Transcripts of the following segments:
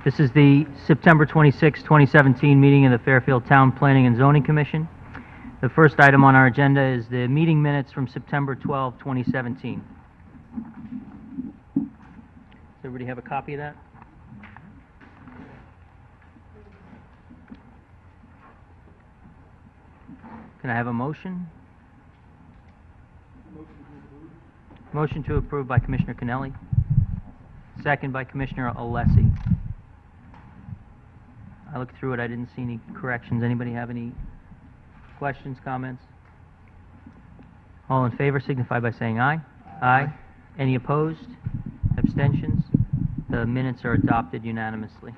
This is the September 26, 2017 meeting of the Fairfield Town Planning and Zoning Commission. The first item on our agenda is the meeting minutes from September 12, 2017. Does everybody have a copy of that? Can I have a motion? Motion to approve by Commissioner Kennelly. Second by Commissioner Alessi. I looked through it, I didn't see any corrections. Anybody have any questions, comments? All in favor signify by saying aye. Aye. Any opposed? Abstentions? The minutes are adopted unanimously.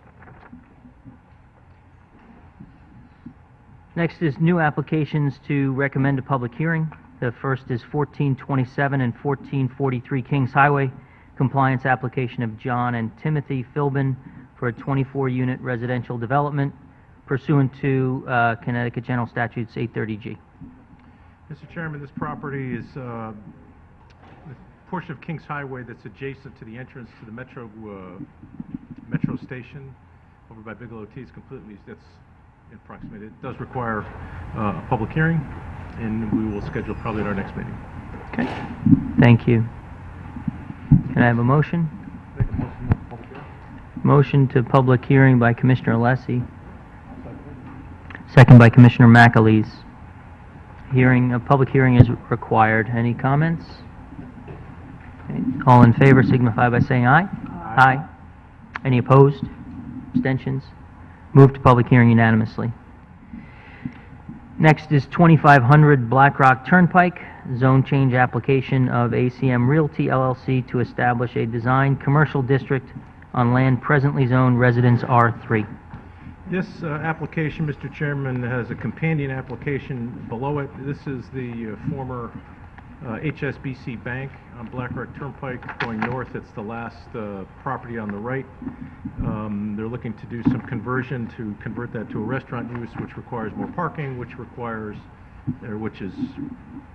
Next is new applications to recommend a public hearing. The first is 1427 and 1443 Kings Highway, compliance application of John and Timothy Philbin for a 24-unit residential development pursuant to Connecticut General Statutes 830G. Mr. Chairman, this property is the portion of Kings Highway that's adjacent to the entrance to the Metro station over by Bigelow T. It's completely, that's in proximity. It does require a public hearing, and we will schedule probably at our next meeting. Okay. Thank you. Can I have a motion? Make a motion to public hearing. Motion to public hearing by Commissioner Alessi. Second by Commissioner McAleese. A public hearing is required. Any comments? Okay. All in favor signify by saying aye. Aye. Any opposed? Abstentions? Moved to public hearing unanimously. Next is 2500 Blackrock Turnpike, zone change application of ACM Realty LLC to establish a design commercial district on land presently zoned residence R3. This application, Mr. Chairman, has a companion application below it. This is the former HSBC Bank on Blackrock Turnpike going north. It's the last property on the right. They're looking to do some conversion to convert that to a restaurant use, which requires more parking, which is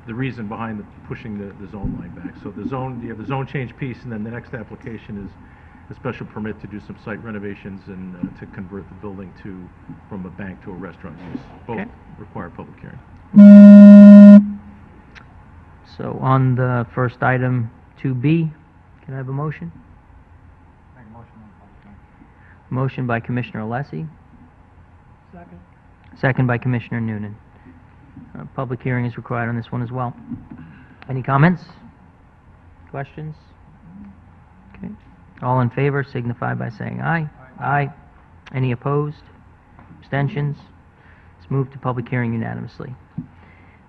the reason behind pushing the zone line back. So you have the zone change piece, and then the next application is a special permit to do some site renovations and to convert the building from a bank to a restaurant use. Both require public hearing. So on the first item, 2B, can I have a motion? Make a motion on public hearing. Motion by Commissioner Alessi. Second. Second by Commissioner Noonan. Public hearing is required on this one as well. Any comments? Questions? Okay. All in favor signify by saying aye. Aye. Any opposed? Abstentions? It's moved to public hearing unanimously.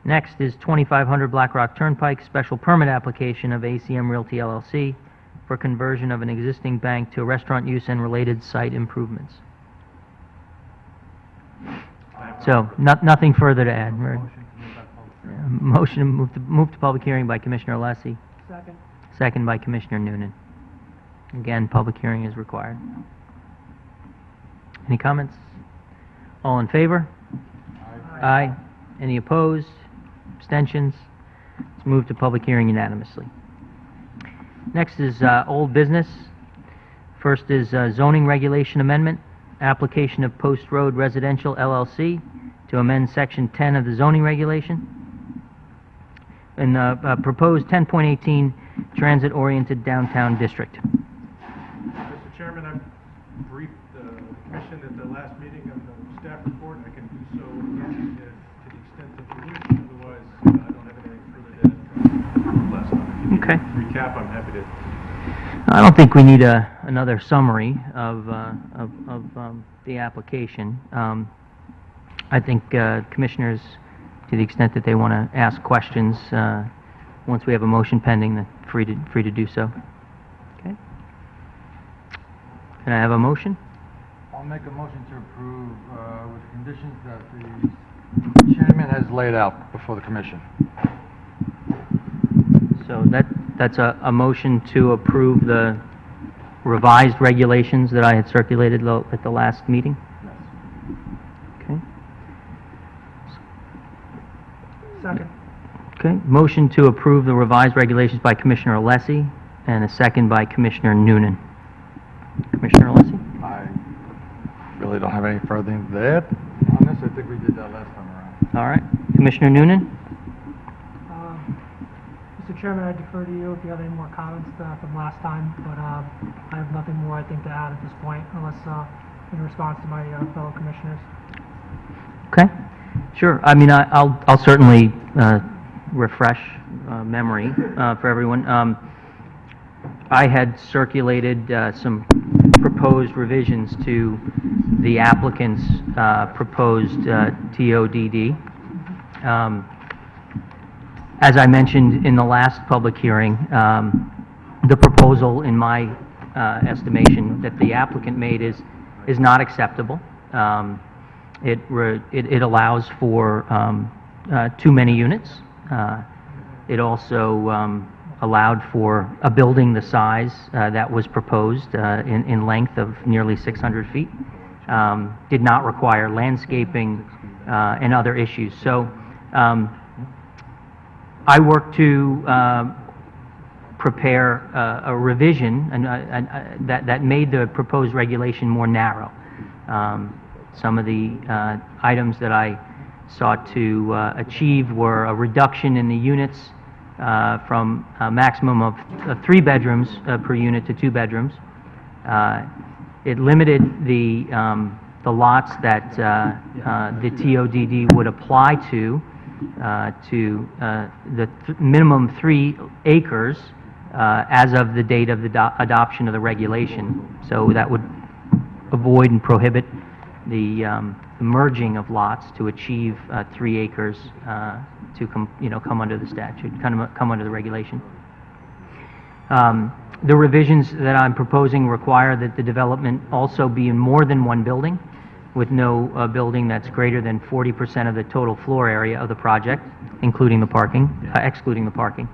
Next is 2500 Blackrock Turnpike, special permit application of ACM Realty LLC for conversion of an existing bank to a restaurant use and related site improvements. So, nothing further to add. Motion to move to public hearing by Commissioner Alessi. Second. Second by Commissioner Noonan. Again, public hearing is required. Any comments? All in favor? Aye. Any opposed? Abstentions? It's moved to public hearing unanimously. Next is old business. First is zoning regulation amendment, application of Post Road Residential LLC to amend Section 10 of the zoning regulation. And proposed 10.18 transit-oriented downtown district. Mr. Chairman, I've briefed the Commission at the last meeting of the staff report. I can do so again to the extent that you wish. Otherwise, I don't have anything further to add from last time. If you Okay. need to recap, I'm happy to. I don't think we need another summary of the application. I think commissioners, to the extent that they want to ask questions, once we have a motion pending, they're free to do so. Okay. Can I have a motion? I'll make a motion to approve with the conditions that the chairman has laid out before the commission. So that's a motion to approve the revised regulations that I had circulated at the last meeting? Yes. Okay. Second. Okay, motion to approve the revised regulations by Commissioner Alessi, and a second by Commissioner Noonan. Commissioner Alessi? Aye. really don't have any further thing to add. On this, I think we did that last time around. All right. Commissioner Noonan? Mr. Chairman, I defer to you if you have any more comments from last time, but I have nothing more, I think, to add at this point, unless in response to my fellow commissioners. Okay. Sure. I mean, I'll certainly refresh memory for everyone. I had circulated some proposed revisions to the applicant's proposed TODD. As I mentioned in the last public hearing, the proposal, in my estimation, that the applicant made is not acceptable. It allows for too many units. It also allowed for a building the size that was proposed in length of nearly 600 feet. Did not require landscaping and other issues. So I worked to prepare a revision that made the proposed regulation more narrow. Some of the items that I sought to achieve were a reduction in the units from a maximum of 3 bedrooms per unit to 2 bedrooms. It limited the lots that the TODD would apply to the minimum 3 acres as of the date of the adoption of the regulation. So that would avoid and prohibit the merging of lots to achieve 3 acres to come under the statute, come under the regulation. The revisions that I'm proposing require that the development also be in more than one building, with no building that's greater than 40% of the total floor area of the project, including the parking, excluding the parking,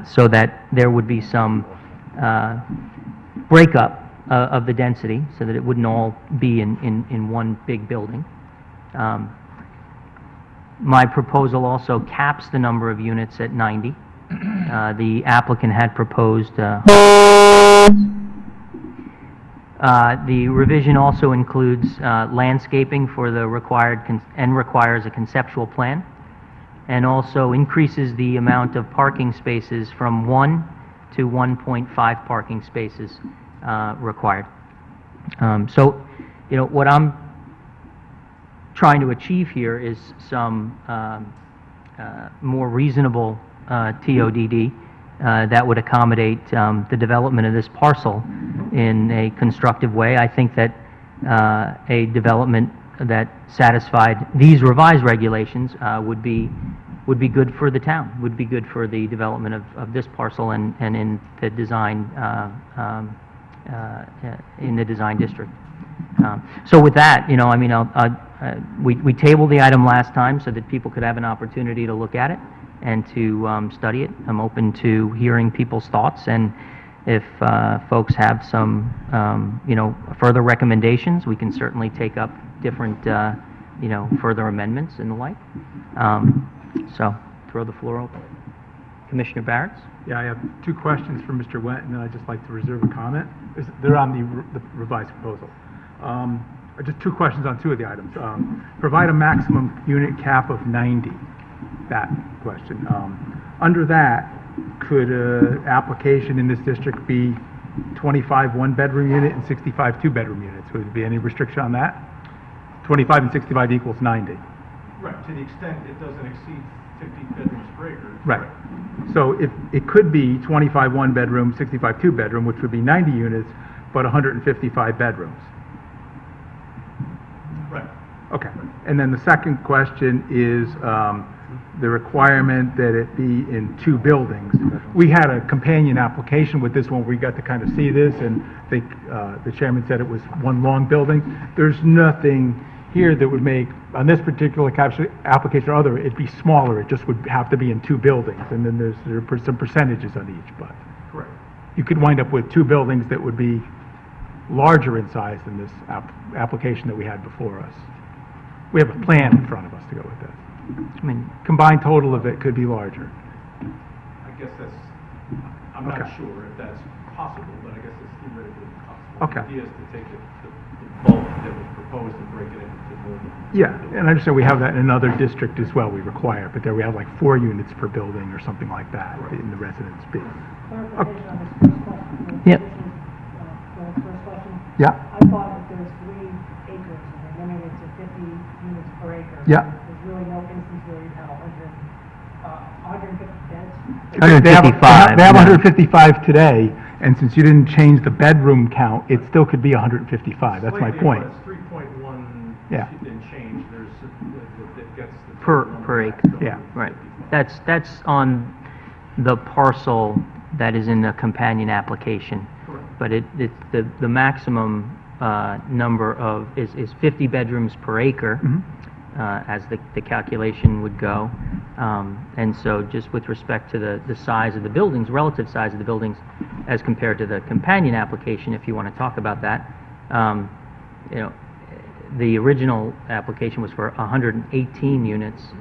so that there would be some breakup of the density, so that it wouldn't all be in one big building. My proposal also caps the number of units at 90. The applicant had proposed the revision also includes landscaping for the required and requires a conceptual plan, and also increases the amount of parking spaces from 1 to 1.5 parking spaces required. So, what I'm trying to achieve here is some more reasonable TODD that would accommodate the development of this parcel in a constructive way. I think that a development that satisfied these revised regulations would be good for the town, would be good for the development of this parcel and in the design district. So with that, I mean, we tabled the item last time so that people could have an opportunity to look at it and to study it. I'm open to hearing people's thoughts, and if folks have some, further recommendations, we can certainly take up different, further amendments and the like. So, throw the floor open. Commissioner Barrett? Yeah, I have 2 questions for Mr. Wendt, and then I'd just like to reserve a comment. They're on the revised proposal. Just 2 questions on 2 of the items. Provide a maximum unit cap of 90. That question. Under that, could an application in this district be 25 one-bedroom unit and 65 two-bedroom units? Would there be any restriction on that? 25 and 65 equals 90. Right, to the extent it doesn't exceed 50 bedrooms per acre. Right. So if it could be 25 one-bedroom, 65 two-bedroom, which would be 90 units, but 155 bedrooms. Right. Okay. And then the second question is the requirement that it be in 2 buildings. We had a companion application with this one where we got to kind of see this, and I think the chairman said it was one long building. There's nothing here that would make, on this particular application or other, it'd be smaller. It just would have to be in 2 buildings, and then there are some percentages on each, but Correct. you could wind up with 2 buildings that would be larger in size than this application that we had before us. We have a plan in front of us to go with this. I mean, Combined total of it could be larger. I guess I'm Okay. not sure if that's possible, but I guess it's theoretically possible. Okay. The idea is to take the bulk that was proposed and break it into more. Yeah, and I understand we have that in another district as well, we require, but there we have like 4 units per building or something like that in the residence B. Clarification on this first question. Yep. The first question. Yeah. I thought that there's 3 acres, and they're limited to 50 units per acre. Yeah. There's really no instance where you have 150 beds. They have 155, They have no. 155 today, and since you didn't change the bedroom count, it still could be 155, that's my Slightly point. above, it's 3.1 Yeah. and change, that gets the. Per total number acre. back to Yeah. Right. 155. That's on the parcel that is in the companion application. Correct. But the maximum number is 50 bedrooms per acre, Mhm. as the calculation would go. And so just with respect to the size of the buildings, relative size of the buildings as compared to the companion application, if you want to talk about that, you know, the original application was for 118 units,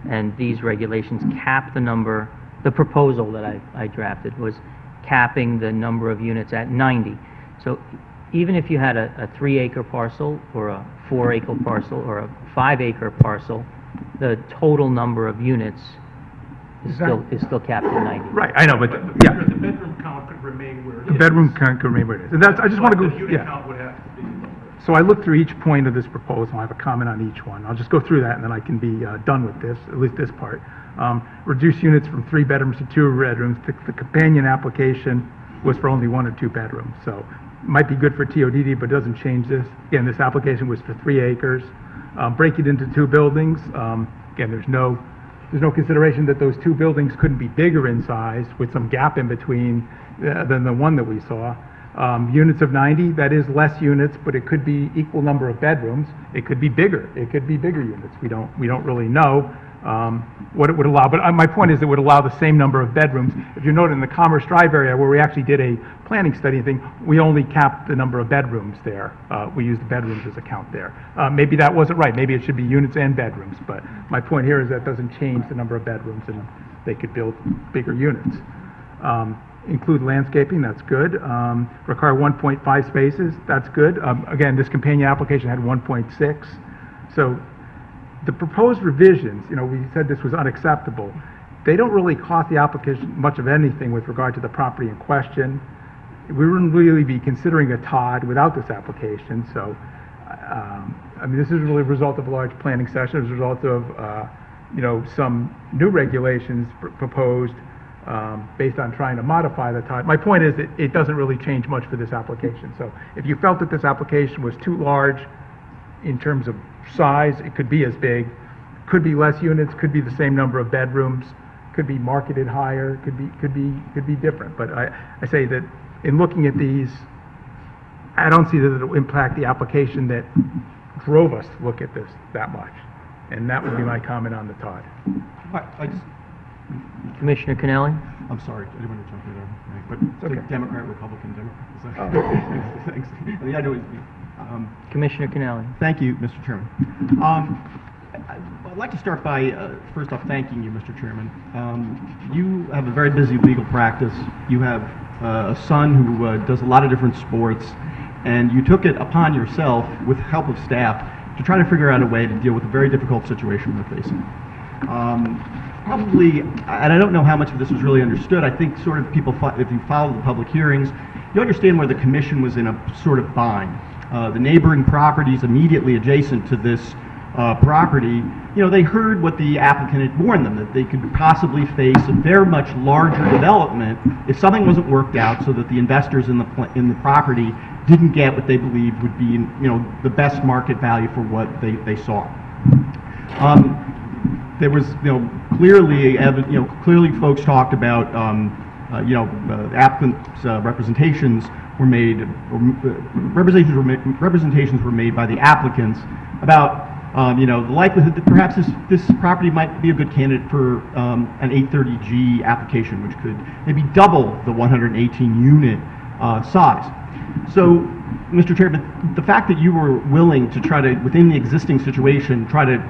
and these regulations cap the number, the proposal that I drafted was capping the number of units at 90. So even if you had a 3-acre parcel, or a 4-acre parcel, or a 5-acre parcel, the total number of units is still capped at 90. Right, I know, but, But yeah, the bedroom count could remain where it is. the bedroom count could remain where it is. And that's, I just want to But go, the unit yeah. count would have to be lower. So I looked through each point of this proposal, I have a comment on each one. I'll just go through that, and then I can be done with this, at least this part. Reduce units from 3 bedrooms to 2 bedrooms. The companion application was for only 1 or 2 bedrooms, so might be good for TODD, but doesn't change this. Again, this application was for 3 acres. Break it into 2 buildings. Again, there's no consideration that those 2 buildings couldn't be bigger in size with some gap in between than the one that we saw. Units of 90, that is less units, but it could be equal number of bedrooms. It could be bigger. It could be bigger units. We don't really know what it would allow. But my point is it would allow the same number of bedrooms. If you note in the Commerce Drive area where we actually did a planning study thing, we only capped the number of bedrooms there. We used the bedrooms as a count there. Maybe that wasn't right. Maybe it should be units and bedrooms. But my point here is that doesn't change the number of bedrooms, and they could build bigger units. Include landscaping, that's good. Require 1.5 spaces, that's good. Again, this companion application had 1.6. So the proposed revisions, we said this was unacceptable. They don't really cost the application much of anything with regard to the property in question. We wouldn't really be considering a TOD without this application, so, this is really a result of a large planning session, as a result of, some new regulations proposed based on trying to modify the TOD. My point is that it doesn't really change much for this application. So if you felt that this application was too large in terms of size, it could be as big, could be less units, could be the same number of bedrooms, could be marketed higher, could be different. But I say that in looking at these, I don't see that it'll impact the application that drove us to look at this that much. And that would be my comment on the TOD. Commissioner Kennelly? I'm sorry, I didn't want to jump in there, Frank, but okay. the Democrat, Republican, Democrat. Is that- Oh. Thanks. Yeah, I know. Commissioner Kennelly? Thank you, Mr. Chairman. I'd like to start by, first off, thanking you, Mr. Chairman. You have a very busy legal practice. You have a son who does a lot of different sports, and you took it upon yourself, with help of staff, to try to figure out a way to deal with a very difficult situation we're facing. Probably, and I don't know how much of this was really understood, I think sort of people, if you follow the public hearings, you understand where the commission was in a sort of bind. The neighboring properties immediately adjacent to this property, they heard what the applicant had warned them, that they could possibly face a very much larger development if something wasn't worked out, so that the investors in the property didn't get what they believed would be, the best market value for what they saw. There was, clearly folks talked about, applicants' representations were made, representations were made by the applicants about, the likelihood that perhaps this property might be a good candidate for an 830G application, which could maybe double the 118 unit size. So, Mr. Chairman, the fact that you were willing to try to, within the existing situation, try to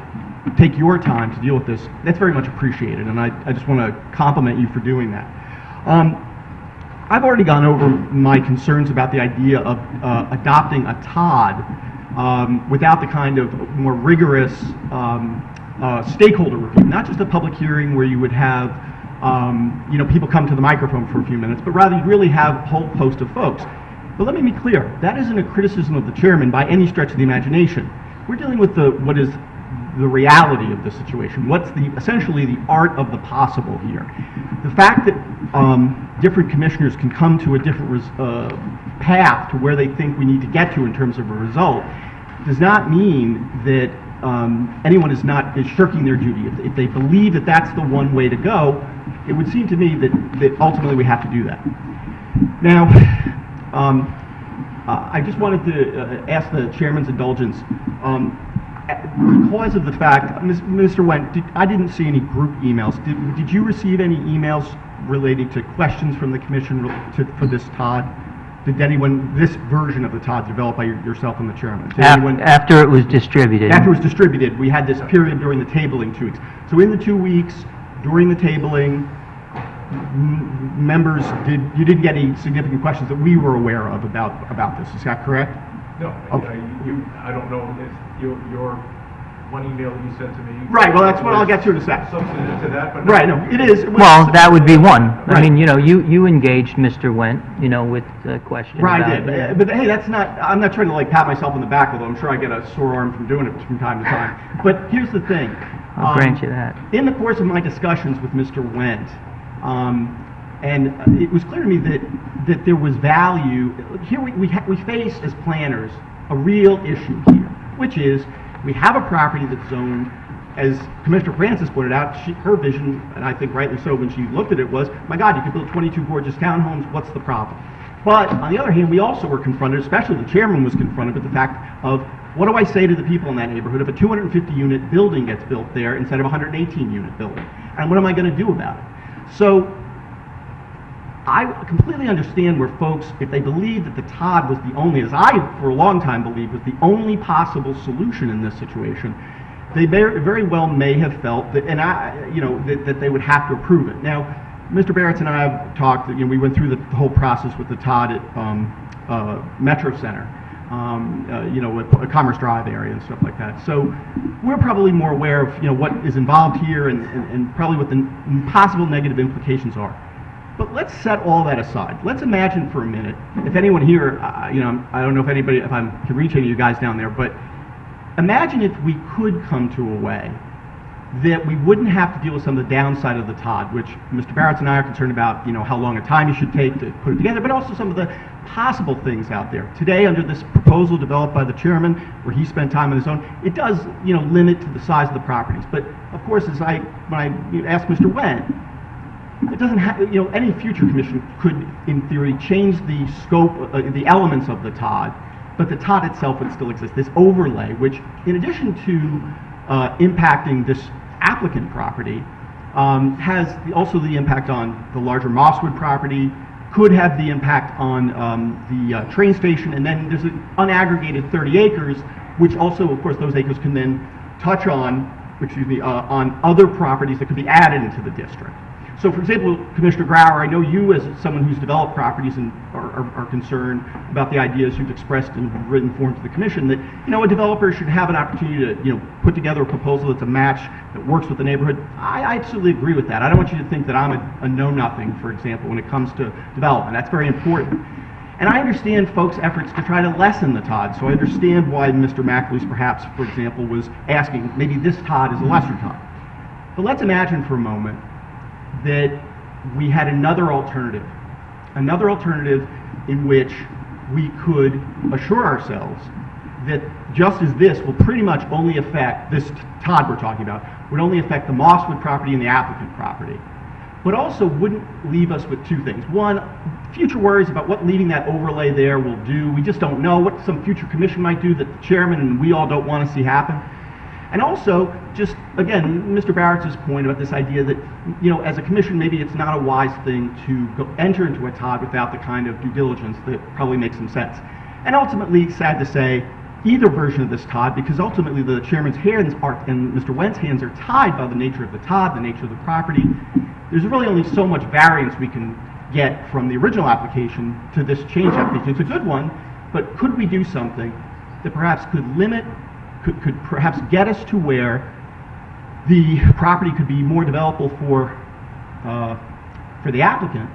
take your time to deal with this, that's very much appreciated, and I just want to compliment you for doing that. I've already gone over my concerns about the idea of adopting a TOD without the kind of more rigorous stakeholder review, not just a public hearing where you would have people come to the microphone for a few minutes, but rather you'd really have a whole host of folks. But let me be clear, that isn't a criticism of the chairman by any stretch of the imagination. We're dealing with what is the reality of the situation. What's essentially the art of the possible here. The fact that different commissioners can come to a different path to where they think we need to get to in terms of a result does not mean that anyone is shirking their duty. If they believe that that's the one way to go, it would seem to me that ultimately we have to do that. Now, I just wanted to ask the chairman's indulgence. Because of the fact, Mr. Wendt, I didn't see any group emails. Did you receive any emails relating to questions from the commission for this TOD? Did this version of the TOD developed by yourself and the chairman? After it was distributed. After it was distributed, we had this period during the tabling, 2 weeks. So in the 2 weeks, during the tabling, members, you didn't get any significant questions that we were aware of about this. Is that correct? No, Okay. I don't know if your one email you sent to me. Right, well, that's what I'll get to in a sec. Substantive to that, but. Right, no, it is. Well, that would be one. I Right. mean, you engaged Mr. Wendt, with the question. Right, I about did. it. But hey, I'm not trying to pat myself on the back, although I'm sure I get a sore arm from doing it from time to time. But here's the thing. I'll grant you that. In the course of my discussions with Mr. Wendt, and it was clear to me that there was value. Here we face as planners a real issue here, which is we have a property that's zoned, as Commissioner Francis pointed out, her vision, and I think rightly so when she looked at it, was, my God, you could build 22 gorgeous townhomes, what's the problem? But on the other hand, we also were confronted, especially the chairman was confronted with the fact of, what do I say to the people in that neighborhood if a 250-unit building gets built there instead of a 118-unit building? And what am I going to do about it? So I completely understand where folks, if they believe that the TOD was the only, as I for a long time believed, was the only possible solution in this situation, they very well may have felt that, that they would have to approve it. Now, Mr. Barrett and I have talked. We went through the whole process with the TOD at Metro Center, with Commerce Drive area and stuff like that. So we're probably more aware of what is involved here and probably what the possible negative implications are. But let's set all that aside. Let's imagine for a minute, if anyone here, I don't know if I can reach any of you guys down there, but imagine if we could come to a way that we wouldn't have to deal with some of the downside of the TOD, which Mr. Barrett and I are concerned about, how long a time it should take to put it together, but also some of the possible things out there. Today, under this proposal developed by the chairman, where he spent time on his own, it does, limit to the size of the properties. But of course, when I asked Mr. Wendt, it doesn't have, any future commission could, in theory, change the scope, the elements of the TOD, but the TOD itself would still exist. This overlay, which, in addition to impacting this applicant property, has also the impact on the larger Mosswood property, could have the impact on the train station, and then there's an unaggregated 30 acres, which also, of course, those acres can then touch on, on other properties that could be added into the district. So, for example, Commissioner Grauer, I know you as someone who's developed properties and are concerned about the ideas you've expressed in written form to the commission that, a developer should have an opportunity to, put together a proposal that's a match that works with the neighborhood. I absolutely agree with that. I don't want you to think that I'm a know-nothing, for example, when it comes to development. That's very important. And I understand folks' efforts to try to lessen the TOD, so I understand why Mr. McAleese, perhaps, for example, was asking maybe this TOD is a lesser TOD. But let's imagine for a moment that we had another alternative in which we could assure ourselves that just as this will pretty much only affect, this TOD we're talking about, would only affect the Mosswood property and the applicant property, but also wouldn't leave us with two things. One, future worries about what leaving that overlay there will do. We just don't know what some future commission might do that the chairman and we all don't want to see happen. And also, just, again, Mr. Barrett's point about this idea that, as a commission, maybe it's not a wise thing to enter into a TOD without the kind of due diligence that probably makes some sense. And ultimately, sad to say, either version of this TOD, because ultimately the chairman's hands and Mr. Wendt's hands are tied by the nature of the TOD, the nature of the property. There's really only so much variance we can get from the original application to this change application. It's a good one, but could we do something that perhaps could limit, could perhaps get us to where the property could be more developable for the applicant,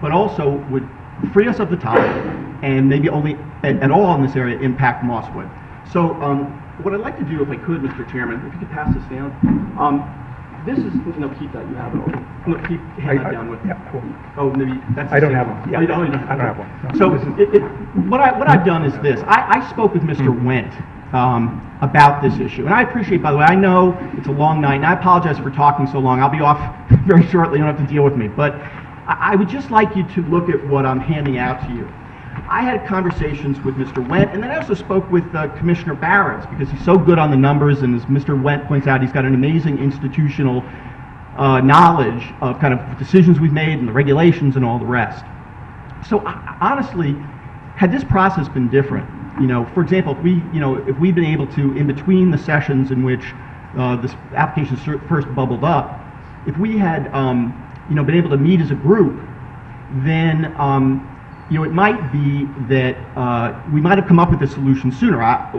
but also would free us of the time and maybe only at all in this area impact Mosswood. So what I'd like to do, if I could, Mr. Chairman, if you could pass this down. This is, no, keep that, you have it already. No, keep, hand that down with me. Yeah, cool. Oh, maybe, that's. I don't the have same one. Oh, Yeah. you don't? I don't have one. No. So, This is- what I've done is this. I spoke with Mr. Wendt about this issue. And I appreciate, by the way, I know it's a long night, and I apologize for talking so long. I'll be off very shortly. You don't have to deal with me. But I would just like you to look at what I'm handing out to you. I had conversations with Mr. Wendt, and then I also spoke with Commissioner Barrett, because he's so good on the numbers, and as Mr. Wendt points out, he's got an amazing institutional knowledge of kind of decisions we've made and the regulations and all the rest. So honestly, had this process been different, for example, if we'd been able to, in between the sessions in which this application first bubbled up, if we had, been able to meet as a group, then, it might be that we might have come up with a solution sooner.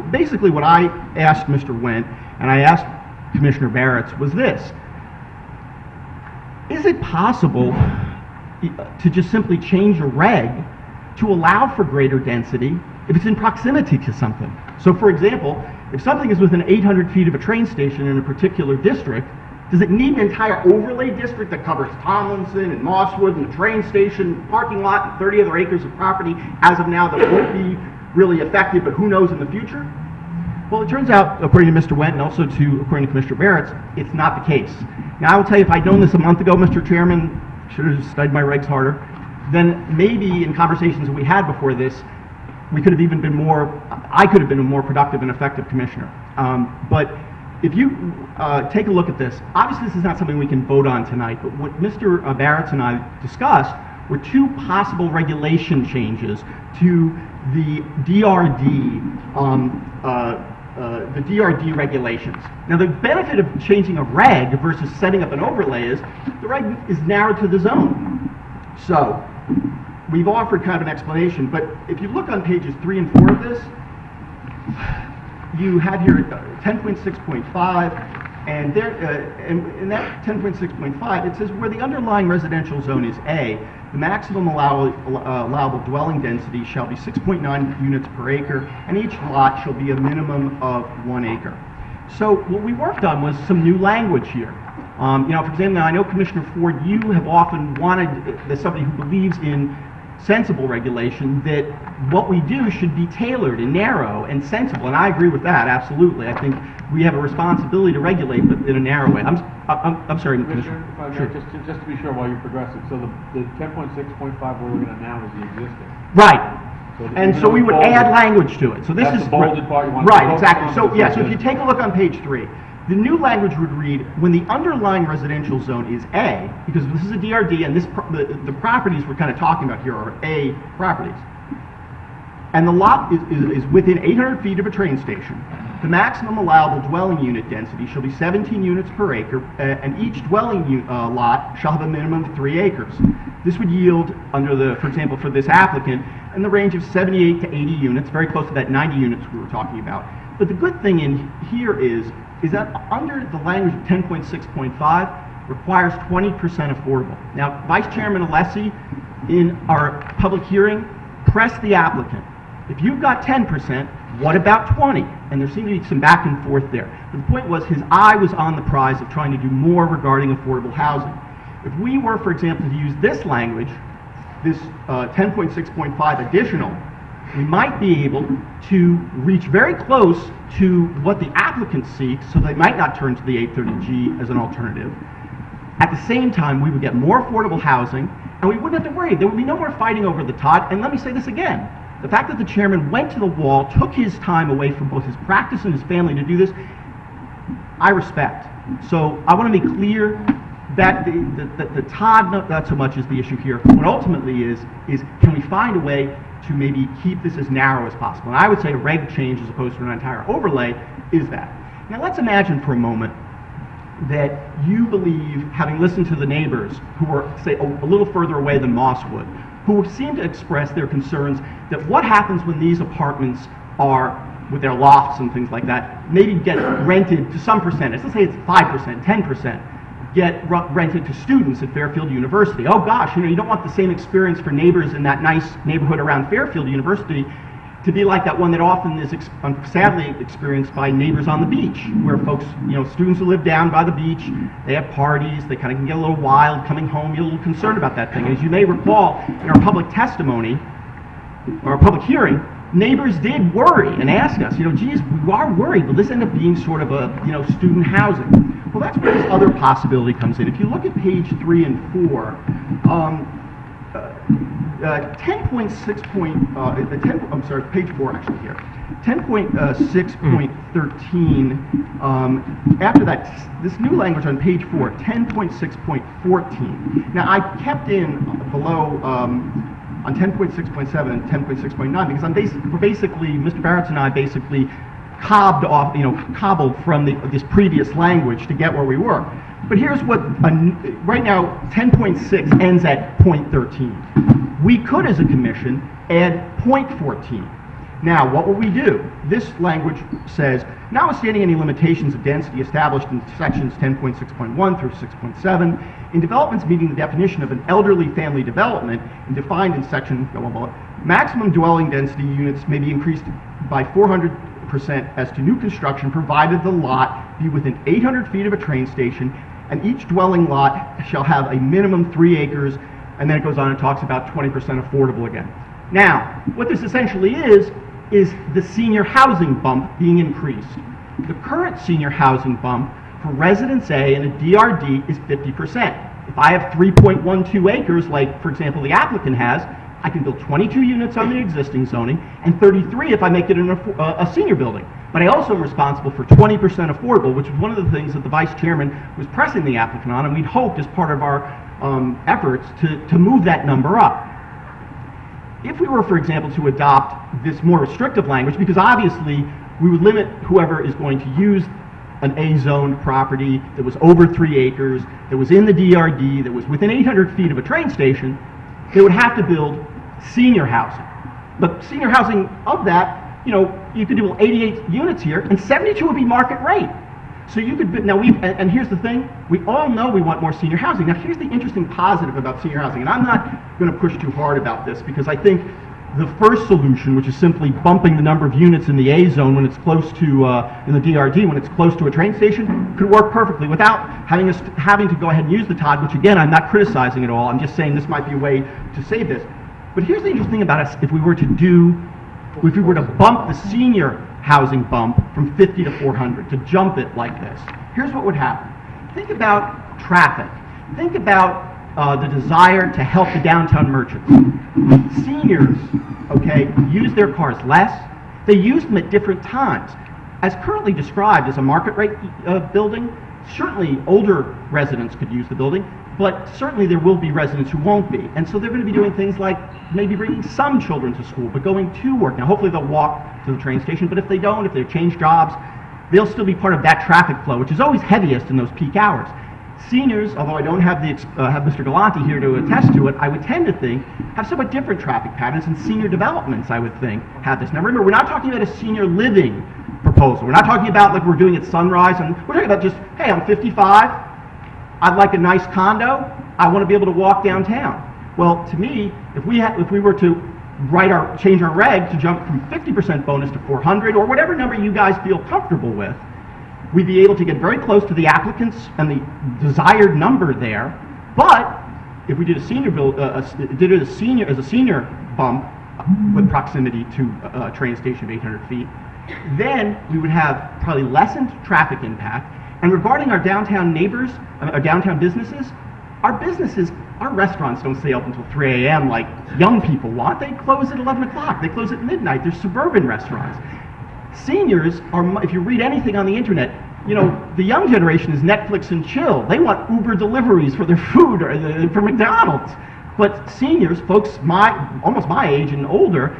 Basically, what I asked Mr. Wendt and I asked Commissioner Barrett was this: is it possible to just simply change a reg to allow for greater density if it's in proximity to something? So, for example, if something is within 800 feet of a train station in a particular district, does it need an entire overlay district that covers Tomlinson and Mosswood and the train station, parking lot, and 30 other acres of property as of now that won't be really affected, but who knows in the future? Well, it turns out, according to Mr. Wendt and also according to Commissioner Barrett, it's not the case. Now, I will tell you, if I'd known this a month ago, Mr. Chairman, should have studied my regs harder, then maybe in conversations that we had before this, I could have been a more productive and effective commissioner. But if you take a look at this, obviously this is not something we can vote on tonight, but what Mr. Barrett and I discussed were two possible regulation changes to the DRD, regulations. Now, the benefit of changing a reg versus setting up an overlay is the reg is narrowed to the zone. So, we've offered kind of an explanation, but if you look on pages 3 and 4 of this, you have here 10.6.5, and there, in that 10.6.5, it says where the underlying residential zone is A, the maximum allowable dwelling density shall be 6.9 units per acre, and each lot shall be a minimum of 1 acre. So what we worked on was some new language here. For example, now I know Commissioner Ford, you have often wanted, as somebody who believes in sensible regulation, that what we do should be tailored and narrow and sensible, and I agree with that, absolutely. I think we have a responsibility to regulate, but in a narrow way. I'm sorry, Commissioner, if I may, Sure. just to be sure while you're progressing, so the 10.6.5 we're looking at now is the existing. Right. So the- And even so though we it's would bolded- add language to it. So this That's is the bolded part you want to right, focus exactly. on, So is yeah, the so if you take a look on page 3, the new language would read, when the underlying residential zone is A, because this is a DRD and the properties we're kind of talking about here are A properties, and the lot is within 800 feet of a train station, the maximum allowable dwelling unit density shall be 17 units per acre, and each dwelling lot shall have a minimum of 3 acres. This would yield, for example, for this applicant, in the range of 78 to 80 units, very close to that 90 units we were talking about. But the good thing in here is that under the language of 10.6.5 requires 20% affordable. Now, Vice Chairman Alessi, in our public hearing, pressed the applicant. If you've got 10%, what about 20? And there seemed to be some back and forth there. But the point was his eye was on the prize of trying to do more regarding affordable housing. If we were, for example, to use this language, this 10.6.5 additional, we might be able to reach very close to what the applicant seeks, so they might not turn to the 830G as an alternative. At the same time, we would get more affordable housing, and we wouldn't have to worry. There would be no more fighting over the tot. And let me say this again. The fact that the chairman went to the wall, took his time away from both his practice and his family to do this, I respect. So I want to be clear that the TOD, not so much is the issue here. What ultimately is can we find a way to maybe keep this as narrow as possible? And I would say a reg change as opposed to an entire overlay is that. Now let's imagine for a moment that you believe, having listened to the neighbors who were, say, a little further away than Mosswood, who seem to express their concerns that what happens when these apartments are, with their lofts and things like that, maybe get rented to some percentage, let's say it's 5%, 10%, get rented to students at Fairfield University. Oh gosh, you don't want the same experience for neighbors in that nice neighborhood around Fairfield University to be like that one that often is sadly experienced by neighbors on the beach, where folks, students who live down by the beach, they have parties, they kind of can get a little wild coming home, you're a little concerned about that thing. As you may recall, in our public testimony, or our public hearing, neighbors did worry and ask us, geez, we are worried, will this end up being sort of a, student housing? Well, that's where this other possibility comes in. If you look at page 3 and 4, 10.6 I'm sorry, page 4 actually here. 10.6.13, after that, this new language on page 4, 10.6.14. Now, I kept in below, on 10.6.7 and 10.6.9 because we're basically, Mr. Barrett and I basically cobbled from this previous language to get where we were. But here's what, right now, 10.6 ends at .13. We could, as a commission, add .14. Now, what will we do? This language says, notwithstanding any limitations of density established in sections 10.6.1 through 6.7, in developments meeting the definition of an elderly family development and defined in section, maximum dwelling density units may be increased by 400% as to new construction, provided the lot be within 800 feet of a train station, and each dwelling lot shall have a minimum 3 acres, and then it goes on and talks about 20% affordable again. Now, what this essentially is the senior housing bump being increased. The current senior housing bump for Residence A and a DRD is 50%. If I have 3.12 acres, like, for example, the applicant has, I can build 22 units on the existing zoning and 33 if I make it a senior building. But I also am responsible for 20% affordable, which is one of the things that the vice chairman was pressing the applicant on, and we'd hoped as part of our efforts to move that number up. If we were, for example, to adopt this more restrictive language, because obviously we would limit whoever is going to use an A-zoned property that was over 3 acres, that was in the DRD, that was within 800 feet of a train station, they would have to build senior housing. But senior housing of that, you could do 88 units here, and 72 would be market rate. So you could, and here's the thing, we all know we want more senior housing. Now here's the interesting positive about senior housing, and I'm not going to push too hard about this because I think the first solution, which is simply bumping the number of units in the A zone when it's close to, in the DRD, when it's close to a train station, could work perfectly without having to go ahead and use the TOD, which again, I'm not criticizing at all. I'm just saying this might be a way to save this. But here's the interesting thing about us, if we were to bump the senior housing bump from 50 to 400, to jump it like this, here's what would happen. Think about traffic. Think about the desire to help the downtown merchants. Seniors, use their cars less. They use them at different times. As currently described as a market rate building, certainly older residents could use the building, but certainly there will be residents who won't be. And so they're going to be doing things like maybe bringing some children to school, but going to work. Now hopefully they'll walk to the train station, but if they don't, if they change jobs, they'll still be part of that traffic flow, which is always heaviest in those peak hours. Seniors, although I don't have have Mr. Galante here to attest to it, I would tend to think have somewhat different traffic patterns, and senior developments, I would think, have this. Now remember, we're not talking about a senior living proposal. We're not talking about like we're doing at Sunrise, and we're talking about just, hey, I'm 55, I'd like a nice condo, I want to be able to walk downtown. Well, to me, if we were to change our reg to jump from 50% bonus to 400, or whatever number you guys feel comfortable with, we'd be able to get very close to the applicants and the desired number there. But if we did a senior as a senior bump with proximity to a train station of 800 feet, then we would have probably lessened traffic impact. And regarding our downtown neighbors, our downtown businesses, our restaurants don't stay open until 3 a.m. like young people want. They close at 11 o'clock. They close at midnight. They're suburban restaurants. Seniors are, if you read anything on the internet, the young generation is Netflix and chill. They want Uber deliveries for their food or for McDonald's. But seniors, folks almost my age and older,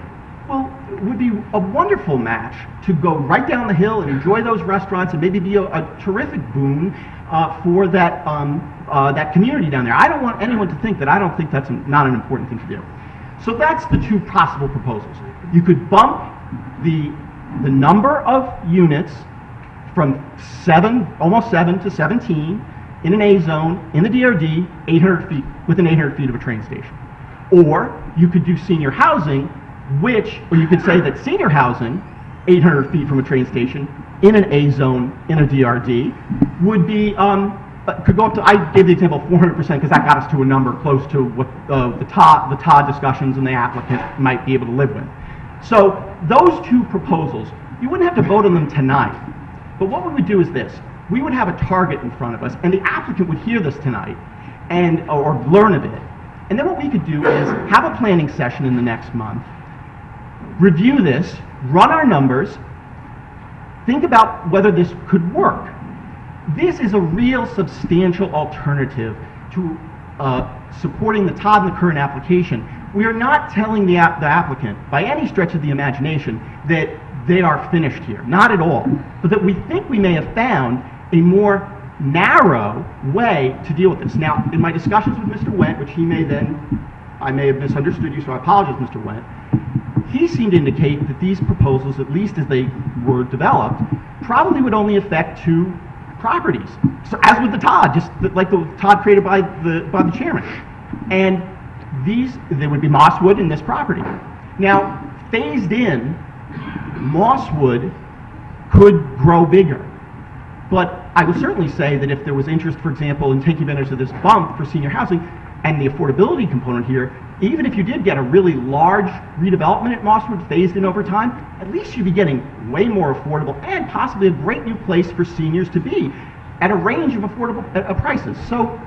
well, would be a wonderful match to go right down the hill and enjoy those restaurants and maybe be a terrific boon for that that community down there. I don't want anyone to think that I don't think that's not an important thing to do. So that's the two possible proposals. You could bump the number of units from almost 7 to 17 in an A zone in the DRD, 800 feet, within 800 feet of a train station. Or you could do senior housing, or you could say that senior housing, 800 feet from a train station, in an A zone, in a DRD, would be, could go up to, I gave the example of 400% because that got us to a number close to what the TOD discussions and the applicant might be able to live with. So those two proposals, you wouldn't have to vote on them tonight. But what we would do is this. We would have a target in front of us, and the applicant would hear this tonight or learn of it. And then what we could do is have a planning session in the next month, review this, run our numbers, think about whether this could work. This is a real substantial alternative to supporting the TOD in the current application. We are not telling the applicant, by any stretch of the imagination, that they are finished here. Not at all. But that we think we may have found a more narrow way to deal with this. Now, in my discussions with Mr. Wendt, which I may have misunderstood you, so I apologize, Mr. Wendt, he seemed to indicate that these proposals, at least as they were developed, probably would only affect 2 properties. So, as with the TOD, just like the TOD created by the chairman. And there would be Mosswood in this property. Now, phased in, Mosswood could grow bigger. But I would certainly say that if there was interest, for example, in taking advantage of this bump for senior housing and the affordability component here, even if you did get a really large redevelopment at Mosswood phased in over time, at least you'd be getting way more affordable and possibly a great new place for seniors to be at a range of affordable prices. So,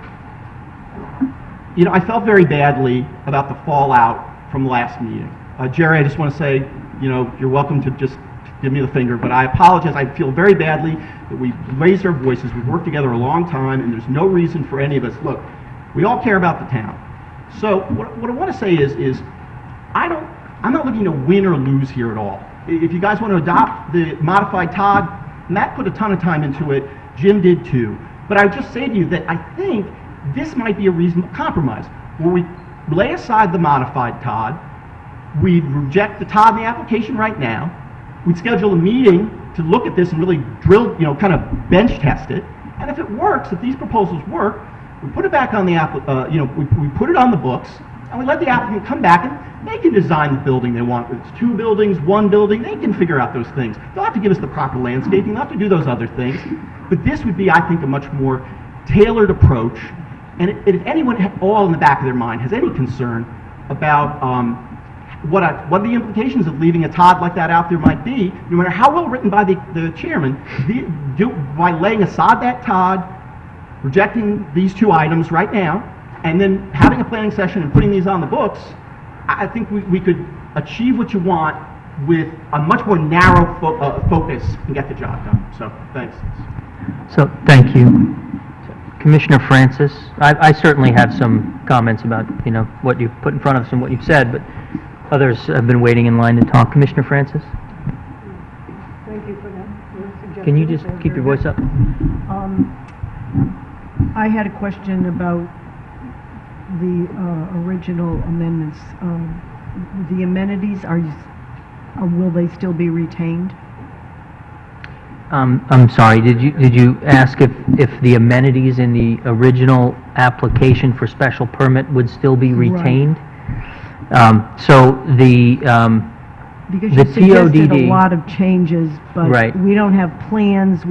I felt very badly about the fallout from the last meeting. Jerry, I just want to say, you're welcome to just give me the finger, but I apologize. I feel very badly that we raised our voices. We've worked together a long time, and there's no reason for any of us. Look, we all care about the town. So what I want to say is I'm not looking to win or lose here at all. If you guys want to adopt the modified TOD, Matt put a ton of time into it. Jim did too. But I would just say to you that I think this might be a reasonable compromise, where we lay aside the modified TOD, we reject the TOD in the application right now, we'd schedule a meeting to look at this and really drill, kind of bench test it, and if it works, if these proposals work, we put it back on the we put it on the books, and we let the applicant come back and they can design the building they want. If it's 2 buildings, 1 building, they can figure out those things. They'll have to give us the proper landscaping, they'll have to do those other things, but this would be, I think, a much more tailored approach. And if anyone all in the back of their mind has any concern about what the implications of leaving a TOD like that out there might be, no matter how well written by the chairman, by laying aside that TOD, rejecting these 2 items right now, and then having a planning session and putting these on the books, I think we could achieve what you want with a much more narrow focus and get the job done. So, thanks. So, thank you. Commissioner Francis, I certainly have some comments about, what you've put in front of us and what you've said, but others have been waiting in line to talk. Commissioner Francis? Thank you for that. Can you just keep your voice up? I had a question about the original amendments. The amenities, will they still be retained? I'm sorry, did you ask if the amenities in the original application for special permit would still be retained? Right. So because the you suggested TODD, a lot of changes, but right. We don't have plans.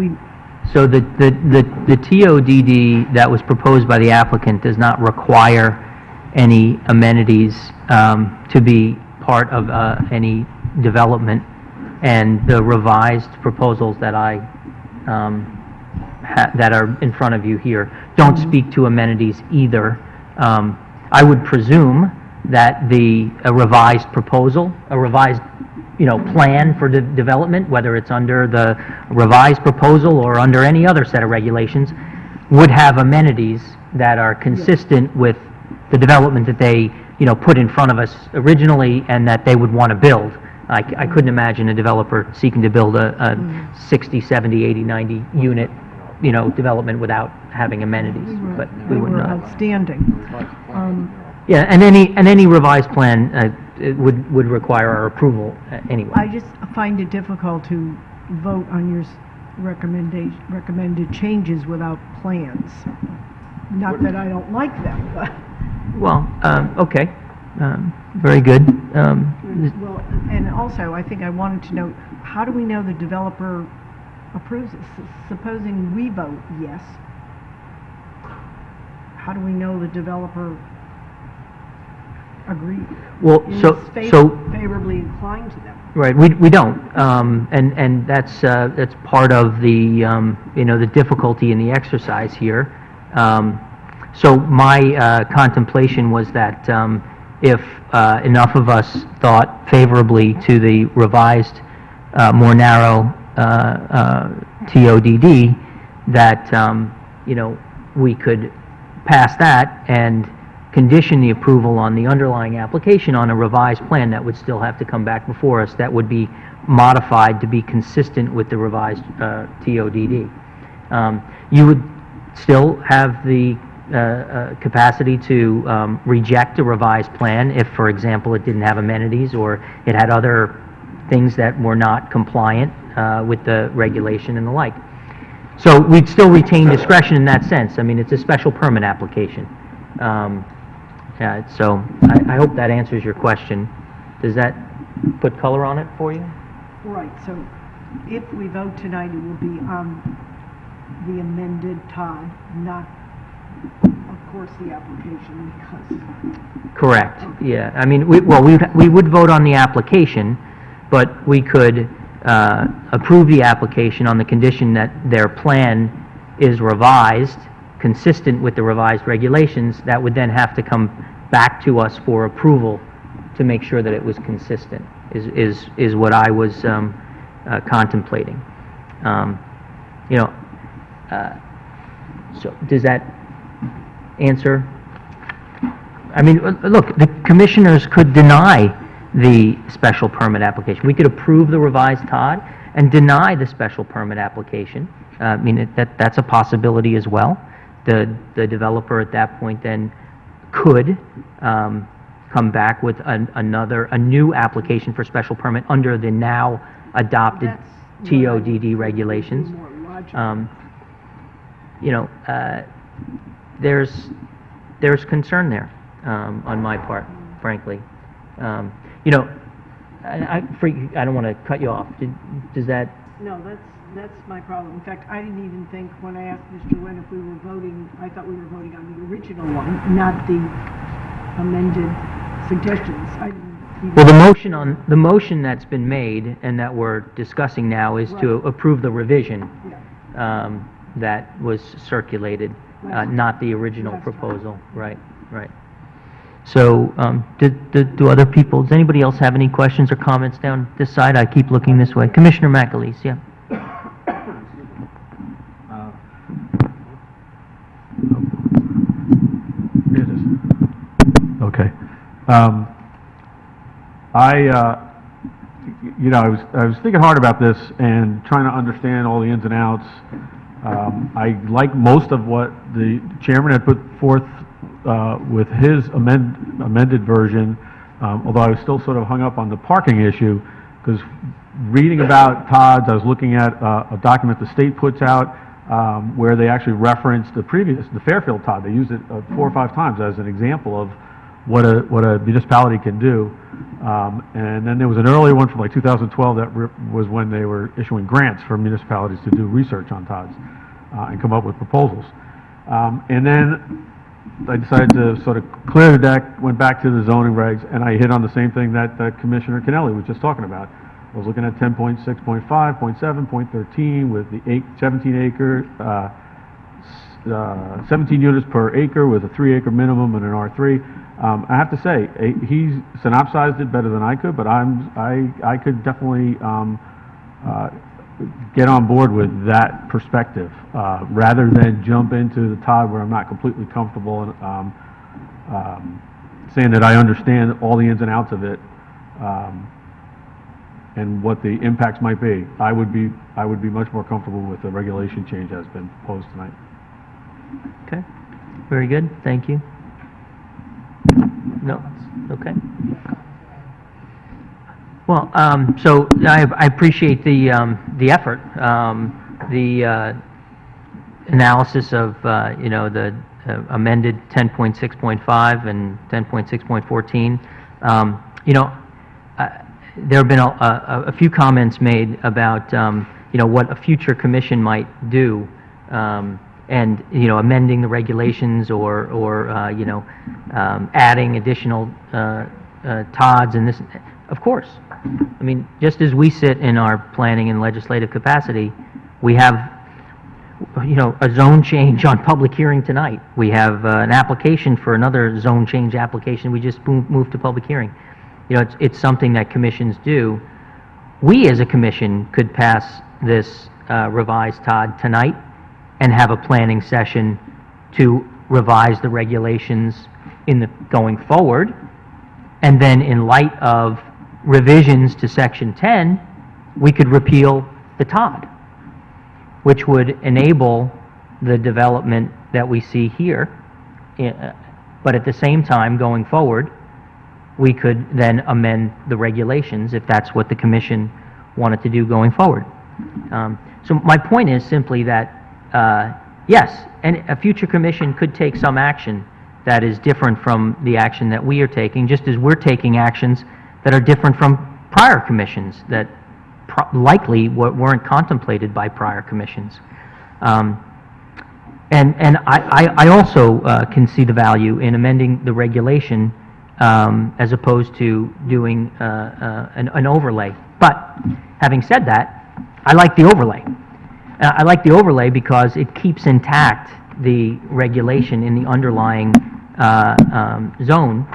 So the TODD that was proposed by the applicant does not require any amenities to be part of any development. And the revised proposals that that are in front of you here don't speak to amenities either. I would presume that a revised proposal, a revised plan for development, whether it's under the revised proposal or under any other set of regulations, would have amenities that are consistent with the development that they put in front of us originally and that they would want to build. I couldn't imagine a developer seeking to build a 60, 70, 80, 90 unit, development without having amenities, but we They would were not. outstanding. Yeah, and any revised plan it would require our approval anyway. I just find it difficult to vote on your recommended changes without plans. Not that I don't like them, but, Well, okay, very good. well, and also, I think I wanted to know, how do we know the developer approves it? Supposing we vote yes, how do we know the developer agreed? Well, so Favorably inclined to them? right, we don't, and that's part of the the difficulty in the exercise here. So my contemplation was that if enough of us thought favorably to the revised, more narrow TODD, that we could pass that and condition the approval on the underlying application on a revised plan that would still have to come back before us, that would be modified to be consistent with the revised TODD. You would still have the capacity to reject a revised plan if, for example, it didn't have amenities or it had other things that were not compliant with the regulation and the like. So we'd still retain discretion in that sense. I mean, it's a special permit application. So I hope that answers your question. Does that put color on it for you? Right, so if we vote tonight, it will be on the amended TOD, not, of course, the application, because... Correct, yeah. I mean, we would vote on the application, but we could approve the application on the condition that their plan is revised, consistent with the revised regulations. That would then have to come back to us for approval to make sure that it was consistent, is what I was contemplating. So does that answer? I mean, look, the commissioners could deny the special permit application. We could approve the revised TOD and deny the special permit application. I mean, that's a possibility as well. The developer at that point then could come back with a new application for special permit under the now adopted That's what I TODD would regulations. think would be more logical. There's concern there on my part, frankly. I don't want to cut you off. Does that? No, that's my problem. In fact, I didn't even think, when I asked Mr. Nguyen if we were voting, I thought we were voting on the original one, not the amended suggestions. I didn't even... Well, the motion that's been made and that we're discussing now is to approve the revision Yeah. that was circulated, not the original proposal. Right. So, do other people, does anybody else have any questions or comments down this side? I keep looking this way. Commissioner McAleese, yeah. Here it is. Okay. I was thinking hard about this and trying to understand all the ins and outs. I like most of what the chairman had put forth with his amended version, although I was still sort of hung up on the parking issue, because reading about TODs, I was looking at a document the state puts out where they actually reference the Fairfield TOD. They use it 4 or 5 times as an example of what a municipality can do. And then there was an earlier one from like 2012 that was when they were issuing grants for municipalities to do research on TODs and come up with proposals. And then I decided to sort of clear the deck, went back to the zoning regs, and I hit on the same thing that Commissioner Kennelly was just talking about. I was looking at 10.6, 0.5, 0.7, 0.13 with the 17 acre, 17 units per acre with a 3 acre minimum and an R3. I have to say, he synopsized it better than I could, but I could definitely get on board with that perspective rather than jump into the TOD where I'm not completely comfortable and saying that I understand all the ins and outs of it. and what the impacts might be, I would be much more comfortable with the regulation change that's been proposed tonight. Okay, very good, thank you. No, okay. Well, so I appreciate the effort, the analysis of, you know, the amended 10.6.5 and 10.6.14. You know, there have been a few comments made about, you know, what a future commission might do, and, you know, amending the regulations or you know, adding additional TODs and this. Of course. I mean, just as we sit in our planning and legislative capacity, we have, you know, a zone change on public hearing tonight. We have an application for another zone change application. We just moved to public hearing. You know, it's something that commissions do. We as a commission could pass this revised TOD tonight and have a planning session to revise the regulations in the going forward. And then in light of revisions to Section 10, we could repeal the TOD, which would enable the development that we see here. But at the same time, going forward, we could then amend the regulations if that's what the commission wanted to do going forward. So my point is simply that, yes, and a future commission could take some action that is different from the action that we are taking, just as we're taking actions that are different from prior commissions that likely weren't contemplated by prior commissions. And I also can see the value in amending the regulation as opposed to doing an overlay. But having said that, I like the overlay. I like the overlay because it keeps intact the regulation in the underlying zone,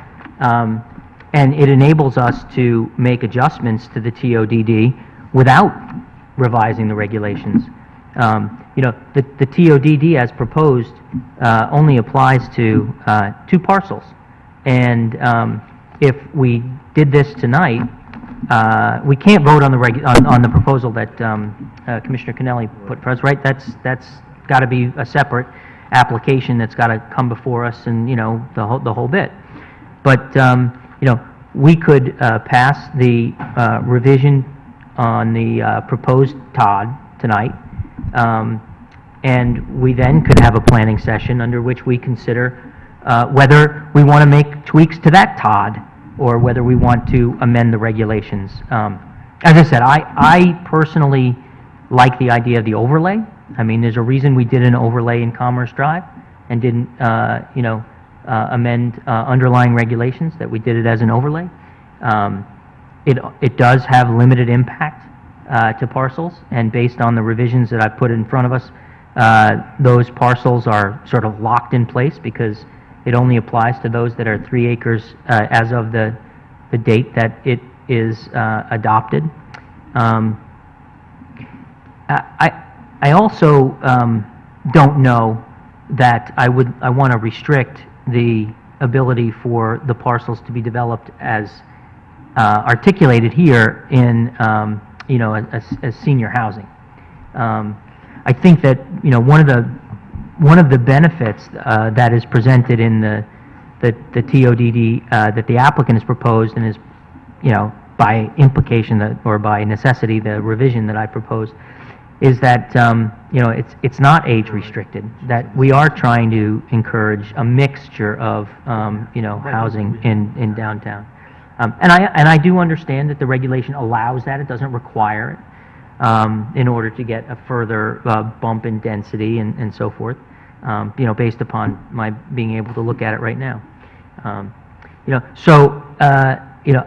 and it enables us to make adjustments to the TODD without revising the regulations. You know, the TODD as proposed only applies to 2 parcels. And if we did this tonight, we can't vote on the proposal that Commissioner Kennelly put for us, right? That's got to be a separate application that's got to come before us, and, you know, the whole bit. But you know, we could pass the revision on the proposed TOD tonight, and we then could have a planning session under which we consider whether we want to make tweaks to that TOD or whether we want to amend the regulations. As I said, I personally like the idea of the overlay. I mean, there's a reason we did an overlay in Commerce Drive and didn't, you know, amend underlying regulations, that we did it as an overlay. It does have limited impact to parcels, and based on the revisions that I put in front of us, those parcels are sort of locked in place because it only applies to those that are 3 acres as of the date that it is adopted. I also don't know that I want to restrict the ability for the parcels to be developed as articulated here in, you know, as senior housing. I think that, you know, one of the benefits that is presented in the TODD that the applicant has proposed and is, you know, by implication or by necessity the revision that I proposed, is that you know, it's not age restricted. That we are trying to encourage a mixture of you know, housing in downtown, and I do understand that the regulation allows that. It doesn't require it in order to get a further bump in density and so forth. You know, based upon my being able to look at it right now. You know, so you know,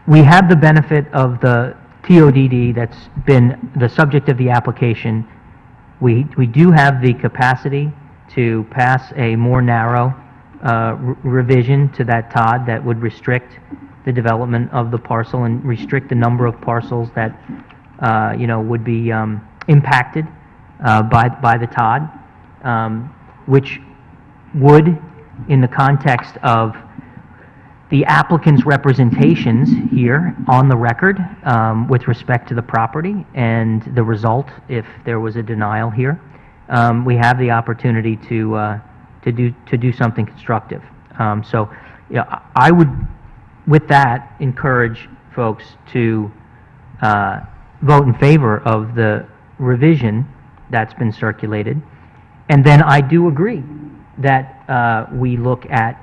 we have the benefit of the TODD that's been the subject of the application. We do have the capacity to pass a more narrow revision to that TOD that would restrict the development of the parcel and restrict the number of parcels that you know, would be impacted by the TOD, which would, in the context of the applicant's representations here on the record with respect to the property and the result if there was a denial here, we have the opportunity to do something constructive. So, yeah, I would, with that, encourage folks to vote in favor of the revision that's been circulated. And then I do agree that we look at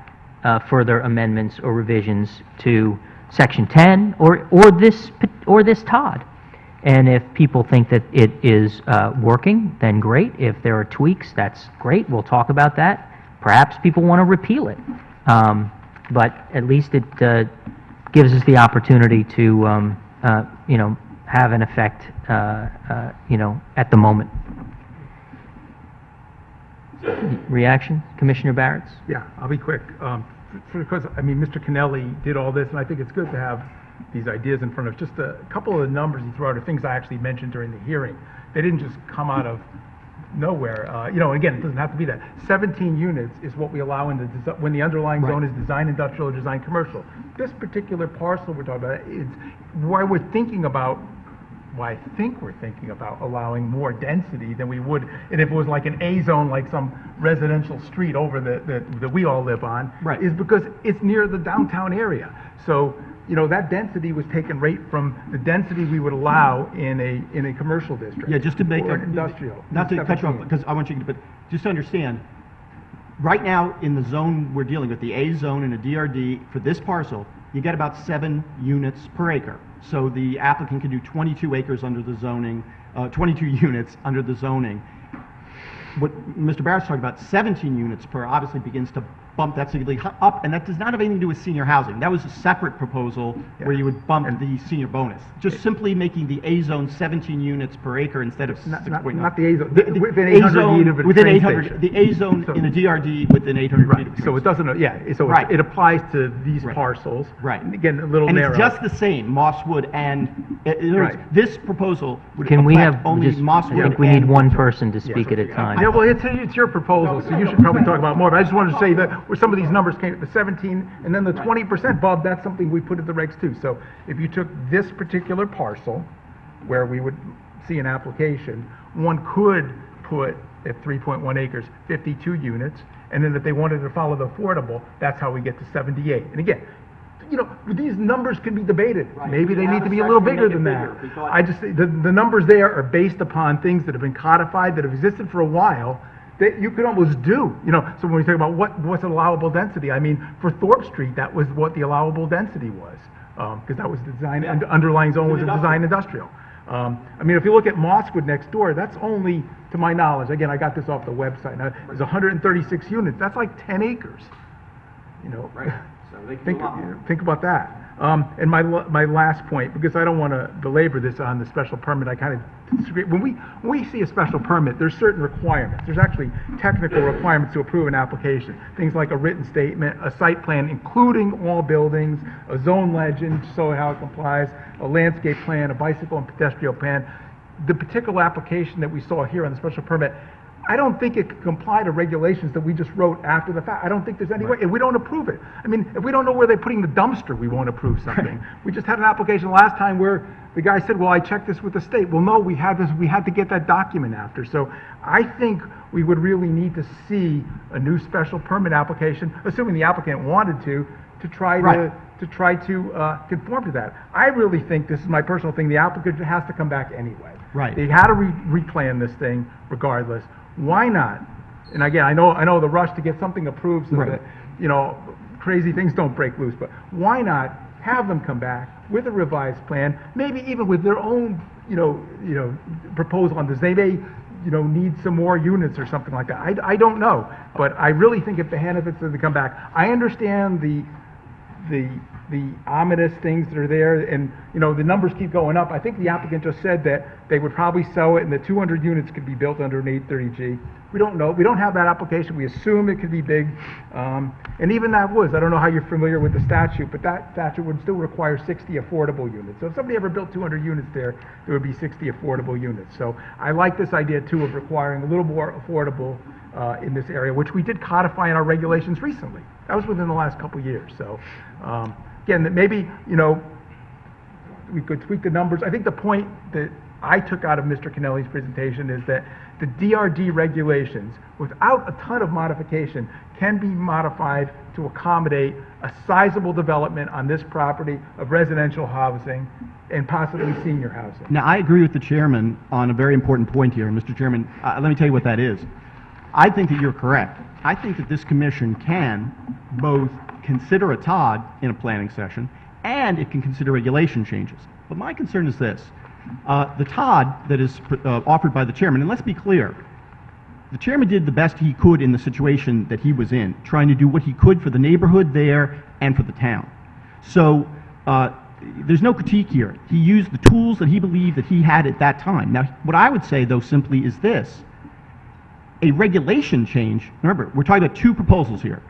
further amendments or revisions to Section 10 or this Todd. And if people think that it is working, then great. If there are tweaks, that's great. We'll talk about that. Perhaps people want to repeal it. But at least it gives us the opportunity to, have an effect, at the moment. Reaction? Commissioner Barretts? Yeah, I'll be quick. Because, I mean, Mr. Kennelly did all this, and I think it's good to have these ideas in front of us. Just a couple of the numbers he threw out are things I actually mentioned during the hearing. They didn't just come out of nowhere. Again, it doesn't have to be that. 17 units is what we allow in when the underlying zone is design industrial or design commercial. This particular parcel we're talking about is why we're thinking about, I think we're thinking about allowing more density than we would, and if it was like an A zone, like some residential street over that we all live on, Right. is because it's near the downtown area. So, that density was taken right from the density we would allow in a commercial district. Yeah, just to make or a... industrial. Not to cut you off, 17. because I want you to, but just to understand, right now, in the zone we're dealing with, the A zone and a DRD, for this parcel, you get about 7 units per acre. So the applicant can do 22 acres under the zoning, 22 units under the zoning. What Mr. Barrett's talking about, 17 units per, obviously begins to bump that significantly up, and that does not have anything to do with senior housing. That was a separate proposal where you would bump the senior bonus. Just simply making the A zone 17 units per acre instead of 6.9. Not the A zone, The within A 800 zone feet of a within train 800 station. The A zone So- in a DRD within 800 feet Right, of a so train it doesn't, so Right. it applies to these Right. parcels. Right. And again, a little And narrow. it's just the same, Mosswood and, in other words, Right. this proposal would Can we affect have, only just, I Mosswood think we need and- one person to speak at a time. Yeah, well, it's your proposal, so you should probably talk about more, but I just wanted to say that where some of these numbers came, the 17, and then the 20%, Bob, that's something we put in the regs too. So if you took this particular parcel, where we would see an application, one could put at 3.1 acres, 52 units, and then if they wanted to follow the affordable, that's how we get to 78. And again, these numbers can be debated. Maybe they need to be a little bigger than that. I just, the numbers there are based upon things that have been codified, that have existed for a while, that you could almost do, so when we talk about what's allowable density, I mean, for Thorpe Street, that was what the allowable density was, because that was the design, and underlying zone was a design industrial. I mean, if you look at Mosswood next door, that's only, to my knowledge, again, I got this off the website, now, there's 136 units, that's like 10 acres, Right. So they can do a lot more. Think about that. And my last point, because I don't want to belabor this on the special permit, I kind of disagree. When we see a special permit, there's certain requirements. There's actually technical requirements to approve an application. Things like a written statement, a site plan, including all buildings, a zone legend, so how it complies, a landscape plan, a bicycle and pedestrian plan. The particular application that we saw here on the special permit, I don't think it could comply to regulations that we just wrote after the fact. I don't think there's any way, and we don't approve it. I mean, if we don't know where they're putting the dumpster, we won't approve something. We just had an application last time where the guy said, well, I checked this with the state. Well, no, we had to get that document after. So I think we would really need to see a new special permit application, assuming the applicant wanted to try to conform to that. I really think, this is my personal thing, the applicant has to come back anyway. Right. They had to replan this thing regardless. Why not? And again, I know the rush to get something approved so Right. that, crazy things don't break loose, but why not have them come back with a revised plan, maybe even with their own, proposal on this. They may, need some more units or something like that. I don't know, but I really think if the benefits to come back, I understand the ominous things that are there, and, the numbers keep going up. I think the applicant just said that they would probably sell it and that 200 units could be built under an 830G. We don't know. We don't have that application. We assume it could be big. And even that was, I don't know how you're familiar with the statute, but that statute would still require 60 affordable units. So if somebody ever built 200 units there would be 60 affordable units. So I like this idea too of requiring a little more affordable in this area, which we did codify in our regulations recently. That was within the last couple of years. So again, that maybe, we could tweak the numbers. I think the point that I took out of Mr. Kennelly's presentation is that the DRD regulations, without a ton of modification, can be modified to accommodate a sizable development on this property of residential housing and possibly senior housing. Now, I agree with the chairman on a very important point here. Mr. Chairman, let me tell you what that is. I think that you're correct. I think that this commission can both consider a TOD in a planning session and it can consider regulation changes. But my concern is this. The TOD that is offered by the chairman, and let's be clear, the chairman did the best he could in the situation that he was in, trying to do what he could for the neighborhood there and for the town. So there's no critique here. He used the tools that he believed that he had at that time. Now, what I would say, though, simply is this. A regulation change, remember, we're talking about two proposals here.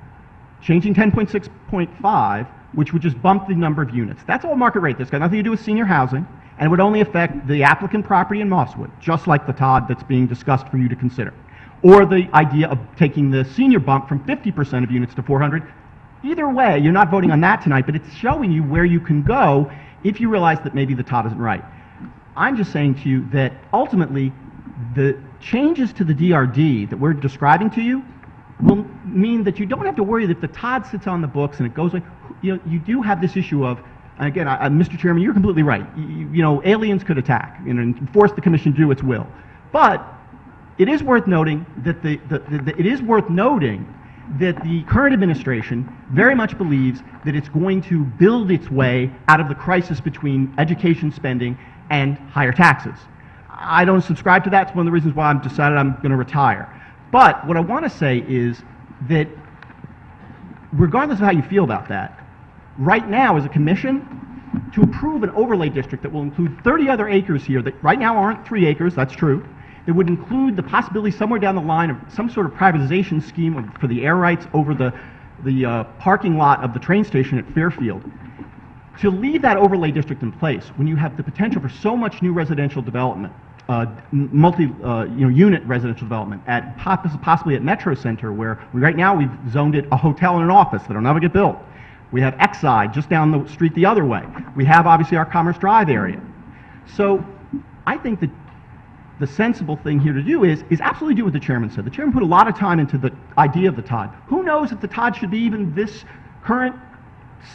Changing 10.6.5, which would just bump the number of units. That's all market rate. That's got nothing to do with senior housing, and it would only affect the applicant property in Mosswood, just like the TOD that's being discussed for you to consider. Or the idea of taking the senior bump from 50% of units to 400. Either way, you're not voting on that tonight, but it's showing you where you can go if you realize that maybe the TOD isn't right. I'm just saying to you that ultimately, the changes to the DRD that we're describing to you will mean that you don't have to worry that if the TOD sits on the books and it goes away. You do have this issue of, and again, Mr. Chairman, you're completely right. Aliens could attack and force the commission to do its will. But it is worth noting that the current administration very much believes that it's going to build its way out of the crisis between education spending and higher taxes. I don't subscribe to that. It's one of the reasons why I've decided I'm going to retire. But what I want to say is that regardless of how you feel about that, right now as a commission, to approve an overlay district that will include 30 other acres here that right now aren't 3 acres, that's true, that would include the possibility somewhere down the line of some sort of privatization scheme for the air rights over the parking lot of the train station at Fairfield. To leave that overlay district in place when you have the potential for so much new residential development, unit residential development at possibly at Metro Center, where right now we've zoned it a hotel and an office that'll never get built. We have Exide just down the street the other way. We have obviously our Commerce Drive area. So I think that the sensible thing here to do is absolutely do what the chairman said. The chairman put a lot of time into the idea of the TOD. Who knows if the TOD should be even this current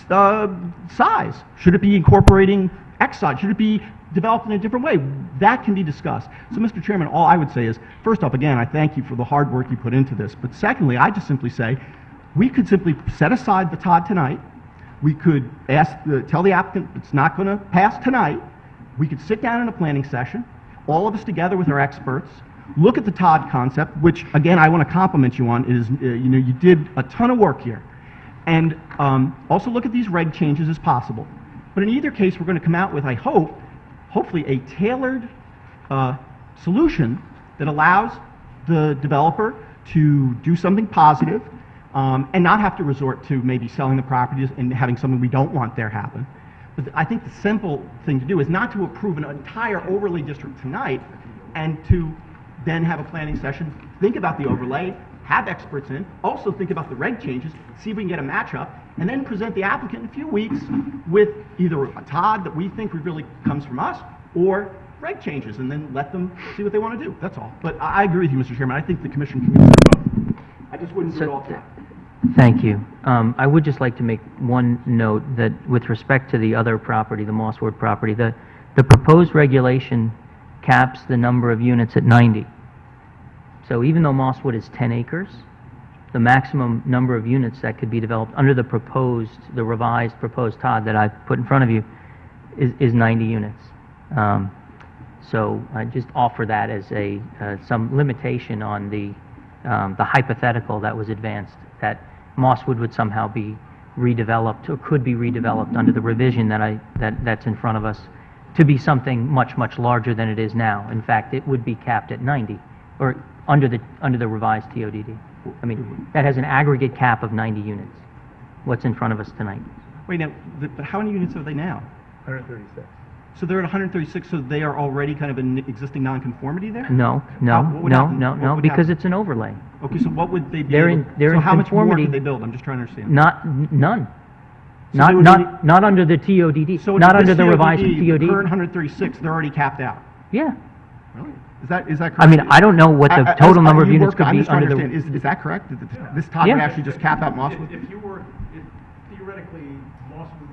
size? Should it be incorporating Exide? Should it be developed in a different way? That can be discussed. So, Mr. Chairman, all I would say is, first off, again, I thank you for the hard work you put into this. But secondly, I just simply say, we could simply set aside the TOD tonight. We could tell the applicant it's not going to pass tonight. We could sit down in a planning session, all of us together with our experts, look at the TOD concept, which, again, I want to compliment you on. Is you did a ton of work here. And also look at these reg changes as possible. But in either case, we're going to come out with, I hope, hopefully a tailored solution that allows the developer to do something positive and not have to resort to maybe selling the properties and having something we don't want there happen. But I think the simple thing to do is not to approve an entire overlay district tonight and to then have a planning session, think about the overlay, have experts in, also think about the reg changes, see if we can get a matchup, and then present the applicant in a few weeks with either a TOD that we think really comes from us or reg changes, and then let them see what they want to do. That's all. But I agree with you, Mr. Chairman. I think the commission can consider both. I just wouldn't do it all tonight. Thank you. I would just like to make one note that with respect to the other property, the Mosswood property, the proposed regulation caps the number of units at 90. So even though Mosswood is 10 acres, the maximum number of units that could be developed under the revised proposed TOD that I've put in front of you is 90 units. So I just offer that as some limitation on the hypothetical that was advanced, that Mosswood would somehow be redeveloped or could be redeveloped under the revision that's in front of us to be something much, much larger than it is now. In fact, it would be capped at 90 or under the revised TODD. I mean, that has an aggregate cap of 90 units. What's in front of us tonight? Wait, now, but how many units are they now? 136. So they're at 136, so they are already kind of an existing nonconformity there? No, What would happen? What would because happen? it's an overlay. Okay, so what would they be They're able- they're so in how much more conformity. could they build? I'm just trying to understand. None. So they would Not under the TODD, So not this under the revised The current TOD. 136, they're already capped out. Yeah. Really? Is that correct? I mean, I don't know what the total number of you units work- could I'm be just trying under to the. understand, is that correct? This Todd would Yeah. actually just cap out Mosswood? If theoretically, Mosswood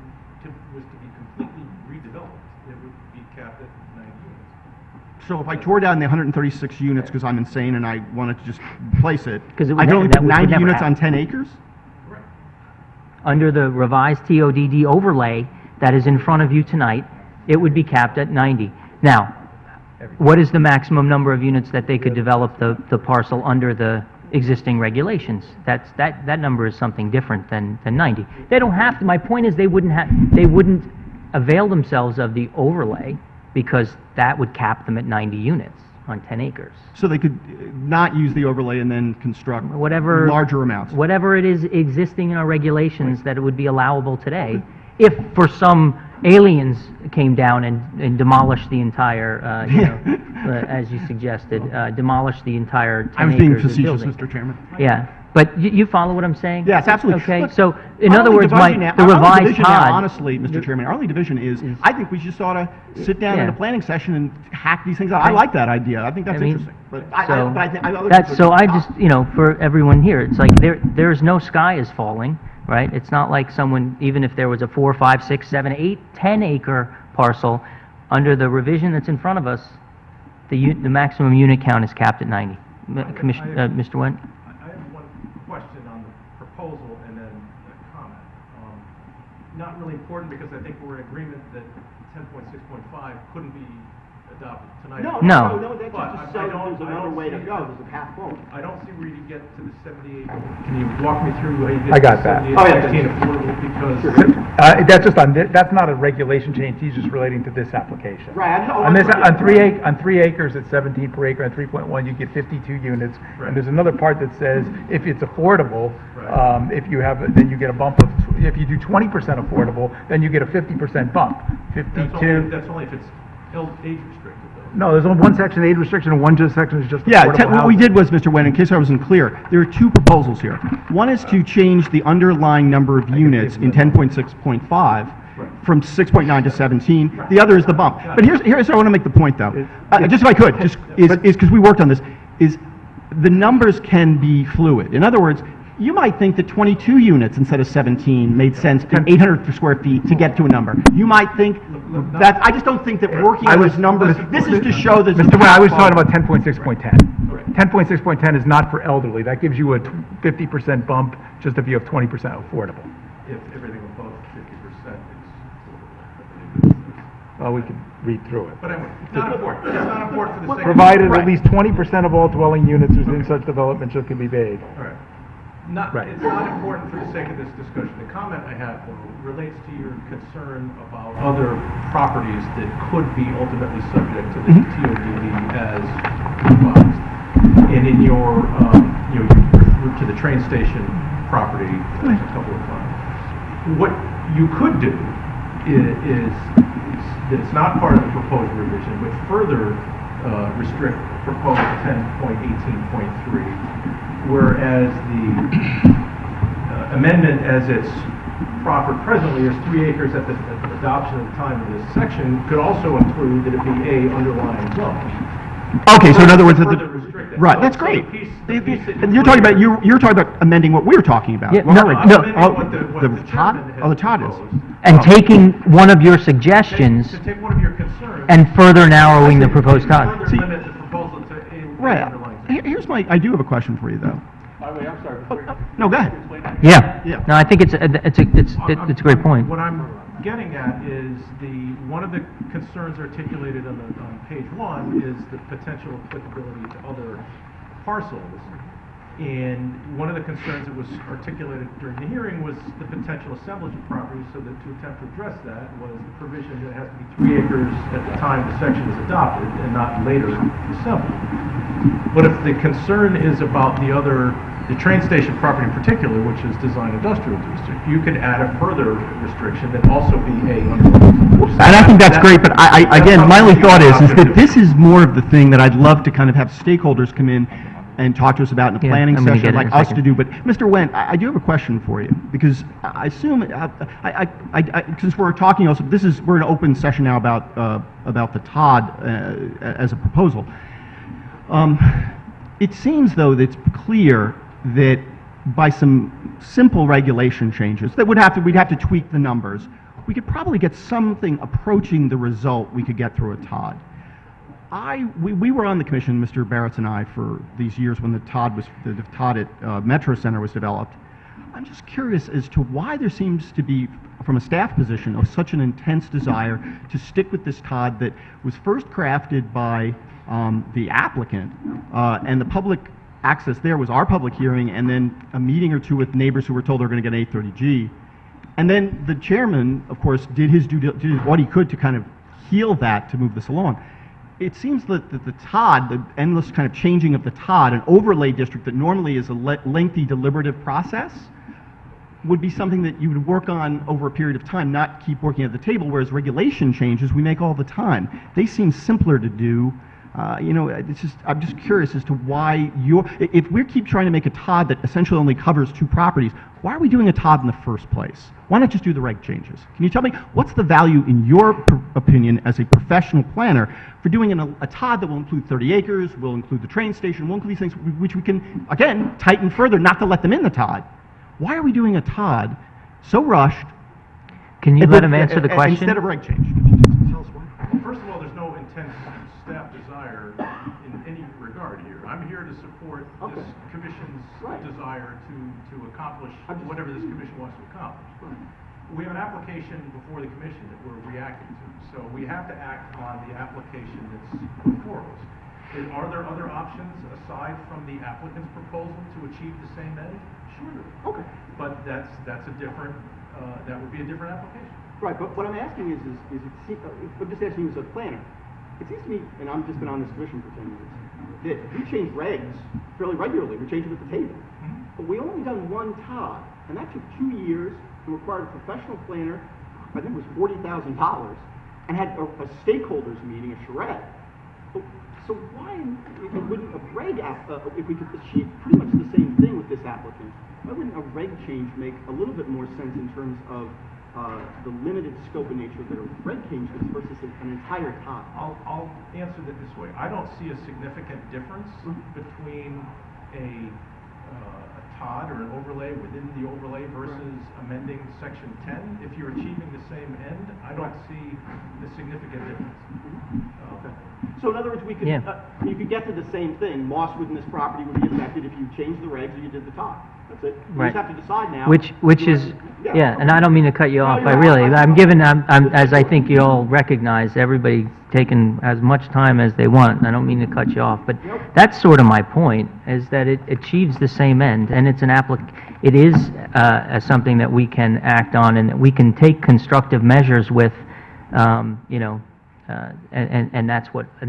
was to be completely redeveloped, it would be capped at 90 units. So if I tore down the 136 units because I'm insane and I wanted to just place it, 'Cause it would I can only that put would 90 never units on happen. 10 acres? Correct. Under the revised TODD overlay that is in front of you tonight, it would be capped at 90. Now, what is the maximum number of units that they could develop the parcel under the existing regulations? That number is something different than 90. They don't have to, my point is they wouldn't avail themselves of the overlay because that would cap them at 90 units on 10 acres. So they could not use the overlay and then construct Whatever. larger amounts? Whatever it is existing in our regulations that it would be allowable today, if for some aliens came down and demolished the entire, as you suggested, demolished the entire 10 acres I was being of facetious, building. Mr. Chairman. Yeah, but you follow what I'm saying? Yes, absolutely. Okay, Look, so in our other only words, division now- the our only revised division now, Todd. honestly, Mr. Chairman, our only division is, I think we just ought to sit down in Yeah. a planning session and hack these things out. I like that idea. I think that's I mean, interesting. But so but I think others that's, would- so I just, for everyone here, it's like there's no sky is falling, right? It's not like someone, even if there was a 4, 5, 6, 7, 8, 10 acre parcel, under the revision that's in front of us, the maximum unit count is capped at 90. Commissioner, Mr. Wendt? I have one question on the proposal and then a comment. Not really important because I think we're in agreement that 10.6.5 couldn't be adopted tonight. No. that's But just I so don't- there's I another don't way to see- go. There's a path forward. I don't see where you get to the 78. Can you walk me through how you get I to got the that. 78, Oh, yeah. 16 affordable? Because That's just on, that's not a regulation change, he's just relating to this application. Right, On this, on 3 acres, it's 17 per acre, on 3.1, you get 52 units. Right. And there's another part that says, if it's affordable, Right. if you have, then you get a bump of, if you do 20% affordable, then you get a 50% bump. 52, that's only if it's age restricted, though. no, there's only one section age restriction, and one just section is just Yeah, affordable what we housing. did was, Mr. Wen, in case I wasn't clear, there are two proposals here. One is to change the underlying number of units in 10.6.5 from 6.9 to 17. The other is the bump. But here's I want to make the point, though. Just if I could, is because we worked on this, is the numbers can be fluid. In other words, you might think that 22 units instead of 17 made sense in 800 square feet to get to a number. You might think that, I just don't think that working on this number, this is to show that. Mr. Wen, I was talking about 10.6.10. 10.6.10 is not for elderly, that gives you a 50% bump just if you have 20% affordable. If everything above 50% is. Well, we could read through it. But anyway, it's not important. It's not important for the sake of. Provided Right. at least 20% of all dwelling units within such development shall can be made. All right. Right. It's not important for the sake of this discussion. The comment I have, though, relates to your concern about other properties that could be ultimately subject to the TODD as revised. And in your, you referred to the train station property a couple of times. What you could do is that it's not part of the proposed revision, but further restrict proposed 10.18.3, whereas the amendment as it's proffered presently is 3 acres at the adoption at the time of this section could also include that it be a underlying zone. Okay, so in other words, Further restricted. right, So- that's so great. the piece that And you're talking about, you're talking about amending what we're talking about. Yeah, Well, no, right. I'm no. amending Oh, what the Todd? chairman has Oh, the Todd is. proposed. And taking one of your suggestions To take one of your concerns. and further narrowing the proposed Further Todd. limit the proposal to a Right. underlying zone. Here's I do have a question for you, though. By the way, I'm sorry. No, go ahead. Yeah. Yeah. No, I think it's a great point. What I'm getting at is one of the concerns articulated on page 1 is the potential applicability to other parcels. And one of the concerns that was articulated during the hearing was the potential assemblage of properties, so that to attempt to address that was the provision that it has to be 3 acres at the time the section is adopted and not later assembled. But if the concern is about the train station property in particular, which is design industrial district, you could add a further restriction that also be a. And I think that's great, but again, my only thought is that this is more of the thing that I'd love to kind of have stakeholders come in and talk to us about in a planning I'm gonna session, get it in like a us second. to do. But Mr. Wendt, I do have a question for you, because I assume, since we're talking also, we're in an open session now about the TOD as a proposal. It seems, though, that it's clear that by some simple regulation changes, that we'd have to tweak the numbers, we could probably get something approaching the result we could get through a TOD. We were on the commission, Mr. Barrett and I, for these years when the TOD at Metro Center was developed. I'm just curious as to why there seems to be, from a staff position, such an intense desire to stick with this TOD that was first crafted by the applicant, and the public access there was our public hearing, and then a meeting or two with neighbors who were told they were going to get 830G. And then the chairman, of course, did what he could to kind of heal that, to move this along. It seems that the TOD, the endless kind of changing of the TOD, an overlay district that normally is a lengthy deliberative process, would be something that you would work on over a period of time, not keep working at the table, whereas regulation changes we make all the time. They seem simpler to do. I'm just curious as to why if we keep trying to make a TOD that essentially only covers 2 properties, why are we doing a TOD in the first place? Why not just do the reg changes? Can you tell me what's the value, in your opinion, as a professional planner, for doing a TOD that will include 30 acres, will include the train station, will include these things which we can, again, tighten further, not to let them in the TOD? Why are we doing a TOD so rushed? Can you let him answer the question? Instead of reg change. Tell us why. Well, first of all, there's no intense staff desire in any regard here. I'm here to support this commission's desire to accomplish whatever this commission wants to accomplish. We have an application before the commission that we're reacting to, so we have to act on the application that's before us. Are there other options aside from the applicant's proposal to achieve the same end? Sure. Okay. But that's a different, that would be a different application. Right, but what I'm asking is I'm just asking you as a planner. It seems to me, and I've just been on this commission for 10 years, that we change regs fairly regularly. We change them at the table. But we only done one TOD, and that took 2 years and required a professional planner, I think it was $40,000, and had a stakeholders meeting, a charrette. So why wouldn't a reg, if we could achieve pretty much the same thing with this applicant, why wouldn't a reg change make a little bit more sense in terms of the limited scope and nature that a reg change is versus an entire TOD? I'll answer that this way. I don't see a significant difference between a TOD or an overlay within the overlay versus amending section 10. If you're achieving the same end, I don't see the significant difference. So in other words, we could you could get to the same thing. Loss within this property would be affected if you changed the regs or you did the TOD. That's it. You just have to decide now. Which is, and I don't mean to cut you off. As I think you all recognize, everybody taking as much time as they want. And I don't mean to cut you off, but that's sort of my point, is that it achieves the same end, and it's it is something that we can act on, and that we can take constructive measures with, and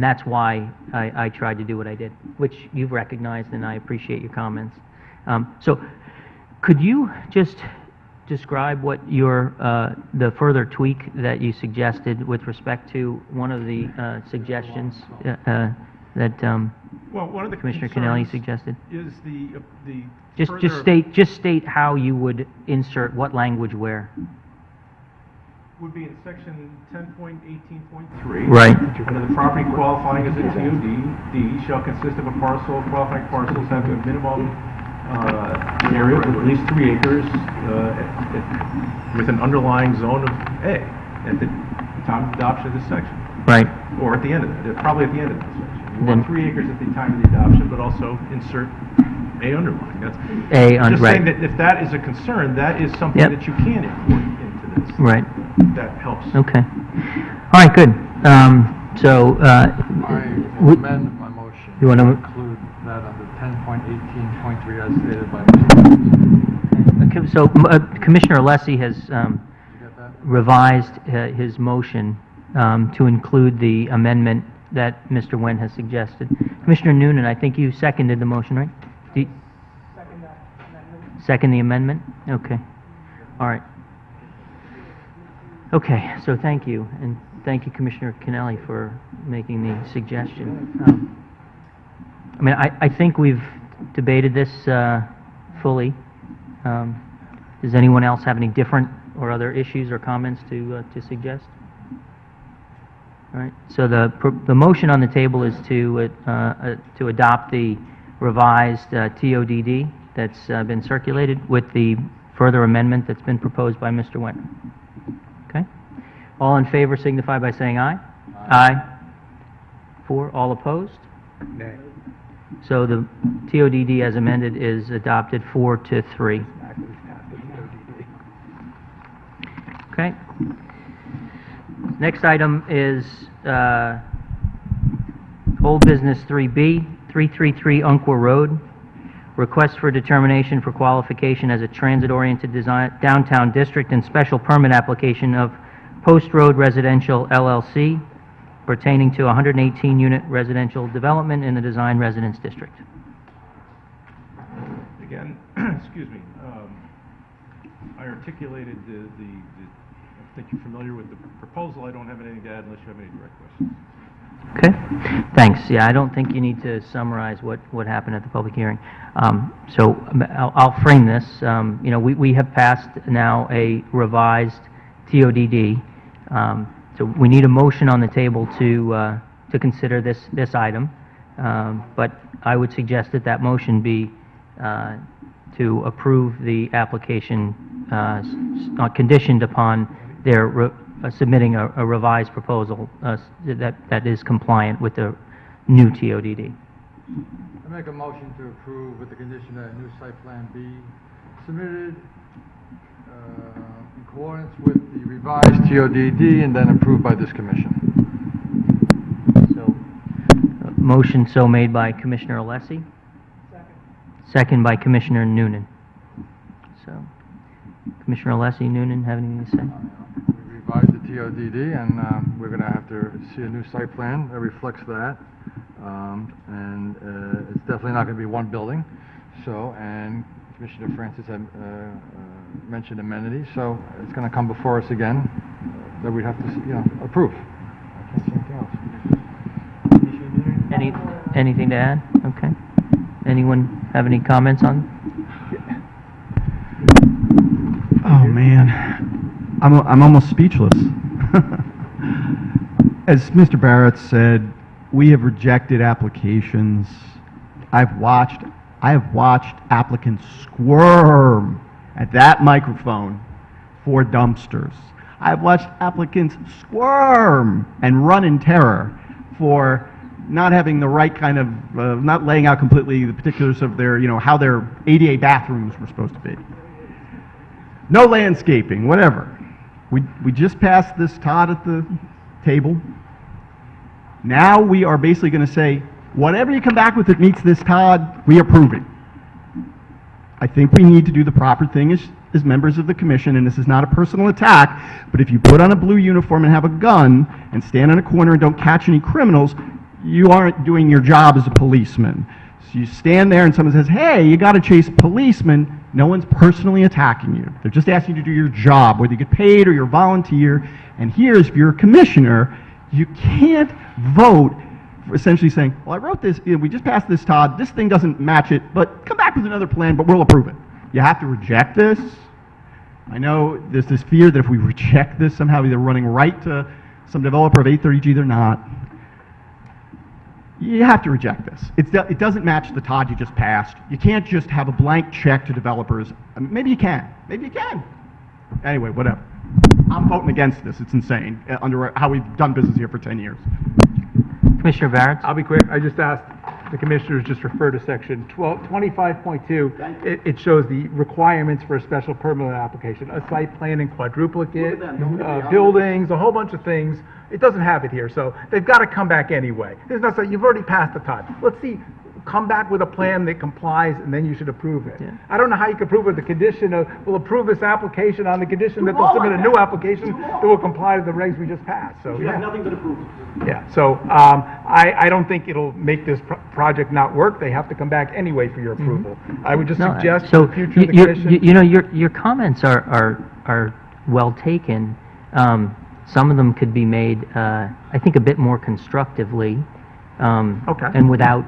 that's why I tried to do what I did, which you've recognized, and I appreciate your comments. So, could you just describe what the further tweak that you suggested with respect to one of the suggestions that Well, one of the Commissioner Kennelly suggested? is the Just state how you would insert what language where. would be in section 10.18.3. Right. Under the property qualifying as a TOD shall consist of a parcel, qualifying parcels having a minimum area of at least 3 acres with an underlying zone of A at the time of adoption of this section. Right. Or at the end of it, probably at the end of this section. You want 3 acres at the time of the adoption, but also insert A underlying. That's just saying that if that is a concern, that is something that you can import into this. Right. That helps. Okay. All right, good. So, I will amend my motion you want to to include that under 10.18.3 3 as stated by Mr. Williams. So Commissioner Alessi has Did you get that? revised his motion to include the amendment that Mr. Nguyen has suggested. Commissioner Noonan, I think you seconded the motion, right? Second that amendment. Second the amendment? Okay. All right. Okay, so thank you, and thank you, Commissioner Kennelly, for making the suggestion. I mean, I think we've debated this fully. Does anyone else have any different or other issues or comments to suggest? All right, so the motion on the table is to adopt the revised TODD that's been circulated with the further amendment that's been proposed by Mr. Nguyen. Okay? All in favor signify by saying aye. Aye. 4. All opposed? Nay. So the TODD as amended is adopted 4-3. Okay. Next item is old business 3B, 333 Umpqua Road. Request for determination for qualification as a transit-oriented downtown district and special permit application of Post Road Residential LLC pertaining to 118-unit residential development in the Design Residence District. Again, excuse me, I articulated I think you're familiar with the proposal. I don't have anything to add unless you have any direct questions. Okay, thanks. Yeah, I don't think you need to summarize what happened at the public hearing. So I'll frame this. You know, we have passed now a revised TODD. So we need a motion on the table to consider this item. But I would suggest that motion be to approve the application conditioned upon their submitting a revised proposal that is compliant with the new TODD. I make a motion to approve with the condition that a new site plan be submitted in accordance with the revised TODD and then approved by this commission. So, motion so made by Commissioner Alessi. Second by Commissioner Noonan. So, Commissioner Alessi, Noonan, have anything to say? We revised the TODD, and we're going to have to see a new site plan that reflects that. It's definitely not going to be one building. So, and Commissioner Francis had mentioned amenities, so it's going to come before us again that we'd have to, approve. I can't see anything else. Anything to add? Okay. Anyone have any comments on? Oh, man. I'm almost speechless. As Mr. Barrett said, we have rejected applications. I have watched applicants squirm at that microphone for dumpsters. I've watched applicants squirm and run in terror for not having the right kind of, not laying out completely the particulars of their, how their ADA bathrooms were supposed to be. No landscaping, whatever. We just passed this Todd at the table. Now we are basically going to say, whatever you come back with that meets this Todd, we approve it. I think we need to do the proper thing as members of the commission, and this is not a personal attack, but if you put on a blue uniform and have a gun and stand in a corner and don't catch any criminals, you aren't doing your job as a policeman. So you stand there and someone says, hey, you got to chase policemen. No one's personally attacking you. They're just asking you to do your job, whether you get paid or you're a volunteer. And here's, if you're a commissioner, you can't vote for essentially saying, well, I wrote this, we just passed this, Todd, this thing doesn't match it, but come back with another plan, but we'll approve it. You have to reject this. I know there's this fear that if we reject this, somehow they're running right to some developer of 830G, they're not. You have to reject this. It doesn't match the Todd you just passed. You can't just have a blank check to developers. I mean, maybe you can. Maybe you can. Anyway, whatever. I'm voting against this. It's insane under how we've done business here for 10 years. Commissioner Barrett? I'll be quick. I just asked the commissioners just refer to section 25.2. It shows the requirements for a special permit application, a site plan and quadruplicate, buildings, a whole bunch of things. It doesn't have it here, so they've got to come back anyway. There's no, you've already passed the time. Let's see, come back with a plan that complies, and then you should approve it. Yeah. I don't know how you can approve with the condition of, we'll approve this application on the condition that they'll submit a new application that will comply to the regs we just passed, so, You have yeah. nothing but approval. Yeah, so, I don't think it'll make this project not work. They have to come back anyway for your approval. I would just No, suggest so for the future, the you're- commission. you know, your comments are well taken. Some of them could be made, I think, a bit more constructively, Okay. and without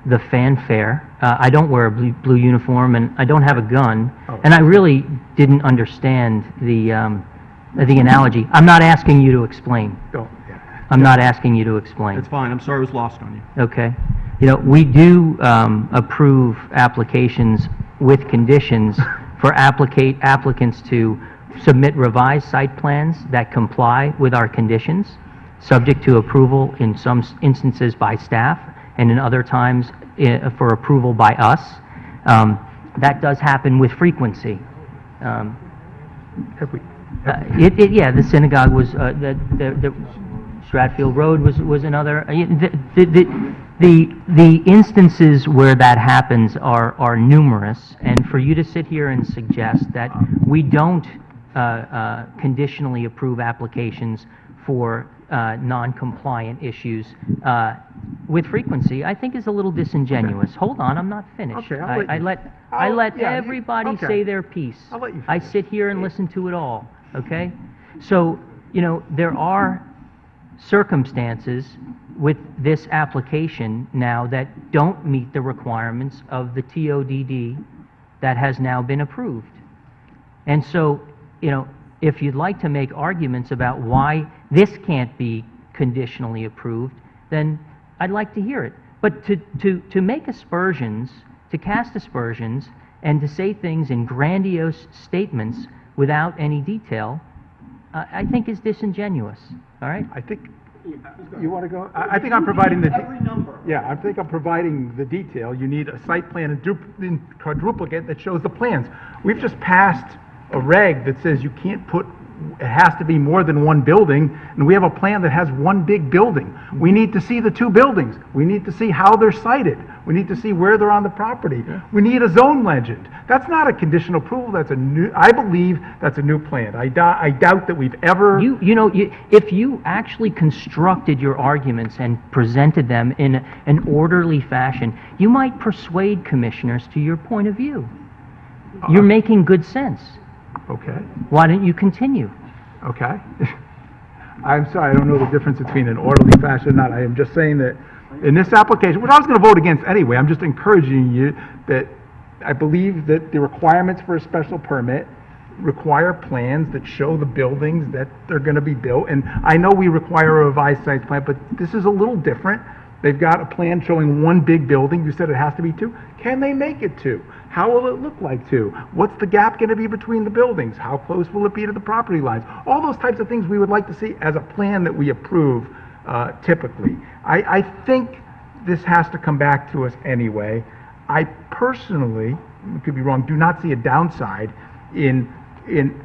the fanfare. I don't wear a blue uniform, and I don't have a gun, Oh. and I really didn't understand the analogy. I'm not asking you to explain. Don't, yeah. I'm not asking you to explain. It's fine, I'm sorry it was lost on you. Okay. You know, we do approve applications with conditions for applicants to submit revised site plans that comply with our conditions, subject to approval in some instances by staff, and in other times for approval by us. That does happen with frequency. Have we, Yeah, the synagogue was, the Stratfield Road was another. The instances where that happens are numerous, and for you to sit here and suggest that we don't conditionally approve applications for non-compliant issues with frequency, I think is a little disingenuous. Hold on, I'm not finished. Okay, I'll let I you- let yeah, everybody okay. say their piece. I'll let you I finish. sit here and listen to it all, okay? So, you know, there are circumstances with this application now that don't meet the requirements of the TODD that has now been approved. And so, you know, if you'd like to make arguments about why this can't be conditionally approved, then I'd like to hear it. But to make aspersions, to cast aspersions, and to say things in grandiose statements without any detail, I think is disingenuous, all right? I think, you want to go? I think I'm providing the. Every number. Yeah, I think I'm providing the detail. You need a site plan in quadruplicate that shows the plans. We've just passed a reg that says you can't put, it has to be more than one building, and we have a plan that has one big building. We need to see the two buildings. We need to see how they're sited. We need to see where they're on the property. We need a zone legend. That's not a conditional approval, that's a new, I believe that's a new plan. I doubt that we've ever. If you actually constructed your arguments and presented them in an orderly fashion, you might persuade commissioners to your point of view. You're making good sense. Okay. Why don't you continue? Okay. I'm sorry, I don't know the difference between an orderly fashion and not. I am just saying that in this application, which I was going to vote against anyway, I'm just encouraging you that I believe that the requirements for a special permit require plans that show the buildings that they're going to be built. And I know we require a revised site plan, but this is a little different. They've got a plan showing one big building. You said it has to be two. Can they make it two? How will it look like two? What's the gap going to be between the buildings? How close will it be to the property lines? All those types of things we would like to see as a plan that we approve typically. I think this has to come back to us anyway. I personally, could be wrong, do not see a downside in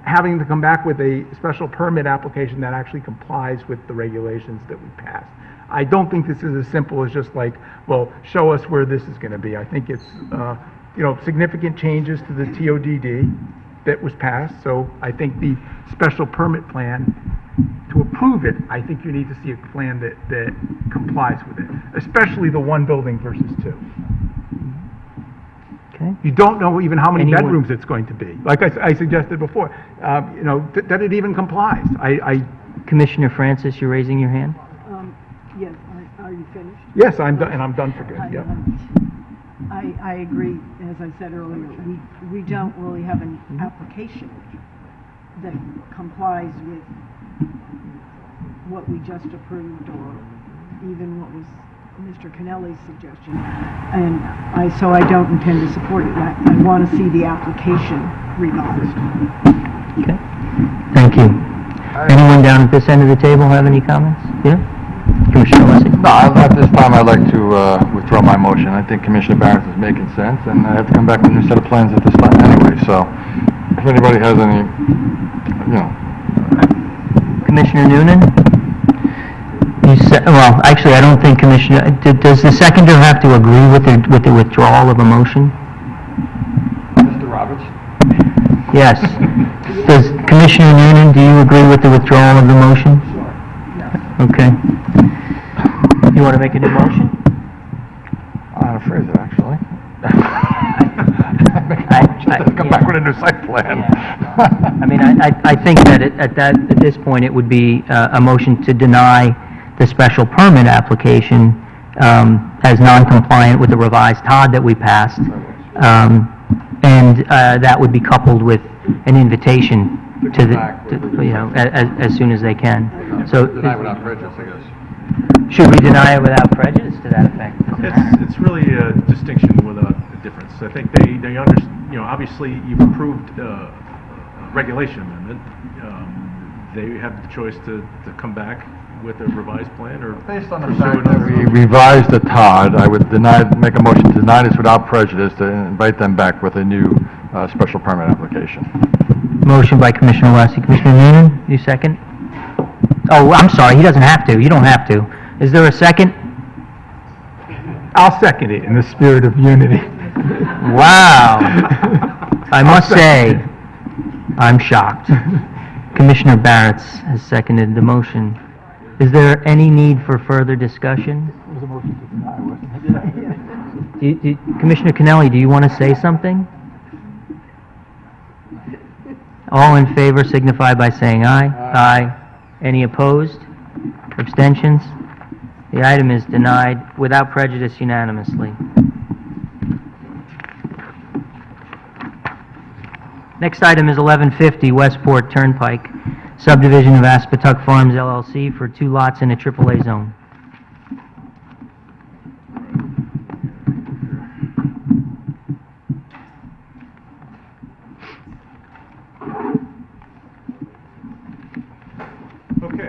having to come back with a special permit application that actually complies with the regulations that we passed. I don't think this is as simple as just like, well, show us where this is going to be. I think it's, significant changes to the TODD that was passed, so I think the special permit plan, to approve it, I think you need to see a plan that complies with it, especially the one building versus two. Okay? You don't know even how many Anyone- bedrooms it's going to be, like I suggested before, that it even complies. Commissioner Francis, you're raising your hand? Yes, are you finished? Yes, I'm done, and I'm done for good, yeah. I agree, as I said earlier, we don't really have an application that complies with what we just approved or even what was Mr. Kennelly's suggestion. And so I don't intend to support it. I want to see the application revised. Okay. Thank you. Anyone down at this end of the table have any comments? Yeah? Commissioner Lessing? No, at this time, I'd like to withdraw my motion. I think Commissioner Barrett is making sense, and I have to come back with a new set of plans at this time anyway, so if anybody has any, Commissioner Noonan? Well, actually, I don't think Commissioner, does the seconder have to agree with the withdrawal of a motion? Mr. Roberts? Yes. Does Commissioner Noonan, do you agree with the withdrawal of the motion? Okay. You want to make a new motion? I'm afraid of actually. Come yeah. back with a new site plan. I mean, I think that at this point, it would be a motion to deny the special permit application as non-compliant with the revised TOD that we passed. And that would be coupled with an invitation to as soon as they can. So, Deny without prejudice, I guess. should we deny it without prejudice to that effect? It's really a distinction without a difference. I think they understand, obviously you've approved a regulation amendment. They have the choice to come back with a revised plan or... Based on the fact that we revised the TOD, I would make a motion to deny this without prejudice to invite them back with a new special permit application. Motion by Commissioner Lassie. Commissioner Noonan, you second? Oh, I'm sorry, he doesn't have to. You don't have to. Is there a second? I'll second it in the spirit of unity. Wow. I must say, I'm shocked. Commissioner Barretts has seconded the motion. Is there any need for further discussion? It was a motion to deny, wasn't it? Commissioner Kennelly, do you want to say something? All in favor signify by saying aye. Aye. Any opposed? Abstentions? The item is denied without prejudice unanimously. Next item is 1150 Westport Turnpike, subdivision of Aspatuck Farms LLC for 2 lots in a AAA zone. Okay.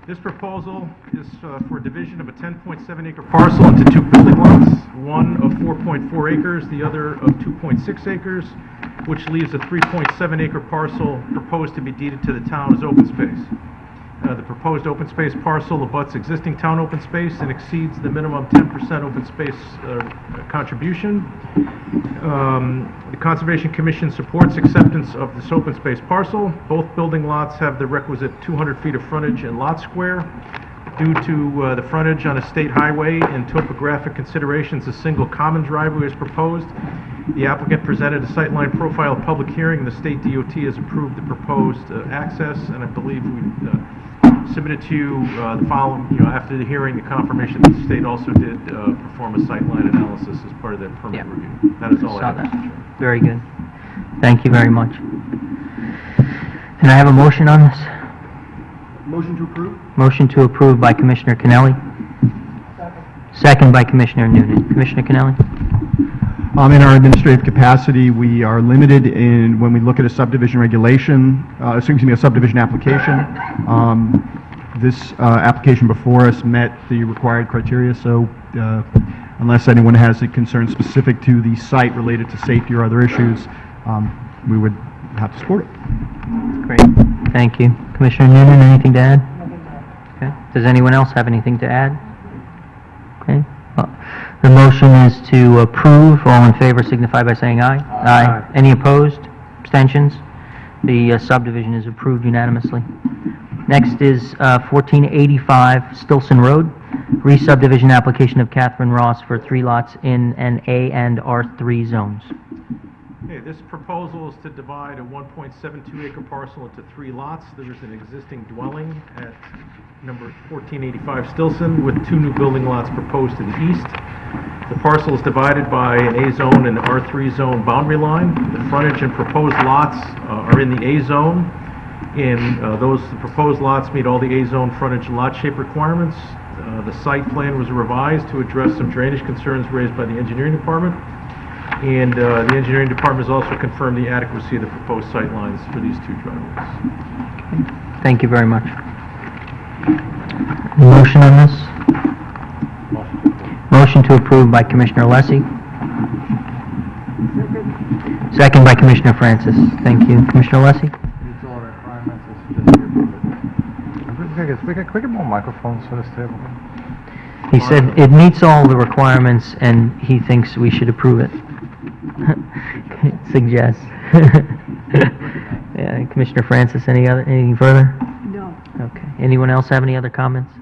This proposal is for division of a 10.7 acre parcel into 2 building lots, one of 4.4 acres, the other of 2.6 acres, which leaves a 3.7 acre parcel proposed to be deeded to the town as open space. The proposed open space parcel abuts existing town open space and exceeds the minimum 10% open space contribution. The Conservation Commission supports acceptance of this open space parcel. Both building lots have the requisite 200 feet of frontage and lot square. Due to the frontage on a state highway and topographic considerations, a single common driveway is proposed. The applicant presented a sightline profile public hearing, and the state DOT has approved the proposed access, and I believe we submitted to you the following, after the hearing, the confirmation that the state also did perform a sightline analysis as part of their permit Yeah. review. That is all I Saw have, that. Mr. Chairman. Very good. Thank you very much. Can I have a motion on this? Motion to approve? Motion to approve by Commissioner Kennelly. Second by Commissioner Noonan. Commissioner Kennelly? In our administrative capacity, we are limited in, when we look at a subdivision regulation, a subdivision application. This application before us met the required criteria, so unless anyone has a concern specific to the site related to safety or other issues, we would have to support it. Great. Thank you. Commissioner Noonan, anything to add? Okay. Does anyone else have anything to add? Okay. The motion is to approve. All in favor signify by saying aye. Aye. Any opposed? Abstentions? The subdivision is approved unanimously. Next is 1485 Stilson Road, re-subdivision application of Catherine Ross for 3 lots in an A and R3 zones. Okay, this proposal is to divide a 1.72 acre parcel into 3 lots. There is an existing dwelling at number 1485 Stilson with 2 new building lots proposed to the east. The parcel is divided by an A zone and R3 zone boundary line. The frontage and proposed lots are in the A zone, and the proposed lots meet all the A zone frontage and lot shape requirements. The site plan was revised to address some drainage concerns raised by the engineering department. And the engineering department has also confirmed the adequacy of the proposed sight lines for these 2 driveways. Thank you very much. Motion on this? Motion to approve by Commissioner Lessie. Second by Commissioner Francis. Thank you. Commissioner Lessie? Meets all requirements, it's just be approved. We get more microphones for this table. He said it meets all the requirements, and he thinks we should approve it. Suggests. Yeah, Commissioner Francis, anything further? No. Okay. Anyone else have any other comments?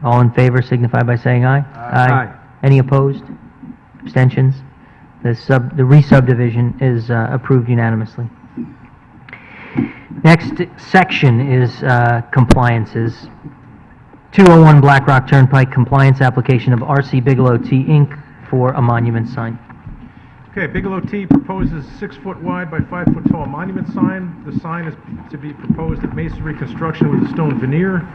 All in favor signify by saying aye. Aye. Any opposed? Abstentions? The re-subdivision is approved unanimously. Next section is compliances. 201 Blackrock Turnpike compliance application of RC Bigelow T. Inc. for a monument sign. Okay, Bigelow T proposes 6-foot wide by 5-foot tall monument sign. The sign is to be proposed at masonry construction with a stone veneer.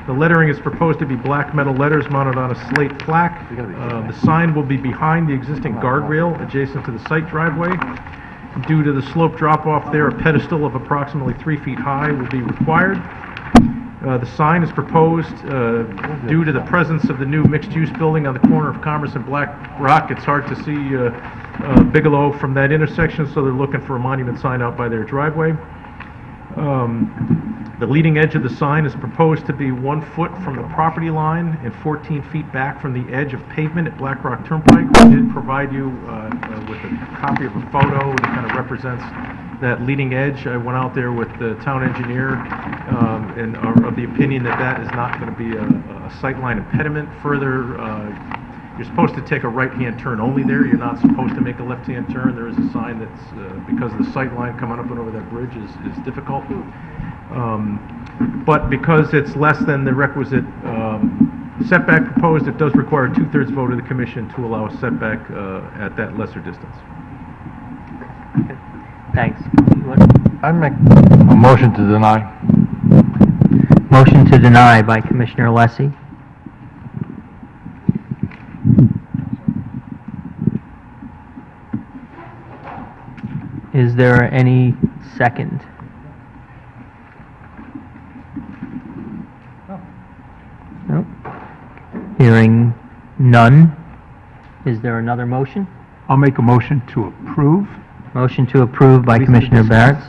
The lettering is proposed to be black metal letters mounted on a slate plaque. The sign will be behind the existing guardrail adjacent to the site driveway. Due to the slope drop-off there, a pedestal of approximately 3 feet high will be required. The sign is proposed due to the presence of the new mixed-use building on the corner of Commerce and Blackrock. It's hard to see Bigelow from that intersection, so they're looking for a monument sign out by their driveway. The leading edge of the sign is proposed to be 1 foot from the property line and 14 feet back from the edge of pavement at Blackrock Turnpike. We did provide you with a copy of a photo that kind of represents that leading edge. I went out there with the town engineer and are of the opinion that that is not going to be a sightline impediment. Further, you're supposed to take a right-hand turn only there. You're not supposed to make a left-hand turn. There is a sign that's, because the sight line coming up and over that bridge is difficult. But because it's less than the requisite setback proposed, it does require a 2/3 vote of the commission to allow a setback at that lesser distance. Thanks. I make a motion to deny. Motion to deny by Commissioner Alessi. Is there any second? Nope. Hearing none. Is there another motion? I'll make a motion to approve. Motion to approve by Please Commissioner discuss. Barrett.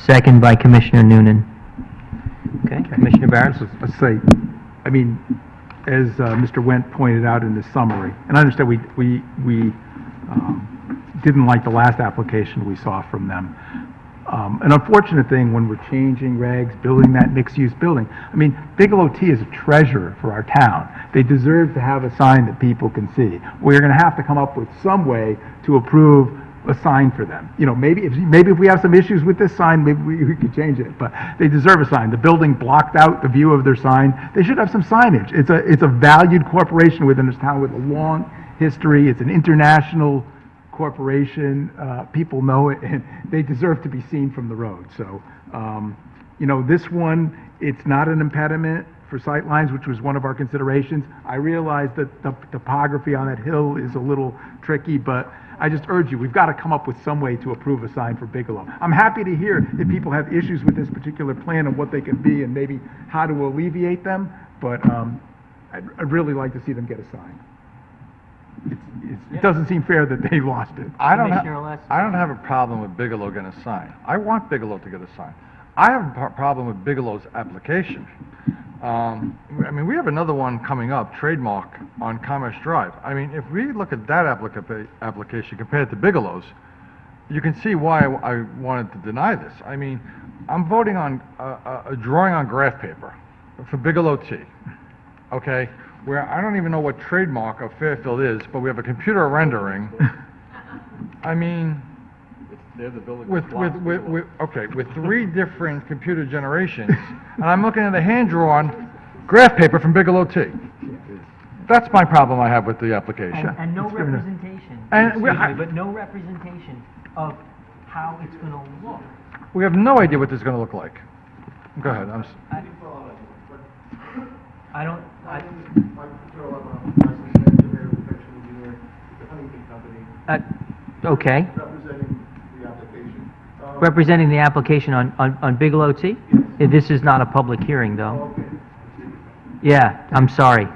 Second by Commissioner Noonan. Okay, Commissioner Barrett? Let's say, I mean, as Mr. Wendt pointed out in the summary, and I understand we didn't like the last application we saw from them. An unfortunate thing when we're changing regs, building that mixed-use building. I mean, Bigelow T is a treasure for our town. They deserve to have a sign that people can see. We're going to have to come up with some way to approve a sign for them. You know, maybe if we have some issues with this sign, maybe we could change it, but they deserve a sign. The building blocked out the view of their sign. They should have some signage. It's a valued corporation within this town with a long history. It's an international corporation. People know it, and they deserve to be seen from the road. So, you know, this one, it's not an impediment for sightlines, which was one of our considerations. I realize that the topography on that hill is a little tricky, but I just urge you, we've got to come up with some way to approve a sign for Bigelow. I'm happy to hear if people have issues with this particular plan and what they can be and maybe how to alleviate them, but I'd really like to see them get a sign. It doesn't seem fair that they lost it. I don't Commissioner Alessi. have a problem with Bigelow getting a sign. I want Bigelow to get a sign. I have a problem with Bigelow's application. I mean, we have another one coming up, trademark on Commerce Drive. I mean, if we look at that application compared to Bigelow's, you can see why I wanted to deny this. I mean, I'm voting on a drawing on graph paper for Bigelow T, okay, where I don't even know what trademark of Fairfield is, but we have a computer rendering. I mean, with 3 different computer generations, and I'm looking at a hand-drawn graph paper from Bigelow T. That's my problem I have with the application. And no representation, And but no representation of how it's going to look. We have no idea what this is going to look like. Go ahead. I don't, okay. Representing the application on Bigelow T? This is not a public hearing, though. Yeah, I'm sorry.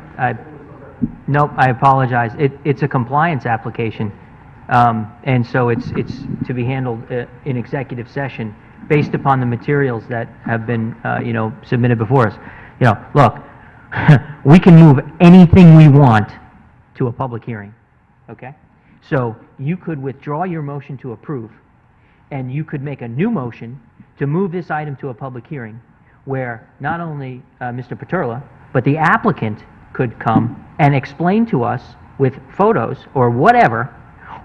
Nope, I apologize. It's a compliance application, and so it's to be handled in executive session. based upon the materials that have been, submitted before us. Look, we can move anything we want to a public hearing, okay? So you could withdraw your motion to approve, and you could make a new motion to move this item to a public hearing, where not only Mr. Paterla, but the applicant could come and explain to us with photos or whatever,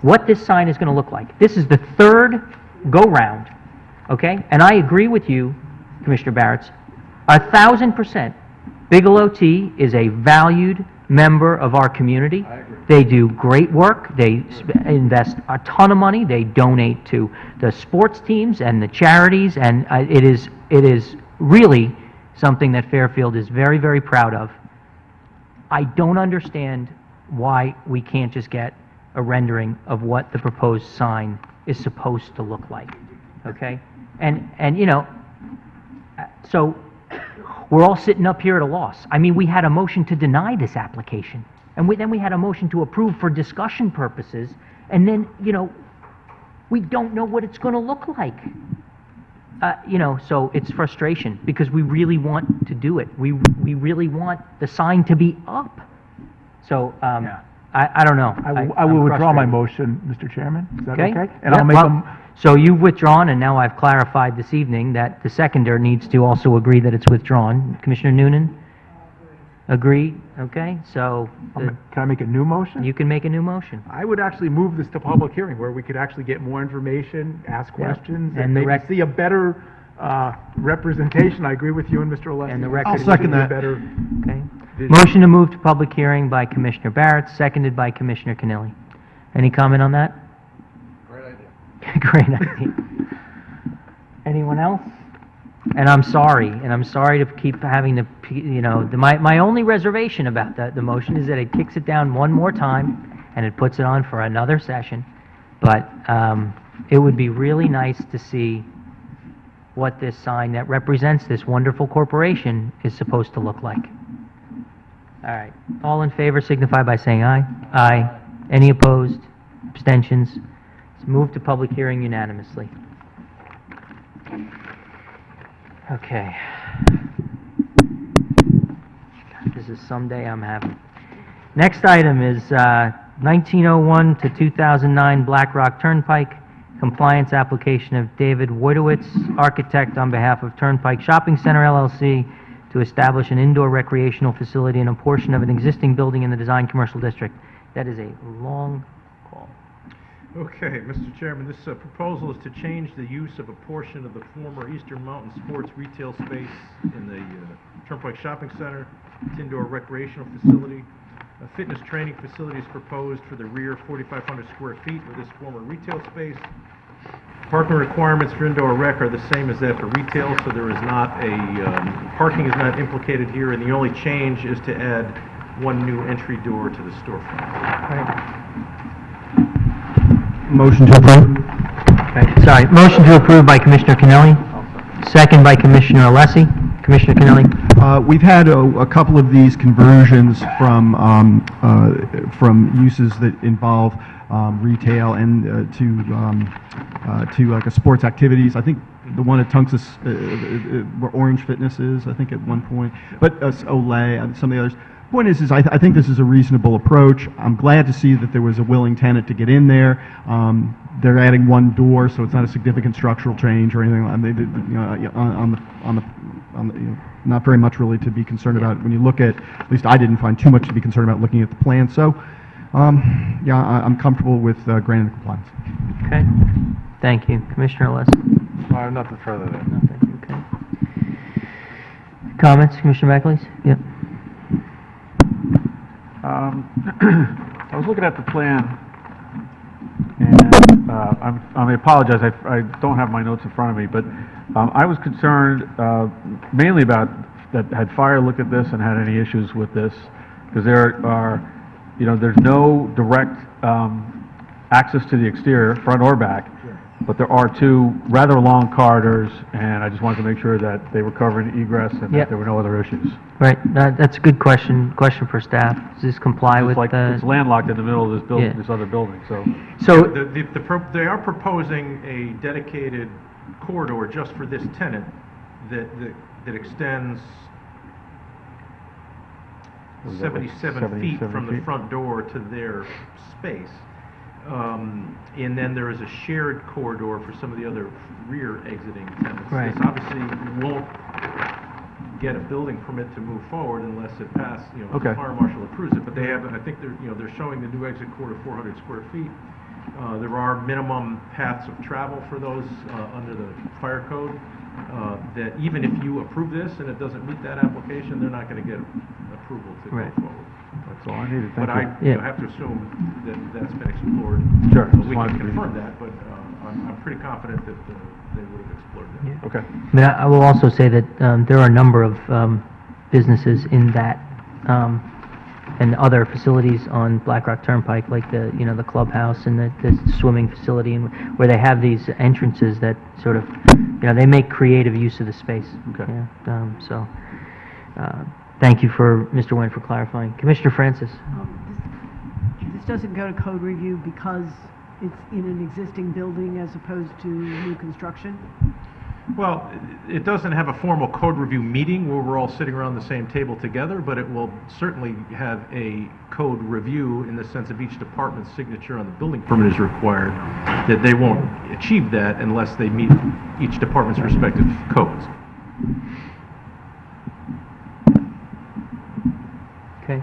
what this sign is going to look like. This is the third go-round, okay? And I agree with you, Commissioner Barrett, 1,000%. Bigelow Tea is a valued member of our community. I agree. They do great work. They invest a ton of money. They donate to the sports teams and the charities, and it is really something that Fairfield is very, very proud of. I don't understand why we can't just get a rendering of what the proposed sign is supposed to look like, okay? And so we're all sitting up here at a loss. I mean, we had a motion to deny this application, and then we had a motion to approve for discussion purposes, and then, we don't know what it's going to look like. So it's frustration, because we really want to do it. We really want the sign to be up. So, Yeah. I don't know. I will I'm withdraw my frustrated. motion, Mr. Chairman. Is that Okay? okay? And Yeah, I'll make well, so you've withdrawn, and now I've clarified this evening that the seconder needs to also agree that it's withdrawn. Commissioner Noonan? Agree? Okay, so can I make a new motion? you can make a new motion. I would actually move this to public hearing where we could actually get more information, ask Yeah. questions, And and the maybe rec- see a better representation. I agree with you and Mr. Alessi. And the I record- think I'll second we need a that. better Okay? vision. Motion to move to public hearing by Commissioner Barrett, seconded by Commissioner Keneally. Any comment on that? Great idea. Great idea. Anyone else? And I'm sorry to keep having to, my only reservation about the motion is that it kicks it down one more time, and it puts it on for another session. But it would be really nice to see what this sign that represents this wonderful corporation is supposed to look like. All right. All in favor signify by saying aye. Aye. Any opposed? Abstentions? It's moved to public hearing unanimously. Okay. This is someday I'm having. Next item is 1901 to 2009 Blackrock Turnpike, compliance application of David Wojtowicz, architect on behalf of Turnpike Shopping Center LLC, to establish an indoor recreational facility in a portion of an existing building in the design commercial district. That is a long call. Okay, Mr. Chairman, this proposal is to change the use of a portion of the former Eastern Mountain Sports retail space in the Turnpike Shopping Center to indoor recreational facility. A fitness training facility is proposed for the rear 4,500 square feet of this former retail space. Parking requirements for indoor rec are the same as that for retail, so there is not parking is not implicated here, and the only change is to add one new entry door to the storefront. Motion to approve. Okay, sorry, motion to approve by Commissioner Keneally, second by Commissioner Alessi. Commissioner Keneally? We've had a couple of these conversions from uses that involve retail and to like a sports activities. I think the one at Tungus, where Orange Fitness is, I think at one point, but Olay and some of the others. Point is I think this is a reasonable approach. I'm glad to see that there was a willing tenant to get in there. They're adding one door, so it's not a significant structural change or anything. Not very much really to be concerned about when you look at least I didn't find too much to be concerned about looking at the plan. So, I'm comfortable with granting the compliance. Okay, thank you. Commissioner Alessi? I have nothing further there. Nothing, okay. Comments, Commissioner McAleese? Yep. I was looking at the plan, and I apologize, I don't have my notes in front of me, but I was concerned mainly about that had fire look at this and had any issues with this, because there are, there's no direct access to the exterior, front or back, but there are two rather long corridors, and I just wanted to make sure that they were covering egress and Yep. that there were no other issues. Right, that's a good question for staff. Does this comply It's with like, it's the... landlocked in the middle of this building, Yeah. this other building, so. So, They are proposing a dedicated corridor just for this tenant that extends Was that like 77 feet 77 from the feet? front door to their space. And then there is a shared corridor for some of the other rear exiting tenants. Right. This obviously won't get a building permit to move forward unless it passes, the Okay. fire marshal approves it. But they have, I think they're showing the new exit corridor 400 square feet. There are minimum paths of travel for those under the fire code. That even if you approve this and it doesn't meet that application, they're not going to get approval to Right. go forward. That's all I needed, But thank I you. Yeah. have to assume that that's been explored. Sure, just We wanted can to be- confirm that, but I'm pretty confident that they would have explored that. Yeah. Okay. But I will also say that there are a number of businesses in that and other facilities on Blackrock Turnpike, like the clubhouse and the swimming facility, and where they have these entrances that sort of, they make creative use of the space. Okay. Yeah, so, thank you for, Mr. Nguyen, for clarifying. Commissioner Francis? This doesn't go to code review because it's in an existing building as opposed to new construction? Well, it doesn't have a formal code review meeting where we're all sitting around the same table together, but it will certainly have a code review in the sense of each department's signature on the building permit is required, that they won't achieve that unless they meet each department's respective codes. Okay.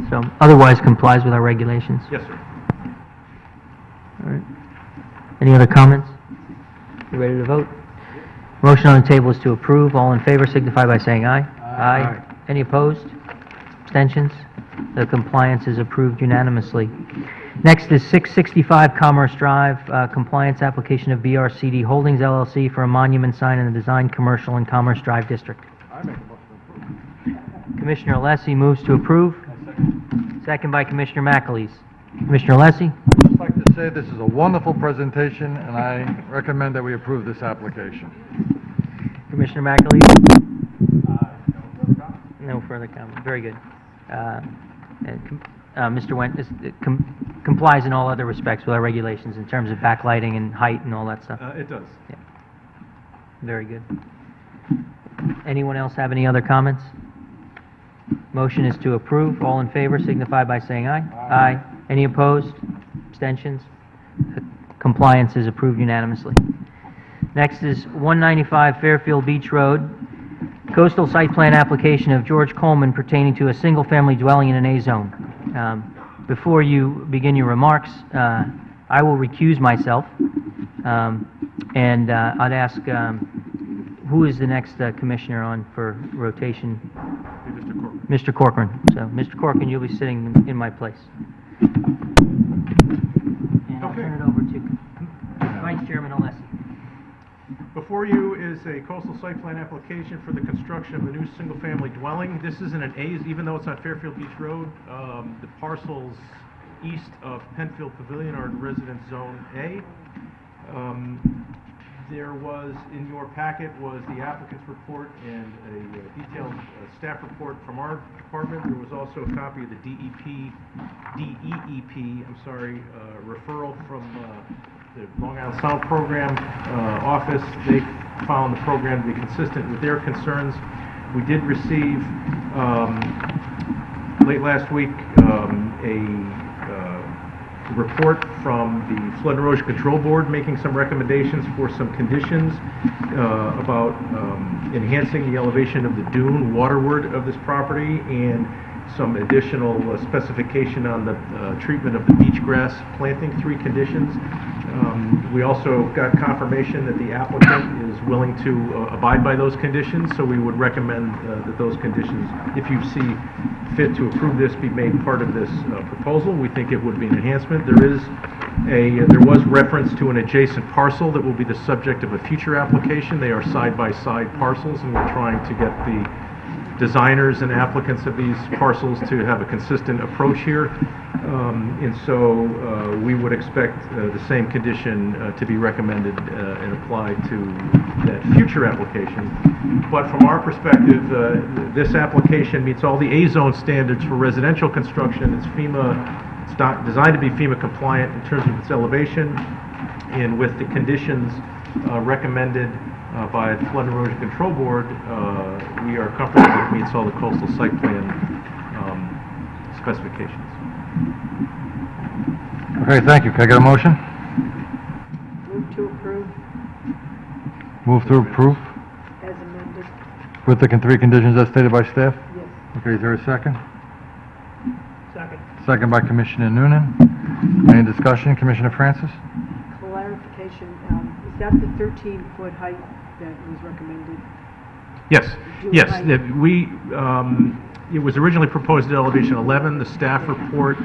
So, otherwise complies with our regulations? Yes, sir. All right. Any other comments? You ready to vote? Motion on the table is to approve. All in favor signify by saying aye. Aye. Any opposed? Abstentions? The compliance is approved unanimously. Next is 665 Commerce Drive, compliance application of Brcd Holdings LLC for a monument sign in the Design Commercial and Commerce Drive District. I make a motion to approve. Commissioner Alessi moves to approve. Second by Commissioner McAleese. Commissioner Alessi? I'd like to say this is a wonderful presentation, and I recommend that we approve this application. Commissioner McAleese? No further comment. Very good. Mr. Wendt, this complies in all other respects with our regulations in terms of backlighting and height and all that stuff. It does. Yeah. Very good. Anyone else have any other comments? Motion is to approve. All in favor signify by saying aye. Aye. Any opposed? Abstentions? Compliance is approved unanimously. Next is 195 Fairfield Beach Road, coastal site plan application of George Coleman pertaining to a single-family dwelling in an A-zone. Before you begin your remarks, I will recuse myself, and I'd ask, who is the next commissioner on for rotation? Mr. Corcoran. So, Mr. Corcoran, you'll be sitting in my place. And I'll Okay. turn it over to Vice Chairman Alessi. Before you is a coastal site plan application for the construction of a new single-family dwelling. This isn't an A, even though it's on Fairfield Beach Road. The parcels east of Penfield Pavilion are in Residence Zone A. There was, in your packet, was the applicant's report and a detailed staff report from our department. There was also a copy of the DEP, referral from the Long Island Sound Program office. They found the program to be consistent with their concerns. We did receive, late last week, a report from the Flood and Erosion Control Board making some recommendations for some conditions about enhancing the elevation of the dune waterward of this property and some additional specification on the treatment of the beach grass planting, 3 conditions. We also got confirmation that the applicant is willing to abide by those conditions, so we would recommend that those conditions, if you see fit to approve this, be made part of this proposal. We think it would be an enhancement. There was reference to an adjacent parcel that will be the subject of a future application. They are side-by-side parcels, and we're trying to get the designers and applicants of these parcels to have a consistent approach here. And so we would expect the same condition to be recommended and applied to that future application. But from our perspective, this application meets all the A-zone standards for residential construction. It's designed to be FEMA compliant in terms of its elevation. And with the conditions recommended by the Flood and Erosion Control Board, we are comfortable that it meets all the coastal site plan specifications. Okay, thank you. Can I get a motion? Move to approve Move to approve as amended. with the three conditions as stated by staff? Yes. Okay, is there a second? Second. Second by Commissioner Noonan. Any discussion? Commissioner Francis? Clarification, is that the 13-foot height that was recommended? Yes, Dune yes. height. It was originally proposed at elevation 11. The staff report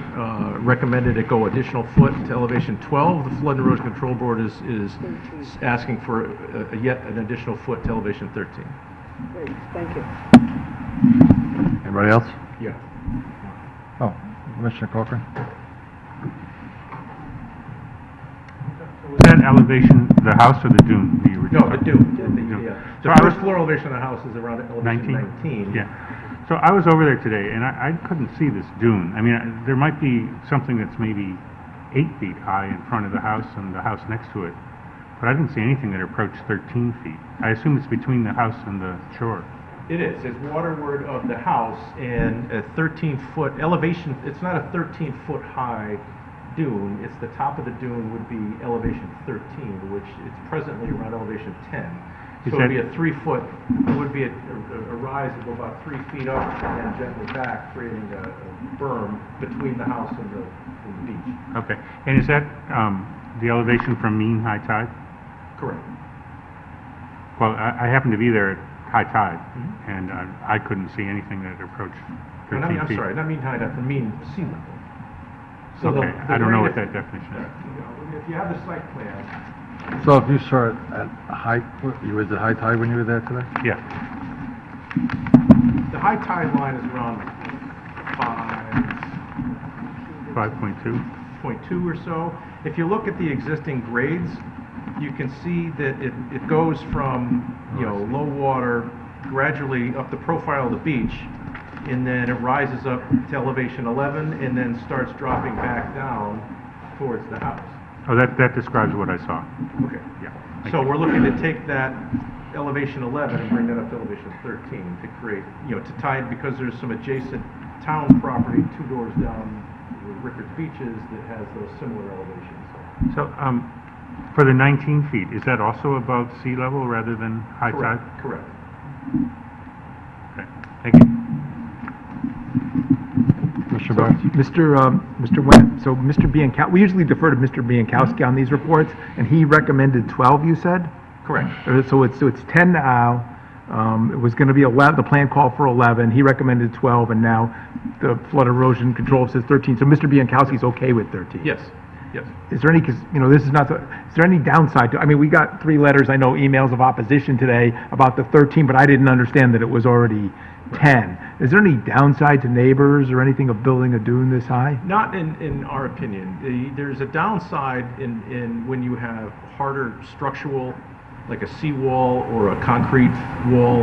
recommended it go additional foot to elevation 12. The Flood and Erosion Control Board is 13. asking for yet an additional foot to elevation 13. Great, thank you. Anybody else? Yeah. Oh, Commissioner Corcoran? Was that elevation the house or the dune that you were No, talking? the dune. Dune. The So I was- first floor elevation of the house is around elevation 19. Yeah. So I was over there today, and I couldn't see this dune. I mean, there might be something that's maybe 8 feet high in front of the house and the house next to it, but I didn't see anything that approached 13 feet. I assume it's between the house and the shore. It is. It's waterward of the house and a 13-foot elevation. It's not a 13-foot high dune. It's the top of the dune would be elevation 13, which is presently around elevation 10. Is So it would be that- a 3-foot, it would be a rise of about 3 feet up and then gently back, creating a berm between the house and the beach. Okay. And is that the elevation from mean high tide? Correct. Well, I happened to be there at high tide, Mhm. and I couldn't see anything that approached 13 I'm feet. sorry, not mean high, that's mean sea level. So Okay, the I don't know grade what if- that definition is. If you have the site plan, So if you saw it at high, you was at high tide when you were there today? Yeah. the high tide line is around 5.2. 5.2 or so. If you look at the existing grades, you can see that it goes from, low water gradually up the profile of the beach, and then it rises up to elevation 11, and then starts dropping back down towards the house. Oh, that describes what I saw. Okay. Yeah. So we're looking to take that elevation 11 and bring that up to elevation 13 to create, to tie it, because there's some adjacent town property 2 doors down Rickards Beaches that has those similar elevations. So, for the 19 feet, is that also above sea level rather than high tide? Correct. Okay. Thank you. Commissioner Barnes? Mr. Wendt, so Mr. Biancowski, we usually defer to Mr. Biancowski on these reports, and he recommended 12, you said? Correct. So it's 10 now, it was gonna be 11, the plan called for 11, he recommended 12, and now the flood erosion control says 13, so Mr. Biancowski's okay with 13? Yes, yes. Is there any, because, this is not, is there any downside to, we got 3 letters, I know, emails of opposition today about the 13, but I didn't understand that it was already 10. Is there any downside to neighbors or anything of building a dune this high? Not in our opinion. There's a downside in when you have harder structural, like a seawall or a concrete wall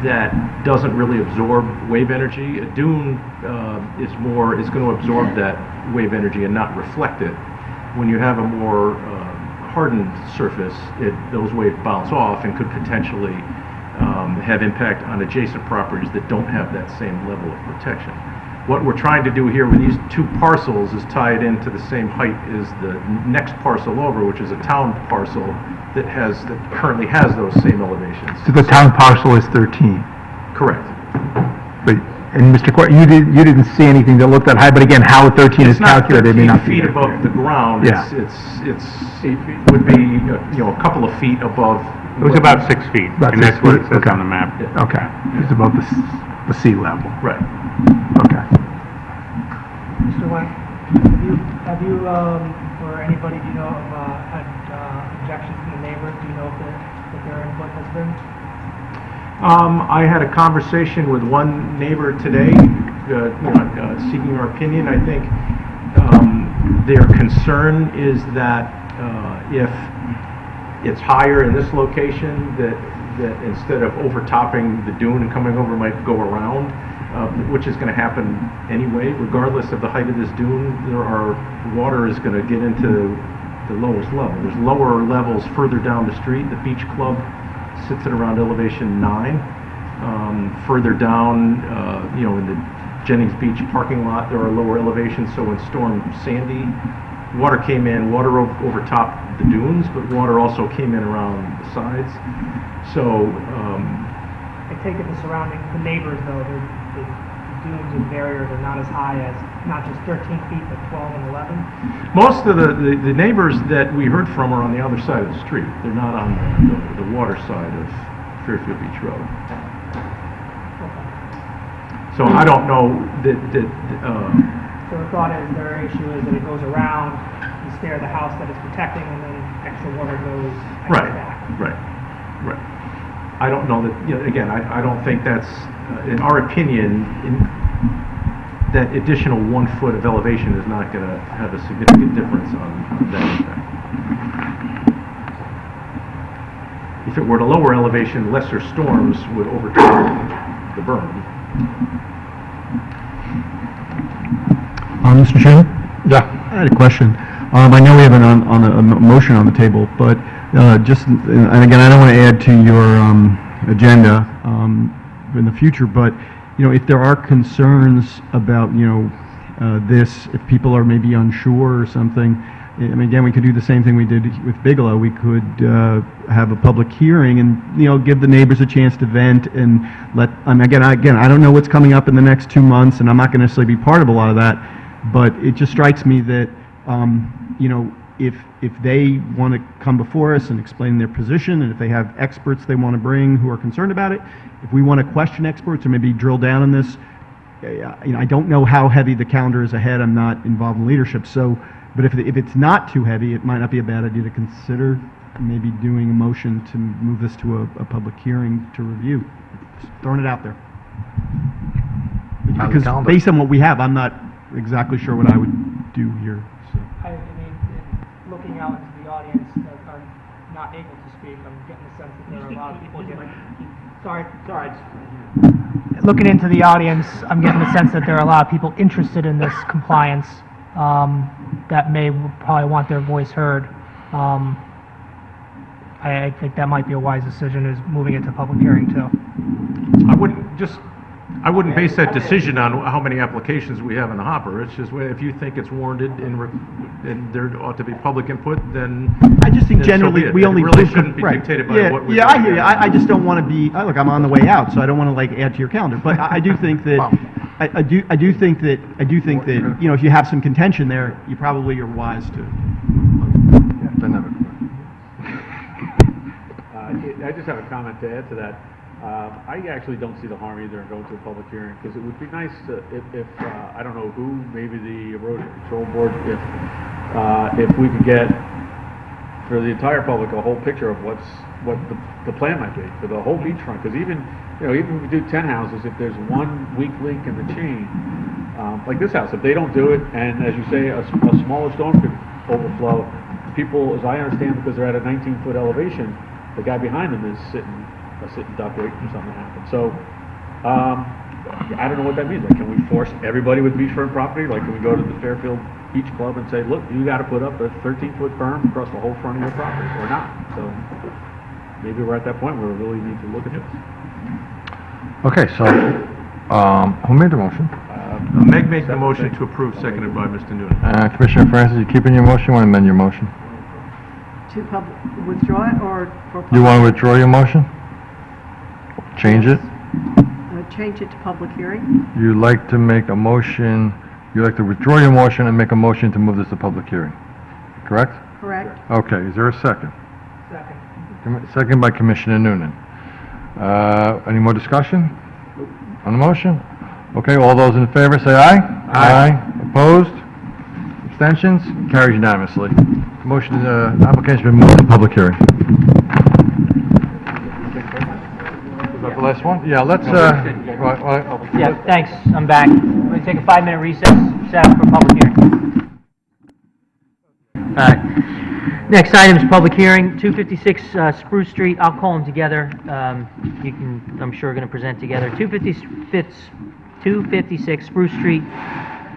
that doesn't really absorb wave energy. A dune is going to absorb that wave energy and not reflect it. When you have a more hardened surface, those waves bounce off and could potentially have impact on adjacent properties that don't have that same level of protection. What we're trying to do here with these 2 parcels is tie it into the same height as the next parcel over, which is a town parcel that currently has those same elevations. So the town parcel is 13? Correct. But, and Mr. Court, you didn't see anything that looked that high, but again, how 13 is It's not calculated may 13 not be feet there. above the ground. Yeah. It's would be, a couple of feet above. It was about 6 feet, About and 6 that's what it feet, says okay. on the map. Okay, it's above the sea level, Right. okay. Mr. Wendt, have you, or anybody, do you know, had objections from the neighbors? Do you know if their input has been? I had a conversation with one neighbor today, seeking our opinion. I think their concern is that if it's higher in this location, that instead of overtopping the dune and coming over, might go around, which is going to happen anyway. Regardless of the height of this dune, water is going to get into the lowest level. There's lower levels further down the street. The Beach Club sits at around elevation 9. Further down, in the Jennings Beach parking lot, there are lower elevations. So when Storm Sandy, water came in, water overtopped the dunes, but water also came in around the sides. So I take it the neighbors though, the dunes and barriers are not as high as, not just 13 feet, but 12 and 11? most of the neighbors that we heard from are on the other side of the street. They're not on the water side of Fairfield Beach Road. So I don't know that So the thought is, their issue is that it goes around, you stare at the house that it's protecting, and then extra water goes right, back. right. I don't know that, again, I don't think that's, in our opinion, that additional 1 foot of elevation is not going to have a significant difference on that impact. If it were at a lower elevation, lesser storms would overturn the berm. Mr. Chairman? Yeah. I had a question. I know we have a motion on the table, but and again, I don't want to add to your agenda in the future, but if there are concerns about this, if people are maybe unsure or something, I mean, again, we could do the same thing we did with Bigelow. We could have a public hearing and give the neighbors a chance to vent and let. Again, I don't know what's coming up in the next 2 months, and I'm not going to necessarily be part of a lot of that. But it just strikes me that, if they want to come before us and explain their position, and if they have experts they want to bring who are concerned about it, if we want to question experts or maybe drill down on this, I don't know how heavy the calendar is ahead. I'm not involved in leadership. So, but if it's not too heavy, it might not be a bad idea to consider maybe doing a motion to move this to a public hearing to review. Just throwing it out there. Because based on what we have, I'm not exactly sure what I would do here. So. I mean, looking out into the audience that are not able to speak, I'm getting the sense that there are a lot of people here. Sorry. Looking into the audience, I'm getting the sense that there are a lot of people interested in this compliance that may probably want their voice heard. I think that might be a wise decision, is moving it to public hearing too. I wouldn't base that decision on how many applications we have in the hopper. It's just, if you think it's warranted and there ought to be public input, then I just think then so generally be it. we only it really prove- shouldn't be right. dictated by what we're Yeah, I doing hear you. here. I just don't want to be. Look, I'm on the way out, so I don't want to add to your calendar. But I do think that I do think that if you have some contention there, you probably are wise to. I just have a comment to add to that. I actually don't see the harm either in going to a public hearing, because it would be nice to, if I don't know who, maybe the erosion control board, if we could get for the entire public a whole picture of what the plan might be for the whole beachfront. Because even if we do 10 houses, if there's one weak link in the chain, like this house, if they don't do it, and as you say, a smaller storm could overflow, people, as I understand, because they're at a 19-foot elevation, the guy behind them is sitting duck waiting for something to happen. So, I don't know what that means. Like, can we force everybody with beachfront property? Like, can we go to the Fairfield Beach Club and say, look, you got to put up a 13-foot berm across the whole front of your property, or not? So, maybe we're at that point where we really need to look at this. Okay, so, who made the motion? Meg made the motion to approve, seconded by Mr. Noonan. Commissioner Francis, you keeping your motion? You want to amend your motion? To withdraw it or for public? You want to withdraw your motion? Change it? Change it to public hearing? You'd like to make a motion, you'd like to withdraw your motion and make a motion to move this to public hearing, correct? Correct. Okay, is there a second? Second. Second by Commissioner Noonan. Any more discussion on the motion? Okay, all those in favor say aye. Aye. Opposed? Abstentions? Carries unanimously. Motion, application's been moved to public hearing. Was that the last one? Yeah, let's, Yeah, thanks, I'm back. We're going to take a 5-minute recess, set up for public hearing. Next item is public hearing, 256 Spruce Street. I'll call them together. You can, I'm sure, going to present together. 256 Spruce Street,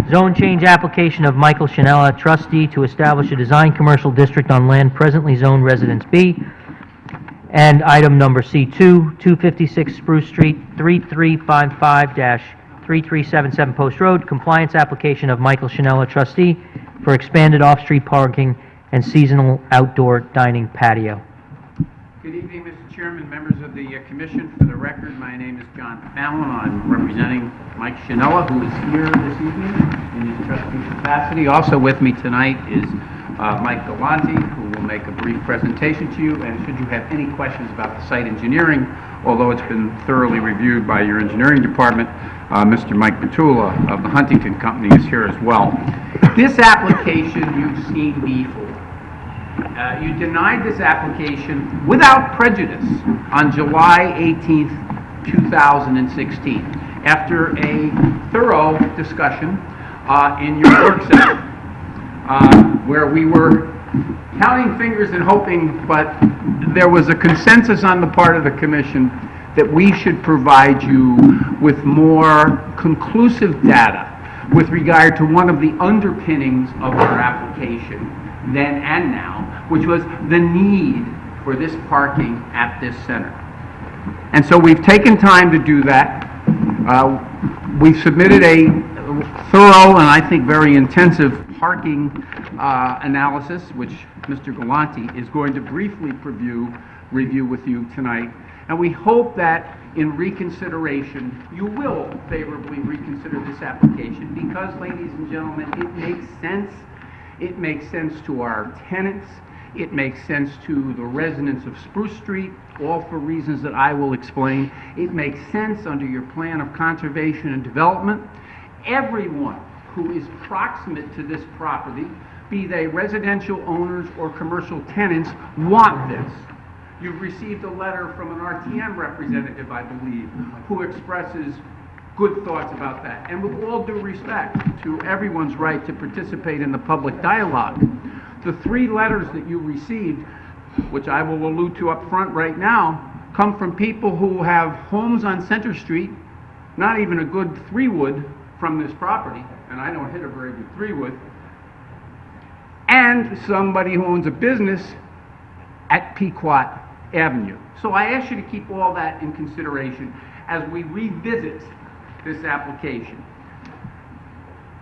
Zone change application of Michael Shinella, trustee, to establish a design commercial district on land presently zoned Residence B. And item number C2, 256 Spruce Street, 3355-3377 Post Road, compliance application of Michael Shinella, trustee, for expanded off-street parking and seasonal outdoor dining patio. Good evening, Mr. Chairman, members of the Commission. For the record, my name is John Fallon. I'm representing Mike Shinella, who is here this evening in his trustee capacity. Also with me tonight is Mike Galante, who will make a brief presentation to you. And should you have any questions about the site engineering, although it's been thoroughly reviewed by your engineering department, Mr. Mike Petula of the Huntington Company is here as well. This application you've seen before. You denied this application without prejudice on July 18th, 2016, after a thorough discussion in your work session, where we were counting fingers and hoping, but there was a consensus on the part of the Commission that we should provide you with more conclusive data with regard to one of the underpinnings of our application then and now, which was the need for this parking at this center. And so we've taken time to do that. We've submitted a thorough and I think very intensive parking analysis, which Mr. Galante is going to briefly review with you tonight. And we hope that in reconsideration, you will favorably reconsider this application because, ladies and gentlemen, it makes sense. It makes sense to our tenants. It makes sense to the residents of Spruce Street, all for reasons that I will explain. It makes sense under your plan of conservation and development. Everyone who is proximate to this property, be they residential owners or commercial tenants, want this. You've received a letter from an RTM representative, I believe, who expresses good thoughts about that. And with all due respect to everyone's right to participate in the public dialogue, the 3 letters that you received, which I will allude to up front right now, come from people who have homes on Center Street, not even a good 3-wood from this property, and I don't hit a very good 3-wood, and somebody who owns a business at Pequot Avenue. So I ask you to keep all that in consideration as we revisit this application.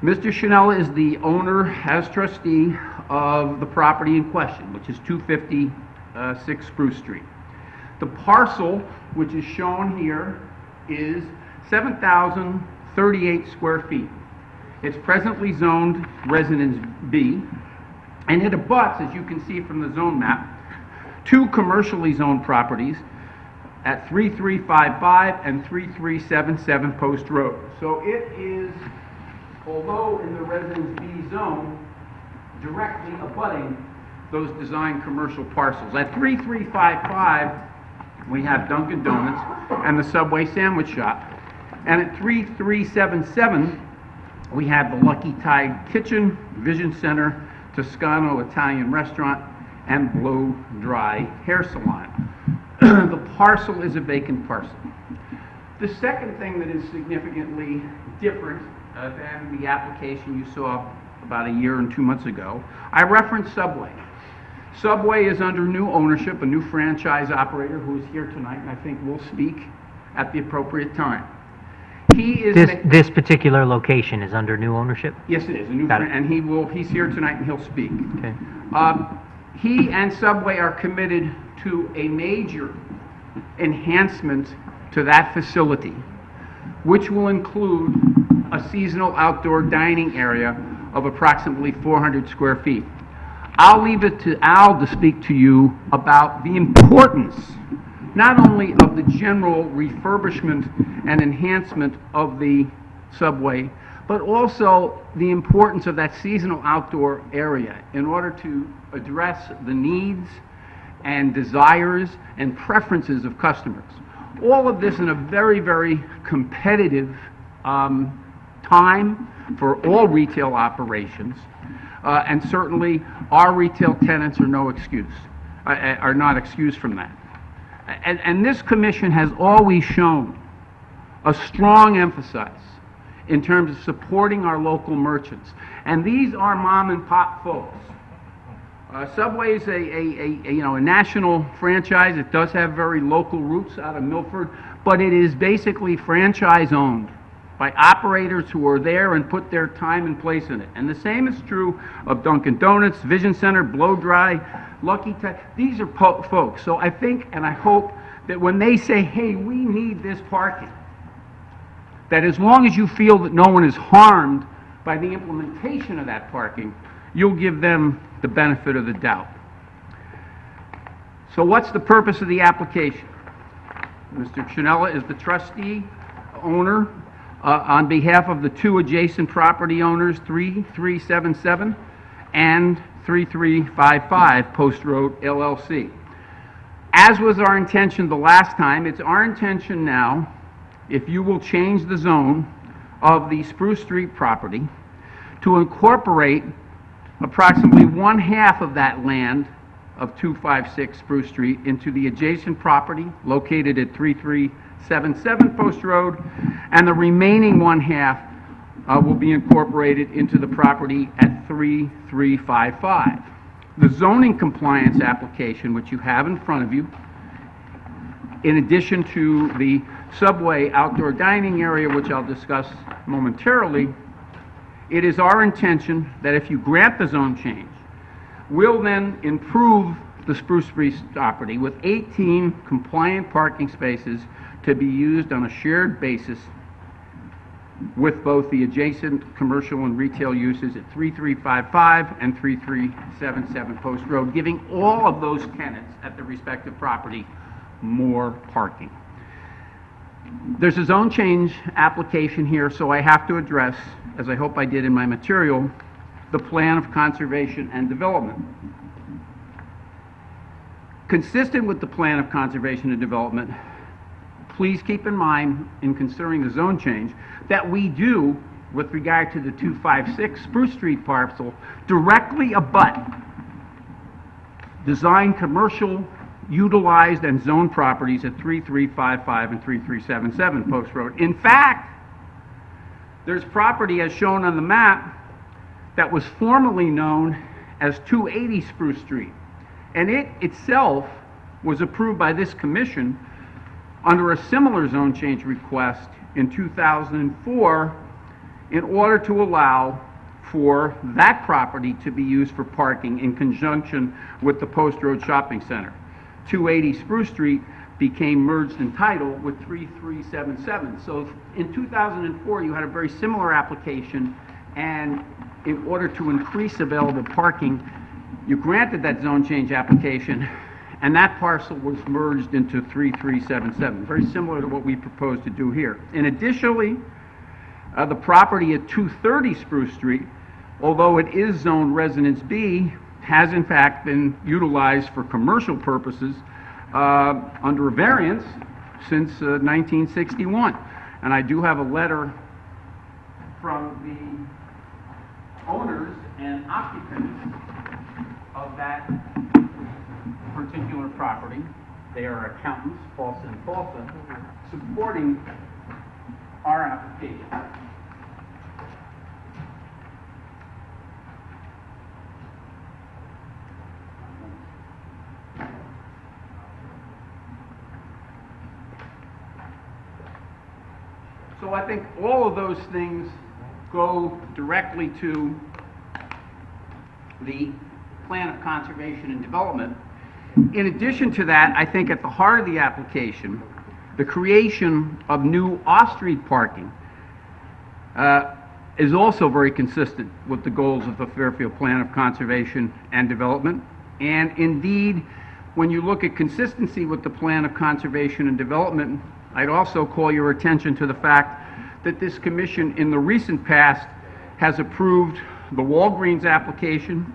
Mr. Shinella is the owner, as trustee, of the property in question, which is 256 Spruce Street. The parcel, which is shown here, is 7,038 square feet. It's presently zoned Residence B, and it abuts, as you can see from the zone map, 2 commercially zoned properties at 3355 and 3377 Post Road. So it is, although in the Residence B zone, directly abutting those design commercial parcels. At 3355, we have Dunkin' Donuts and the Subway Sandwich Shop. And at 3377, we have the Lucky Tide Kitchen, Vision Center, Toscano Italian Restaurant, and Blow Dry Hair Salon. The parcel is a vacant parcel. The second thing that is significantly different than the application you saw about a year and 2 months ago, I referenced Subway. Subway is under new ownership, a new franchise operator who is here tonight and I think will speak at the appropriate time. He is This particular location is under new ownership? Yes, it is, a new Got it. and he's here tonight and he'll speak. Okay. He and Subway are committed to a major enhancement to that facility, which will include a seasonal outdoor dining area of approximately 400 square feet. I'll leave it to Al to speak to you about the importance, not only of the general refurbishment and enhancement of the Subway, but also the importance of that seasonal outdoor area in order to address the needs and desires and preferences of customers. All of this in a very, very competitive time for all retail operations, and certainly our retail tenants are no excuse, are not excused from that. And this commission has always shown a strong emphasis in terms of supporting our local merchants. And these are mom and pop folks. Subway is a national franchise. It does have very local roots out of Milford, but it is basically franchise owned by operators who are there and put their time and place in it. And the same is true of Dunkin' Donuts, Vision Center, Blow Dry, Lucky These are folks. So I think and I hope that when they say, hey, we need this parking, that as long as you feel that no one is harmed by the implementation of that parking, you'll give them the benefit of the doubt. So what's the purpose of the application? Mr. Chinella is the trustee owner on behalf of the two adjacent property owners, 3377 and 3355 Post Road LLC. As was our intention the last time, it's our intention now, if you will change the zone of the Spruce Street property, to incorporate approximately 1/2 of that land of 256 Spruce Street into the adjacent property located at 3377 Post Road, and the remaining 1/2 will be incorporated into the property at 3355. The zoning compliance application, which you have in front of you, in addition to the Subway outdoor dining area, which I'll discuss momentarily, it is our intention that if you grant the zone change, we'll then improve the Spruce Street property with 18 compliant parking spaces to be used on a shared basis with both the adjacent commercial and retail uses at 3355 and 3377 Post Road, giving all of those tenants at the respective property more parking. There's a zone change application here, so I have to address, as I hope I did in my material, the plan of conservation and development. Consistent with the plan of conservation and development, please keep in mind, in considering the zone change, that we do, with regard to the 256 Spruce Street parcel, directly abut design commercial, utilized, and zoned properties at 3355 and 3377 Post Road. In fact, there's property as shown on the map that was formerly known as 280 Spruce Street, and it itself was approved by this commission under a similar zone change request in 2004 in order to allow for that property to be used for parking in conjunction with the Post Road Shopping Center. 280 Spruce Street became merged in title with 3377. So in 2004, you had a very similar application, and in order to increase available parking, you granted that zone change application, and that parcel was merged into 3377, very similar to what we propose to do here. And additionally, the property at 230 Spruce Street, although it is zoned Residence B, has in fact been utilized for commercial purposes under a variance since 1961. And I do have a letter from the owners and occupants of that particular property. They are accountants, Paulson and Paulson, supporting our application. So I think all of those things go directly to the plan of conservation and development. In addition to that, I think at the heart of the application, the creation of new off-street parking is also very consistent with the goals of the Fairfield Plan of Conservation and Development. And indeed, when you look at consistency with the Plan of Conservation and Development, I'd also call your attention to the fact that this commission in the recent past has approved the Walgreens application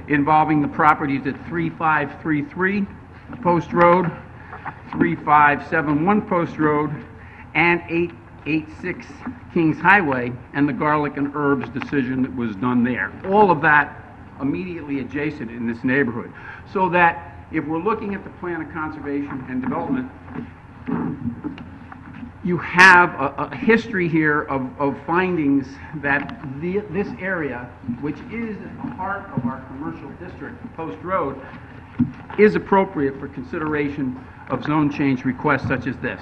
involving the properties at 3533 Post Road, 3571 Post Road, and 886 Kings Highway, and the garlic and herbs decision that was done there. All of that immediately adjacent in this neighborhood. So that if we're looking at the Plan of Conservation and Development, you have a history here of findings that this area, which is at the heart of our commercial district, Post Road, is appropriate for consideration of zone change requests such as this.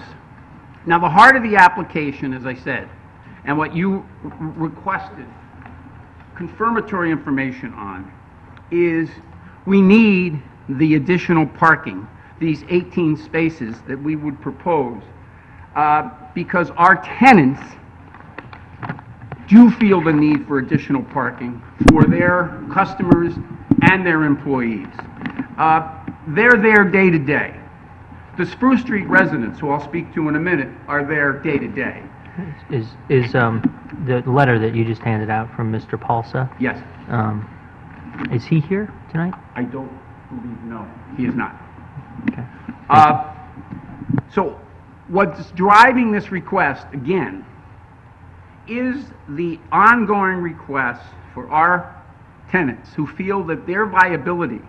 Now, the heart of the application, as I said, and what you requested confirmatory information on, is we need the additional parking, these 18 spaces that we would propose, because our tenants do feel the need for additional parking for their customers and their employees. They're there day to day. The Spruce Street residents, who I'll speak to in a minute, are there day to day. Is the letter that you just handed out from Mr. Paulsa, Yes, is he here tonight? I don't believe, no, he is not. Okay. So what's driving this request, again, is the ongoing request for our tenants who feel that their viability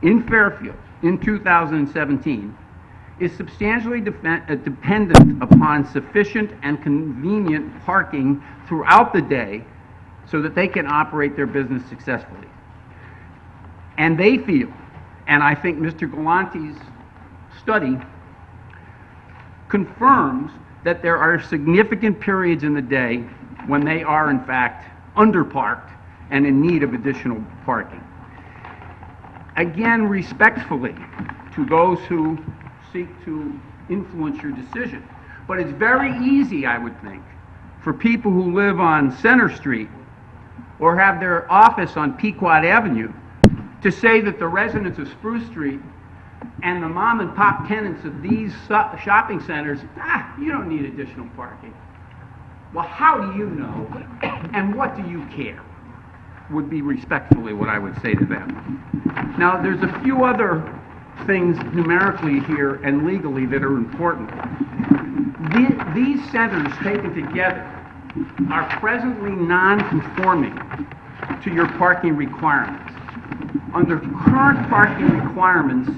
in Fairfield in 2017 is substantially dependent upon sufficient and convenient parking throughout the day so that they can operate their business successfully. And they feel, and I think Mr. Galanti's study confirms, that there are significant periods in the day when they are in fact underparked and in need of additional parking. Again, respectfully to those who seek to influence your decision, but it's very easy, I would think, for people who live on Center Street or have their office on Pequot Avenue to say that the residents of Spruce Street and the mom and pop tenants of these shopping centers, you don't need additional parking. Well, how do you know, and what do you care, would be respectfully what I would say to them. Now, there's a few other things numerically here and legally that are important. These centers taken together are presently non-conforming to your parking requirements. Under current parking requirements,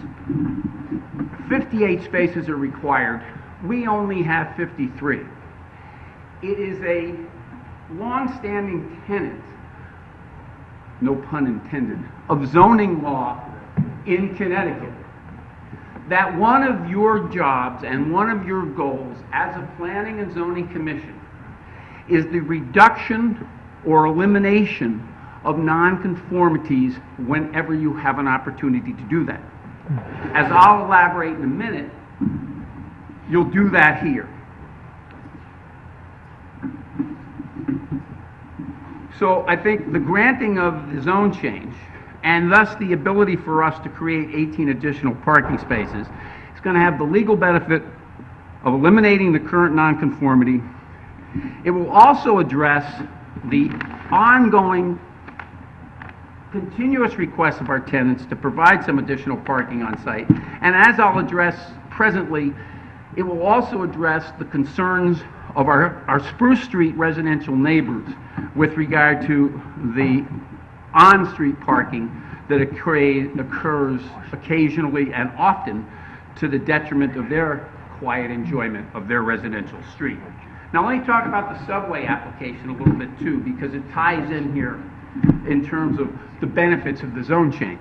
58 spaces are required. We only have 53. It is a long-standing tenet, no pun intended, of zoning law in Connecticut that one of your jobs and one of your goals as a planning and zoning commission is the reduction or elimination of nonconformities whenever you have an opportunity to do that. As I'll elaborate in a minute, you'll do that here. So I think the granting of the zone change, and thus the ability for us to create 18 additional parking spaces, is going to have the legal benefit of eliminating the current nonconformity. It will also address the ongoing continuous requests of our tenants to provide some additional parking on site. And as I'll address presently, it will also address the concerns of our Spruce Street residential neighbors with regard to the on-street parking that occurs occasionally and often to the detriment of their quiet enjoyment of their residential street. Now let me talk about the subway application a little bit too, because it ties in here in terms of the benefits of the zone change.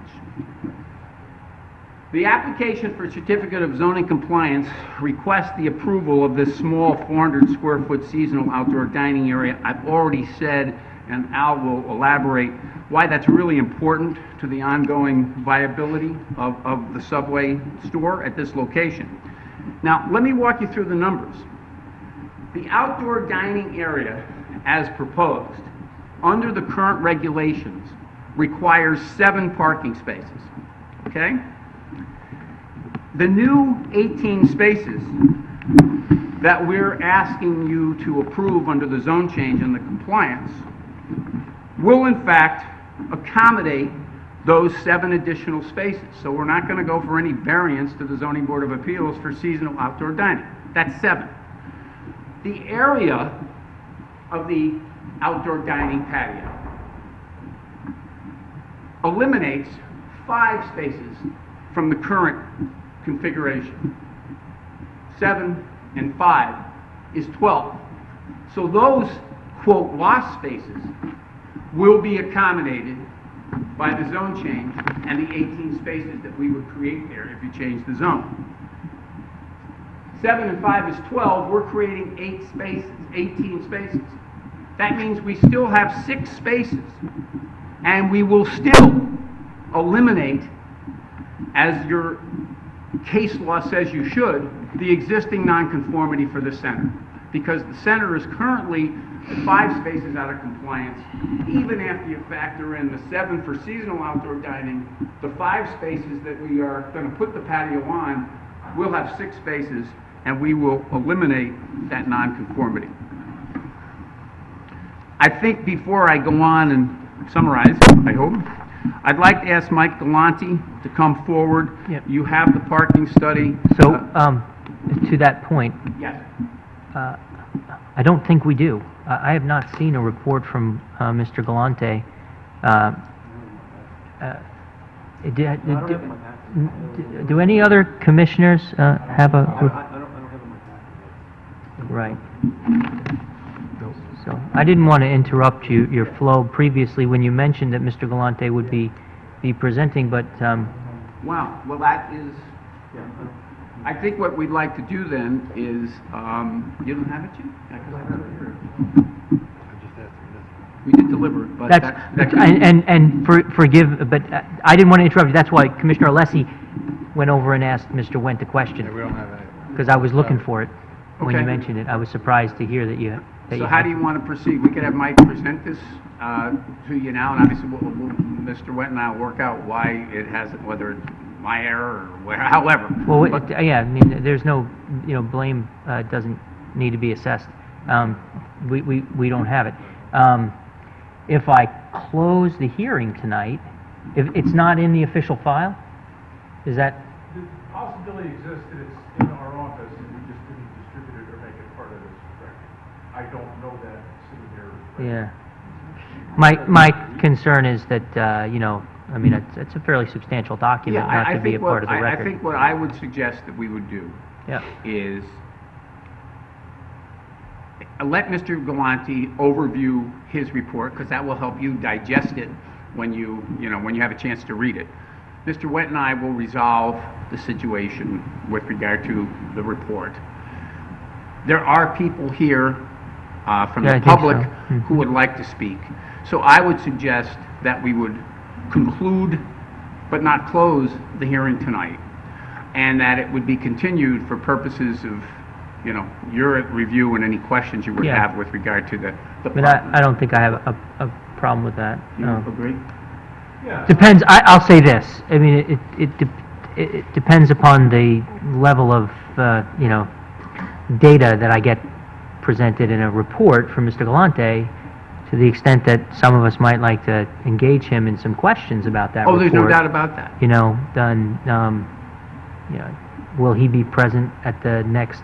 The application for certificate of zoning compliance requests the approval of this small 400 square foot seasonal outdoor dining area. I've already said, and Al will elaborate, why that's really important to the ongoing viability of the Subway store at this location. Now, let me walk you through the numbers. The outdoor dining area, as proposed, under the current regulations, requires 7 parking spaces, okay? The new 18 spaces that we're asking you to approve under the zone change and the compliance will in fact accommodate those 7 additional spaces. So we're not going to go for any variance to the Zoning Board of Appeals for seasonal outdoor dining. That's 7. The area of the outdoor dining patio eliminates 5 spaces from the current configuration. 7 and 5 is 12. So those, quote, lost spaces will be accommodated by the zone change and the 18 spaces that we would create there if you change the zone. 7 and 5 is 12, we're creating 8 spaces, 18 spaces. That means we still have 6 spaces, and we will still eliminate, as your case law says you should, the existing nonconformity for the center. Because the center is currently 5 spaces out of compliance, even after you factor in the 7 for seasonal outdoor dining, the 5 spaces that we are going to put the patio on, we'll have 6 spaces, and we will eliminate that nonconformity. I think before I go on and summarize, I hope, I'd like to ask Mike Galante to come forward. Yep. You have the parking study. So, to that point, Yes. I don't think we do. I have not seen a report from Mr. Galante. Do any other commissioners have a? I don't have it in my packet. Right. So, I didn't want to interrupt your flow previously when you mentioned that Mr. Galante would be presenting, but, Wow, well, that is, I think what we'd like to do then is, you don't have it yet? Yeah, 'cause I have it here. We did deliver it, but that's, and forgive, but I didn't want to interrupt you. That's why Commissioner Alessi went over and asked Mr. Wendt a question, We don't have any. because I was looking for it when you Okay. mentioned it. I was surprised to hear that you So how do you want to proceed? We could have Mike present this to you now, and obviously Mr. Wendt and I will work out why it hasn't, whether it's my error or however. Well, But- yeah, I mean, there's no, blame doesn't need to be assessed. We don't have it. If I close the hearing tonight, if it's not in the official file, is that, The possibility exists that it's in our office and we just didn't distribute it or make it part of this record. I don't know that sitting here. yeah. My concern is that, I mean, it's a fairly substantial document Yeah, not to be a part of the I record. think what I would suggest that we would do Yeah, is let Mr. Galante overview his report, because that will help you digest it when you have a chance to read it. Mr. Wendt and I will resolve the situation with regard to the report. There are people here from Yeah, I the think public so. who would like to speak. So I would suggest that we would conclude but not close the hearing tonight, and that it would be continued for purposes of, your review and any questions you would Yeah. have with regard to the but I don't think I have a problem with that. You agree? Depends, I'll say this, I mean, it depends upon the level of, data that I get presented in a report from Mr. Galante, to the extent that some of us might like to engage him in some questions about that report. Oh, there's no doubt about that. Then, will he be present at the next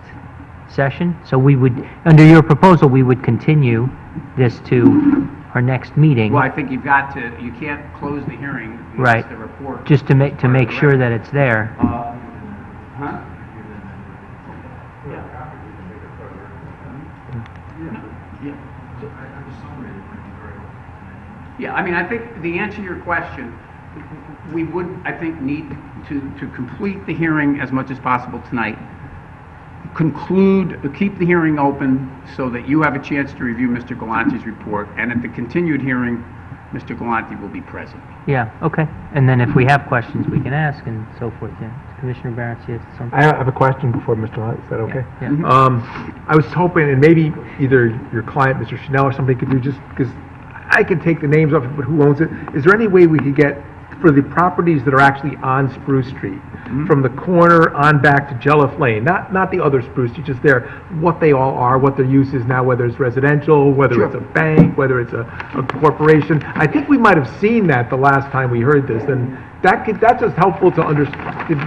session? So we would, under your proposal, we would continue this to our next meeting. Well, I think you can't close the hearing Right. unless the report. Just to make sure that it's there. Huh? Yeah, I mean, I think the answer to your question, we would, I think, need to complete the hearing as much as possible tonight. Keep the hearing open so that you have a chance to review Mr. Galante's report, and at the continued hearing, Mr. Galante will be present. Yeah, okay. And then if we have questions, we can ask and so forth, yeah. Commissioner Barrett, you have something? I have a question before Mr. Hunt, is that okay? Yeah. I was hoping, and maybe either your client, Mr. Chanel, or somebody could do, just because I can take the names off, but who owns it? Is there any way we could get, for the properties that are actually on Spruce Street, from the corner on back to Jelliff Lane, not the other Spruce Street, just there, what they all are, what their use is now, whether it's residential, whether it's a bank, whether it's a corporation? I think we might have seen that the last time we heard this, and that's just helpful to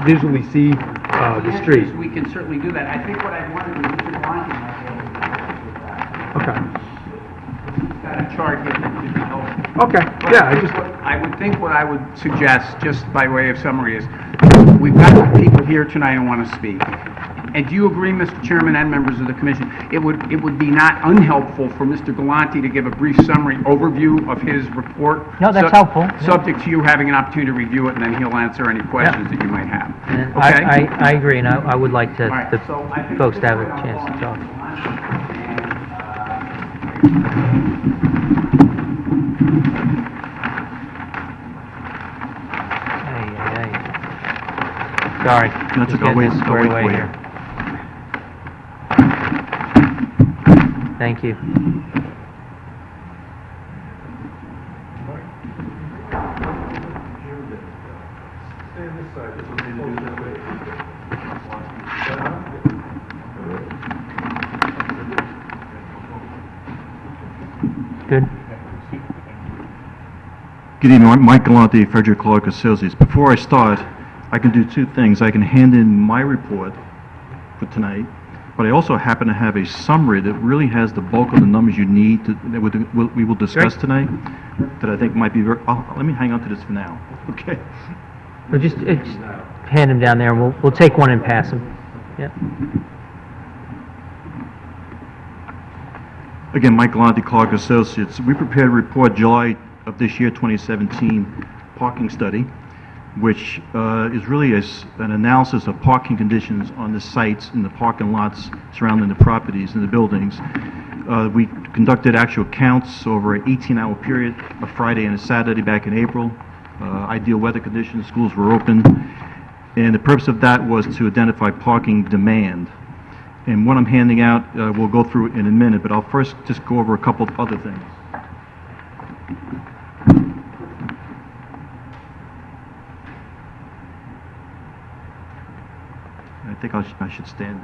visually see the street. Yes, we can certainly do that. I think what I wanted was Mr. Galante might be able to help with that. Okay. He's got a chart here that could be helpful. Okay, But yeah, I would think what I would suggest, just by way of summary, is we've got people here tonight who want to speak. And do you agree, Mr. Chairman and members of the commission, it would be not unhelpful for Mr. Gallanti to give a brief summary overview of his report? No, that's helpful. Yeah. Subject to you having an opportunity to review it, and then he'll answer any questions that you might have. And Okay? I agree, and I would like to, All right, the so I think folks to have we're a gonna chance to go talk. on to Ay, ay, ay. Sorry. That's just okay, I'll getting wait- this I'll squared wait away for you. here. Thank you. Good. Good evening, I'm Mike Gallanti, Frederick Clark Associates. Before I start, I can do two things. I can hand in my report for tonight, but I also happen to have a summary that really has the bulk of the numbers you need we will discuss tonight, that I think might be let me hang on to this for now, okay? Well, just hand him down there, and we'll take one and pass him. Yep. Again, Mike Gallanti, Clark Associates. We prepared a report July of this year, 2017, parking study, which is really an analysis of parking conditions on the sites and the parking lots surrounding the properties and the buildings. We conducted actual counts over an 18-hour period, a Friday and a Saturday back in April. Ideal weather conditions, schools were open, and the purpose of that was to identify parking demand. And what I'm handing out, we'll go through in a minute, but I'll first just go over a couple of other things. I think I should stand.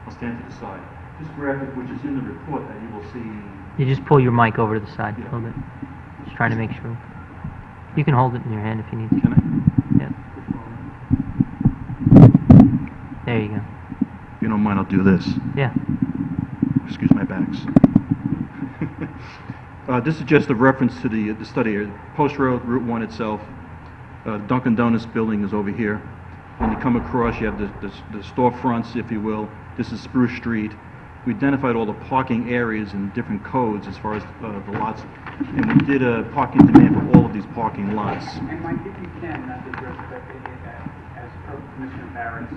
I'll stand to the side. This graphic, which is in the report, that you will see. You just pull your mic over to the side a little bit. Just trying to make sure. You can hold it in your hand if you need to. Can I? Yeah. There you go. If you don't mind, I'll do this. Yeah. Excuse my backs. This is just a reference to the study here. Post Road, Route 1 itself. Dunkin' Donuts building is over here. When you come across, you have the storefronts, if you will. This is Spruce Street. We identified all the parking areas and different codes as far as the lots. And we did a parking demand for all of these parking lots. And Mike, if you can, as per Commissioner Barrett's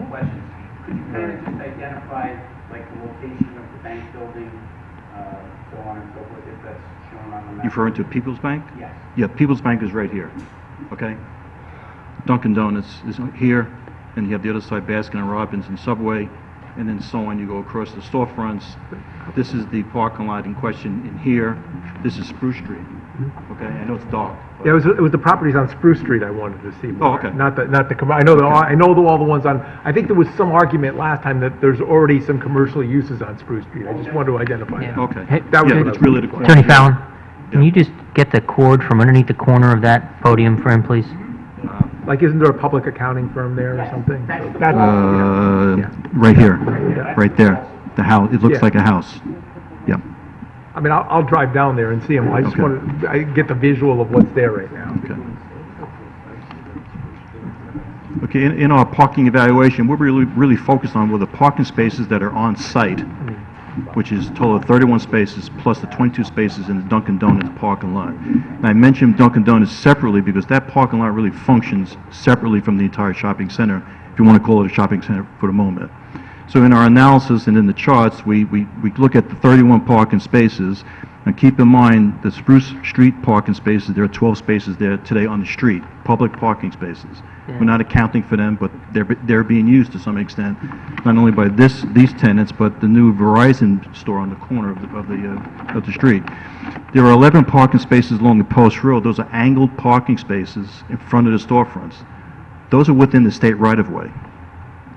questions, could you kind of just identify, like, the location of the bank building, so on and so forth, if that's shown on the map? You referring to People's Bank? Yes. Yeah, People's Bank is right here, okay? Dunkin' Donuts is here, and you have the other side, Baskin and Robbins and Subway, and then so on, you go across the storefronts. This is the parking lot in question in here. This is Spruce Street, okay? I know it's dark. but- Yeah, it was the properties on Spruce Street I wanted to see more. okay. Not the, I know all the ones on, I think there was some argument last time that there's already some commercial uses on Spruce Street. I just wanted to identify Yeah. that. Okay. Hey, That was Yeah, what I it's was really the looking for. Attorney Fallon, can Yeah. you just get the cord from underneath the corner of that podium for him, please? Like, isn't there a public accounting firm there or something? So that's- yeah. Right here, Yeah. right there. The house, it looks Yeah. like a house. Yeah. I mean, I'll drive down there and see them. I just Okay. want to, get the visual of what's there right now. Okay. Okay, in our parking evaluation, we're really focused on were the parking spaces that are on site, which is a total of 31 spaces plus the 22 spaces in the Dunkin' Donuts parking lot. And I mentioned Dunkin' Donuts separately because that parking lot really functions separately from the entire shopping center, if you want to call it a shopping center for the moment. So in our analysis and in the charts, we look at the 31 parking spaces, and keep in mind the Spruce Street parking spaces, there are 12 spaces there today on the street, public parking spaces. Yeah. We're not accounting for them, but they're being used to some extent, not only by these tenants, but the new Verizon store on the corner of the street. There are 11 parking spaces along the Post Road. Those are angled parking spaces in front of the storefronts. Those are within the state right-of-way.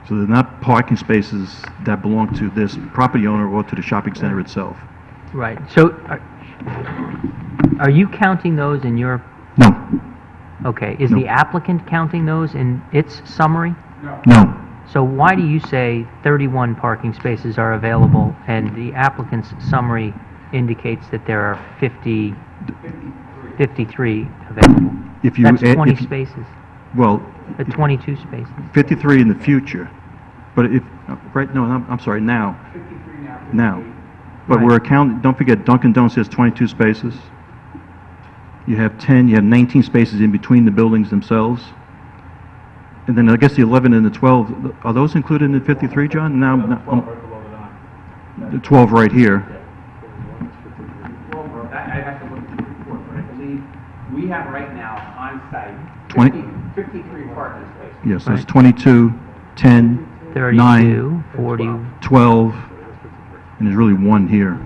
So they're not parking spaces that belong to this property owner or to the shopping center itself. Right, so are you counting those in your, No, okay, is No. the applicant counting those in its summary? no. So why do you say 31 parking spaces are available and the applicant's summary indicates that there are 53 available? If you That's add- 20 if you- spaces. Well, The 22 spaces. 53 in the future. But if, right, no, I'm sorry, now. 53 now. Now. But Right. we're accounting, don't forget, Dunkin' Donuts has 22 spaces. You have 19 spaces in between the buildings themselves. And then I guess the 11 and the 12, are those included in the 53, John? Now, the 12 right here. Well, I have to look at the report, but I believe we have right now on site 53 parking spaces. Yes, that's Right. 22, 10, 32, 9, 40. 12, and there's really one here.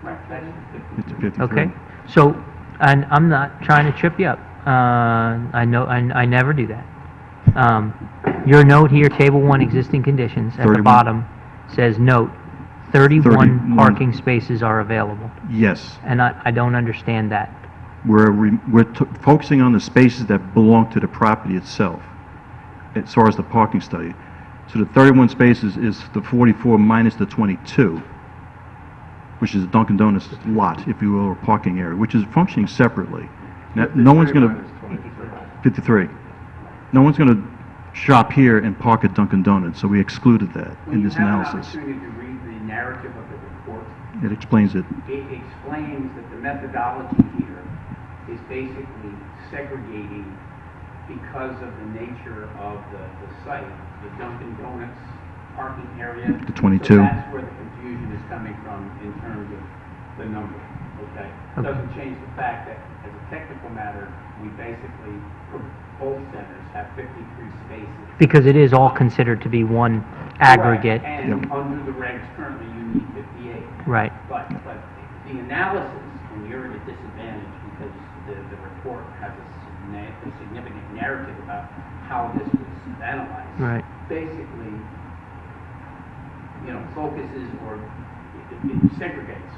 Right, that's 50. It's 53. Okay, so, and I'm not trying to trip you up. I know, I never do that. Your note here, Table 1, existing conditions, at the 31. bottom, says, note, 31 31. parking spaces are available. Yes. And I don't understand that. We're focusing on the spaces that belong to the property itself, as far as the parking study. So the 31 spaces is the 44 minus the 22, which is a Dunkin' Donuts lot, if you will, or parking area, which is functioning separately. Now, no one's going to... 53. No one's going to shop here and park at Dunkin' Donuts, so we excluded that in this analysis. When you have an opportunity to read the narrative of the report, It explains it. it explains that the methodology here is basically segregating because of the nature of the site, the Dunkin' Donuts parking area. The 22. So that's where the confusion is coming from in terms of the number, okay? Okay. Doesn't change the fact that, as a technical matter, we basically, for both centers, have 53 spaces. Because it is all considered to be one aggregate. Correct. And under the regs currently, you need 58. Right. But the analysis, and you're at a disadvantage because the report has a significant narrative about how this was analyzed. Right. Basically, focuses or it segregates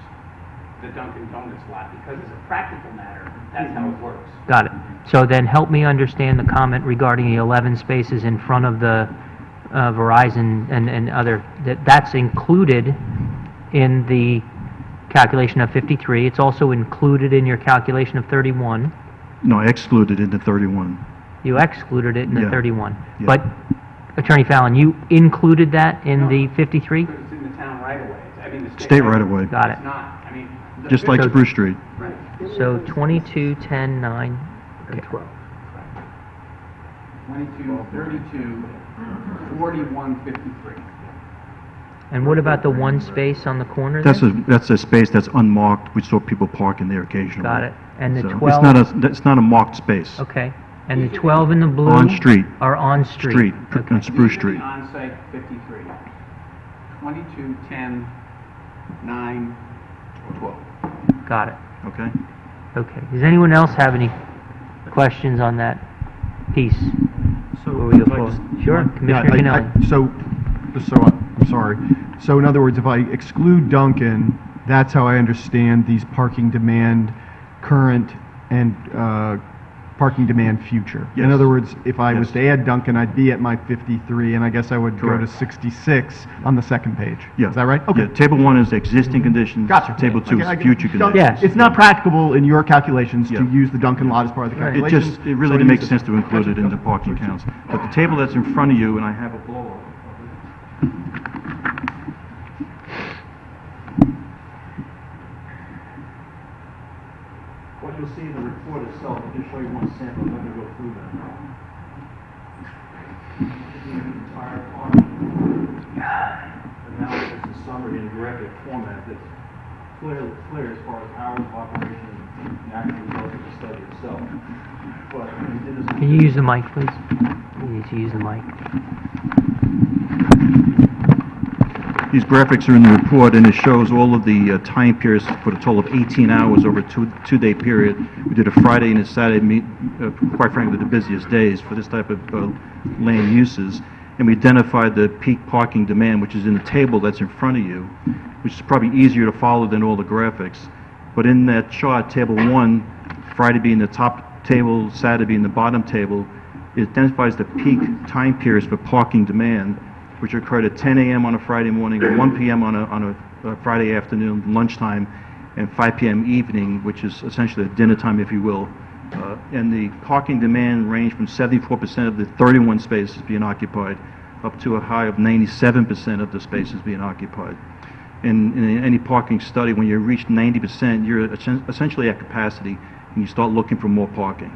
the Dunkin' Donuts lot because as a practical matter, that's how it works. Got it. So then help me understand the comment regarding the 11 spaces in front of the Verizon and other, that's included in the calculation of 53. It's also included in your calculation of 31. No, I excluded in the 31. You excluded it in the Yeah. 31. Yeah. But, Attorney Fallon, you included that in the 53? Because it's in the town right away. I mean, the State right away. Got it. It's not, I mean. Just like So- Spruce Street. Right. So 22, 10, 9, and 12. 22, 32, 41, 53. And what about the one space on the corner there? That's a space that's unmarked. We saw people parking there occasionally. Got it. And the So 12? It's not a marked space. Okay. And the 12 in the blue? On street. Are on street? Street, Okay. on Spruce Street. On-site 53. 22, 10, 9, 12. Got it. Okay? Okay. Does anyone else have any questions on that piece? So, Before we go if I forward? just- Sure, yeah, Commissioner Canelli. I'm sorry. So in other words, if I exclude Duncan, that's how I understand these parking demand current and parking demand future. In Yes. other words, if I was Yes. to add Duncan, I'd be at my 53, and I guess I would go to Correct. 66 on the second page. Yeah. Is that right? Yeah, Table 1 is existing conditions. Gotcha. Table 2 is Okay, future Dun- conditions. Yes. It's not practicable in your calculations to Yeah. use the Duncan lot as part of the Right. calculations. It really so I didn't make use sense to include Gotcha. it in the parking counts. But the table that's in front of you, and I have a blow-up of it. What you'll see in the report itself, I'll just show you one sample, I'm going to go through that. The entire parking analysis and summary in graphic format that's clear as far as hours of operation and the actual results of the study itself. But we did this. Can you use the mic, please? You need to use the mic. These graphics are in the report, and it shows all of the time periods for a total of 18 hours over a two-day period. We did a Friday and a Saturday, quite frankly, the busiest days for this type of land uses. And we identified the peak parking demand, which is in the table that's in front of you, which is probably easier to follow than all the graphics. But in that chart, Table 1, Friday being the top table, Saturday being the bottom table, it identifies the peak time periods for parking demand, which occurred at 10 a.m. on a Friday morning, 1 p.m. on a Friday afternoon, lunchtime, and 5 p.m. evening, which is essentially a dinner time, if you will, And the parking demand ranged from 74% of the 31 spaces being occupied up to a high of 97% of the spaces being occupied. In any parking study, when you reach 90%, you're essentially at capacity, and you start looking for more parking.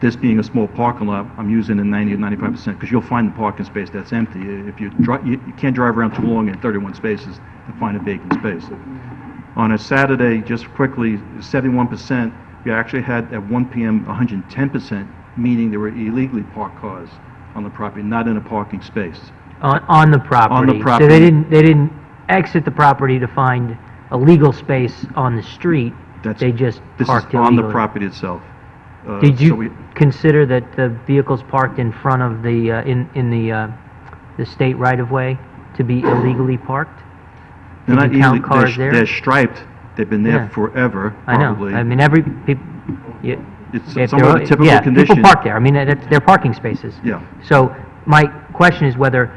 This being a small parking lot, I'm using the 90 or 95% because you'll find the parking space that's empty. If you can't drive around too long in 31 spaces to find a vacant space. On a Saturday, just quickly, 71%, we actually had at 1 p.m. 110%, meaning there were illegally parked cars on the property, not in a parking space. On the property? On the property. So they didn't exit the property to find a legal space on the street? They just parked This is on the illegally? property itself. Did So you we- consider that the vehicles parked in front of the, in the state right-of-way to be illegally parked? They're Did not you count illegally- cars there? They're striped. They've been there Yeah. forever, I know. probably. I mean, It's if some they're- of the typical yeah, condition. people park there. I mean, they're parking spaces. Yeah. So my question is whether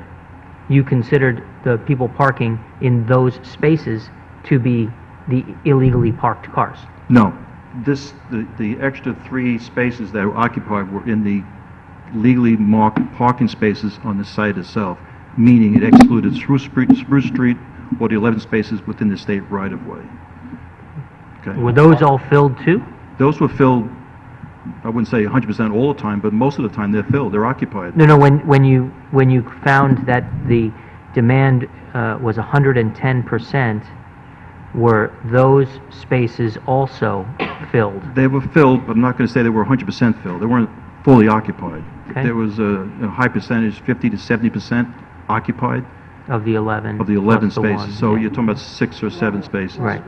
you considered the people parking in those spaces to be the illegally parked cars? No. The extra 3 spaces that were occupied were in the legally marked parking spaces on the site itself, meaning it excluded Spruce Street or the 11 spaces within the state right-of-way. Okay. Were those all filled too? Those were filled, I wouldn't say 100% all the time, but most of the time they're filled, they're occupied. No, when you found that the demand was 110%, were those spaces also filled? They were filled, but I'm not going to say they were 100% filled. They weren't fully occupied. Okay. There was a high percentage, 50 to 70% occupied Of the 11? of the 11 plus the one, spaces. So yeah. you're talking about 6 or 7 spaces. Right.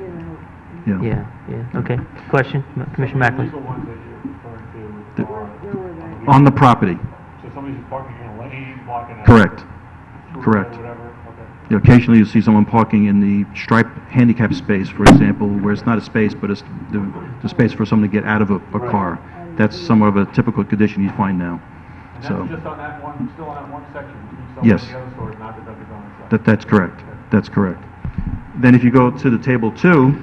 Yeah. Yeah, okay. Question, Commissioner Macklin? Illegal ones that you're referring to are Where were they? On the property, so somebody's parking in a lane, blocking a... correct. through correct. road, whatever, okay. You know, occasionally you see someone parking in the striped handicap space, for example, where it's not a space, but it's the space for someone to get out of a car. That's somewhat of a typical condition you find now. And So, that's just on that one, still on that one section between Yes. some of the other stores, not the Dunkin' Donuts side? that's correct. That's correct. Then if you go to the table 2,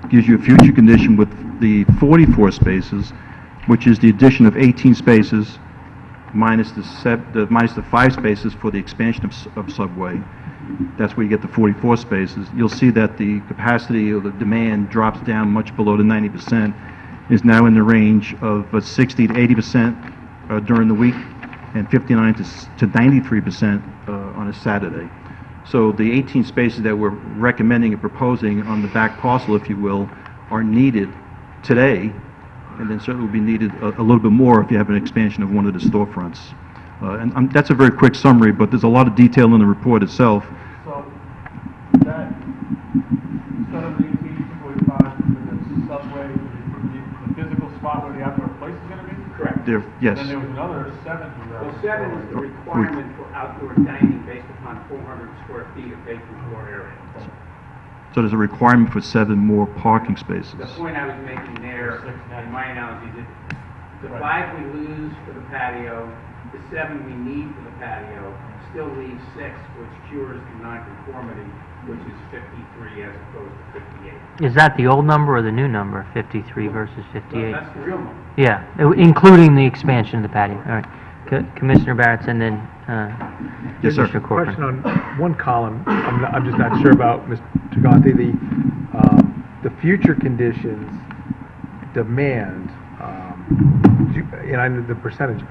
gives you a future condition with the 44 spaces, which is the addition of 18 spaces minus minus the 5 spaces for the expansion of Subway. That's where you get the 44 spaces. You'll see that the capacity or the demand drops down much below the 90%, is now in the range of 60 to 80% during the week, and 59 to 93% on a Saturday. So the 18 spaces that we're recommending and proposing on the back parcel, if you will, are needed today, and then certainly will be needed a little bit more if you have an expansion of one of the storefronts. And that's a very quick summary, but there's a lot of detail in the report itself. So, that, instead of the 1845, the Subway, the physical spot where the outdoor place is gonna be? Correct. Yes. Then there was another 7 Well, 7 is the requirement for outdoor dining based upon 400 square feet of vacant floor area. So there's a requirement for 7 more parking spaces. The point I was making there, in my analogy, is that the 5 we lose for the patio, the 7 we need for the patio, still leaves 6, which cures the nonconformity, which is 53 as opposed to 58. Is that the old number or the new number, 53 versus So 58? that's the real number. Yeah, including the expansion of the patio. All right. Commissioner Barrett's and then Yes, sir. Mr. Corcoran. Question on one column, I'm just not sure about, Mr. Gigante, the future conditions demand, and I know the percentage,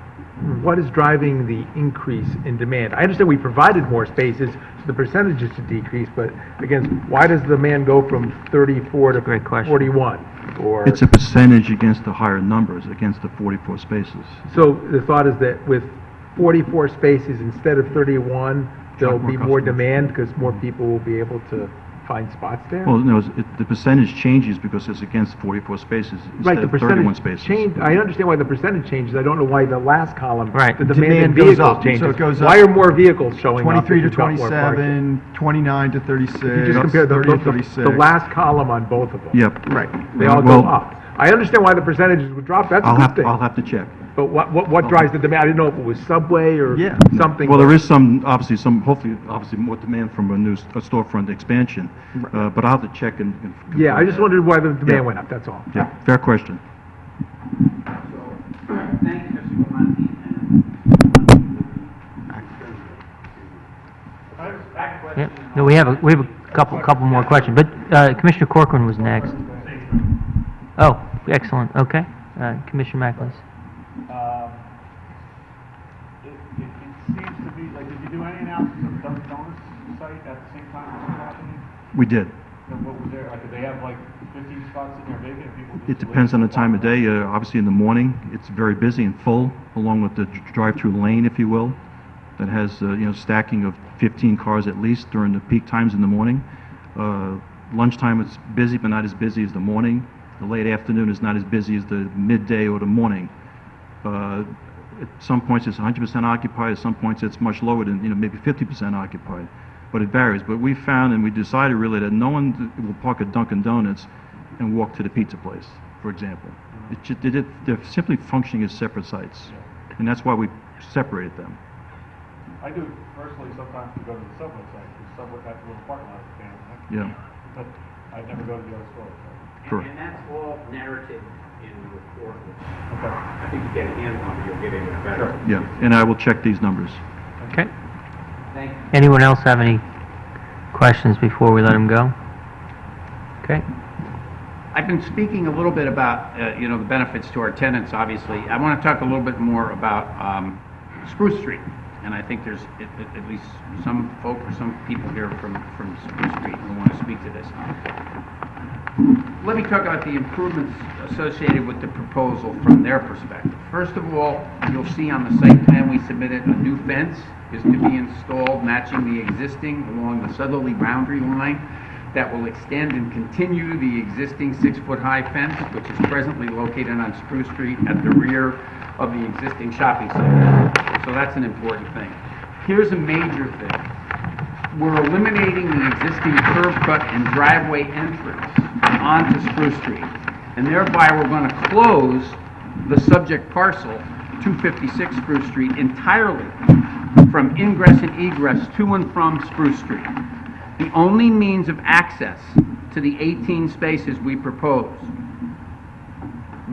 what is driving the increase in demand? I understand we provided more spaces, so the percentages should decrease, but again, why does the demand go from 34 to Great question. 41? Or, It's a percentage against the higher numbers, against the 44 spaces. so the thought is that with 44 spaces instead of 31, there'll Attract more be more customers. demand because more people will be able to find spots there? Well, no, the percentage changes because it's against 44 spaces Right, instead the of 31 percentage spaces. changed, I understand why the percentage changes, I don't know why the last column, Right. the demand in Demand goes vehicles up, so changes. it goes Why up are more vehicles showing up? 23 if to you've got more parking? 27, 29 to 36, You just compare 30 to 36. the last column on both of them. Yep. Right, they all go Well, up. I understand why the percentages would drop, that's a I'll good have thing. to check. but what drives the demand? I didn't know if it was Subway or Yeah. something. Well, there is hopefully, obviously more demand from a storefront expansion, but I'll have to check and Yeah, I just wondered why the Yeah. demand went up, that's all. Yeah, fair question. Thank you, Mr. Valenti. Yeah. No, we have a couple more questions, but Commissioner Corcoran was next. Oh, excellent, okay. Commissioner McLeese. It seems to be, like, did you do any analysis of Dunkin' Donuts site at the same time as this happening? We did. And what was there, like, did they have like 15 spots in there vacant and people just... It depends on the time of day. Obviously, in the morning, it's very busy and full, along with the drive-through lane, if you will, that has, stacking of 15 cars at least during the peak times in the morning. Lunchtime, it's busy, but not as busy as the morning. The late afternoon is not as busy as the midday or the morning. At some points, it's 100% occupied. At some points, it's much lower than, maybe 50% occupied. But it varies. But we found, and we decided really, that no one will park at Dunkin' Donuts and walk to the pizza place, for example. They're simply functioning as separate sites. And that's why we separated them. I do personally sometimes to go to the Subway site, because Subway, that little parking lot is fantastic. Yeah. But I'd never go to the other store, so. Sure. And that's all narrative in the report, which Okay. I think you get a handle on it, you'll get even better. Yeah, and I will check these numbers. Okay. Thank you. Anyone else have any questions before we let him go? Okay. I've been speaking a little bit about, the benefits to our tenants, obviously. I want to talk a little bit more about Spruce Street. And I think there's at least some folk or some people here from Spruce Street who want to speak to this. Let me talk about the improvements associated with the proposal from their perspective. First of all, you'll see on the site plan we submitted, a new fence is to be installed matching the existing along the southerly boundary line that will extend and continue the existing 6-foot-high fence, which is presently located on Spruce Street at the rear of the existing shopping center. So that's an important thing. Here's a major thing. We're eliminating the existing curb cut and driveway entrance onto Spruce Street. And thereby we're going to close the subject parcel, 256 Spruce Street, entirely from ingress and egress to and from Spruce Street. The only means of access to the 18 spaces we propose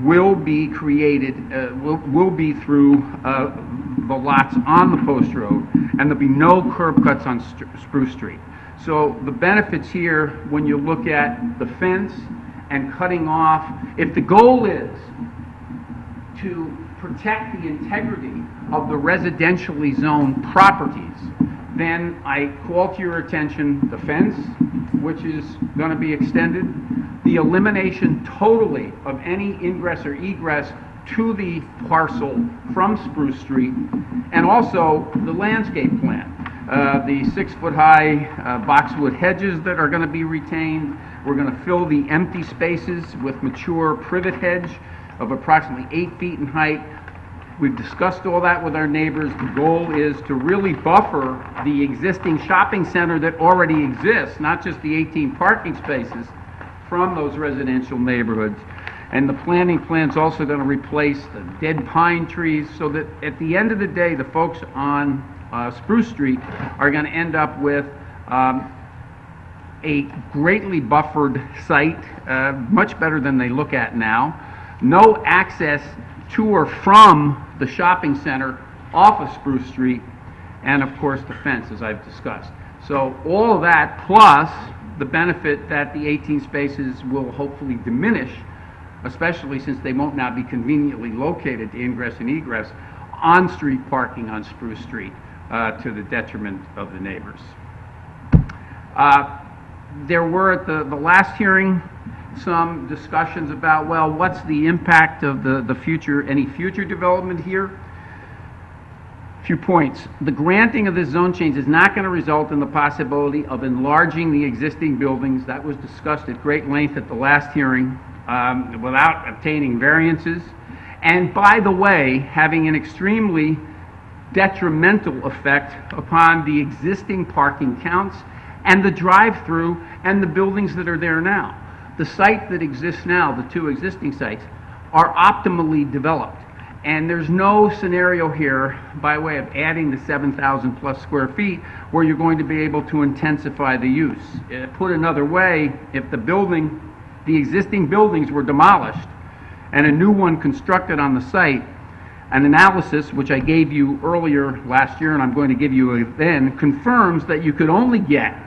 will be created, will be through the lots on the post road, and there'll be no curb cuts on Spruce Street. So the benefits here, when you look at the fence and cutting off, if the goal is to protect the integrity of the residentially zoned properties, then I call to your attention the fence, which is going to be extended, the elimination totally of any ingress or egress to the parcel from Spruce Street, and also the landscape plan. The 6-foot-high boxwood hedges that are going to be retained. We're going to fill the empty spaces with mature privet hedge of approximately 8 feet in height. We've discussed all that with our neighbors. The goal is to really buffer the existing shopping center that already exists, not just the 18 parking spaces, from those residential neighborhoods. And the planning plan's also going to replace the dead pine trees, so that at the end of the day, the folks on Spruce Street are going to end up with a greatly buffered site, much better than they look at now. No access to or from the shopping center off of Spruce Street, and of course the fence, as I've discussed. So all of that, plus the benefit that the 18 spaces will hopefully diminish, especially since they won't now be conveniently located to ingress and egress, on-street parking on Spruce Street to the detriment of the neighbors. There were at the last hearing some discussions about, well, what's the impact of the future, any future development here? A few points. The granting of this zone change is not going to result in the possibility of enlarging the existing buildings. That was discussed at great length at the last hearing without obtaining variances. And by the way, having an extremely detrimental effect upon the existing parking counts and the drive-through and the buildings that are there now. The site that exists now, the two existing sites, are optimally developed. And there's no scenario here, by way of adding the 7,000 plus square feet, where you're going to be able to intensify the use. Put another way, if the existing buildings were demolished and a new one constructed on the site, an analysis, which I gave you earlier last year and I'm going to give you then, confirms that you could only get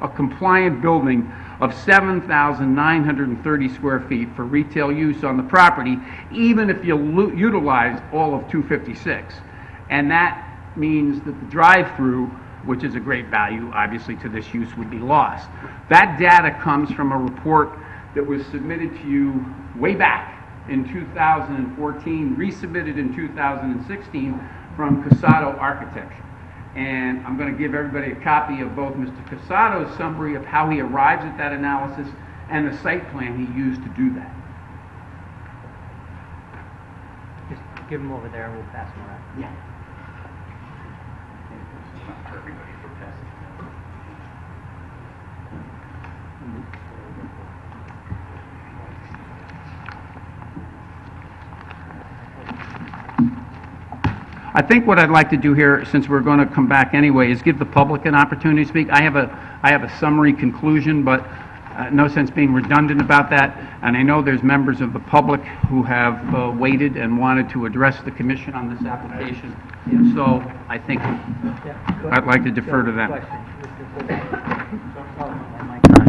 a compliant building of 7,930 square feet for retail use on the property, even if you utilized all of 256. And that means that the drive-through, which is a great value, obviously, to this use, would be lost. That data comes from a report that was submitted to you way back in 2014, resubmitted in 2016 from Casado Architecture. And I'm going to give everybody a copy of both Mr. Casado's summary of how he arrives at that analysis and the site plan he used to do that. Just give them over there and we'll pass them around. Yeah. I think what I'd like to do here, since we're going to come back anyway, is give the public an opportunity to speak. I have a summary conclusion, but no sense being redundant about that. And I know there's members of the public who have waited and wanted to address the commission on this application. So I think I'd like to defer to them.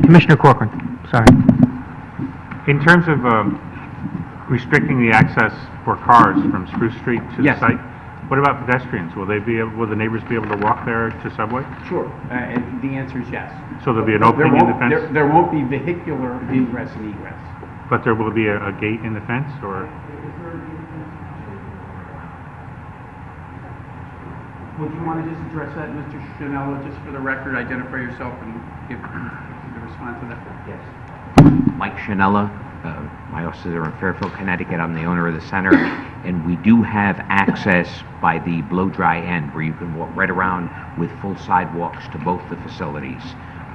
Commissioner Corcoran, sorry. In terms of restricting the access for cars from Spruce Street to the Yes. site, what about pedestrians? Will the neighbors be able to walk there to Subway? Sure. The answer is yes. So there'll be an opening in the fence? There won't be vehicular ingress and egress. But there will be a gate in the fence, or? Would you want to just address that, Mr. Chanella, just for the record, identify yourself and give the response to that? Yes. Mike Chanella. My offices are in Fairfield, Connecticut. I'm the owner of the center, and we do have access by the blow-dry end where you can walk right around with full sidewalks to both the facilities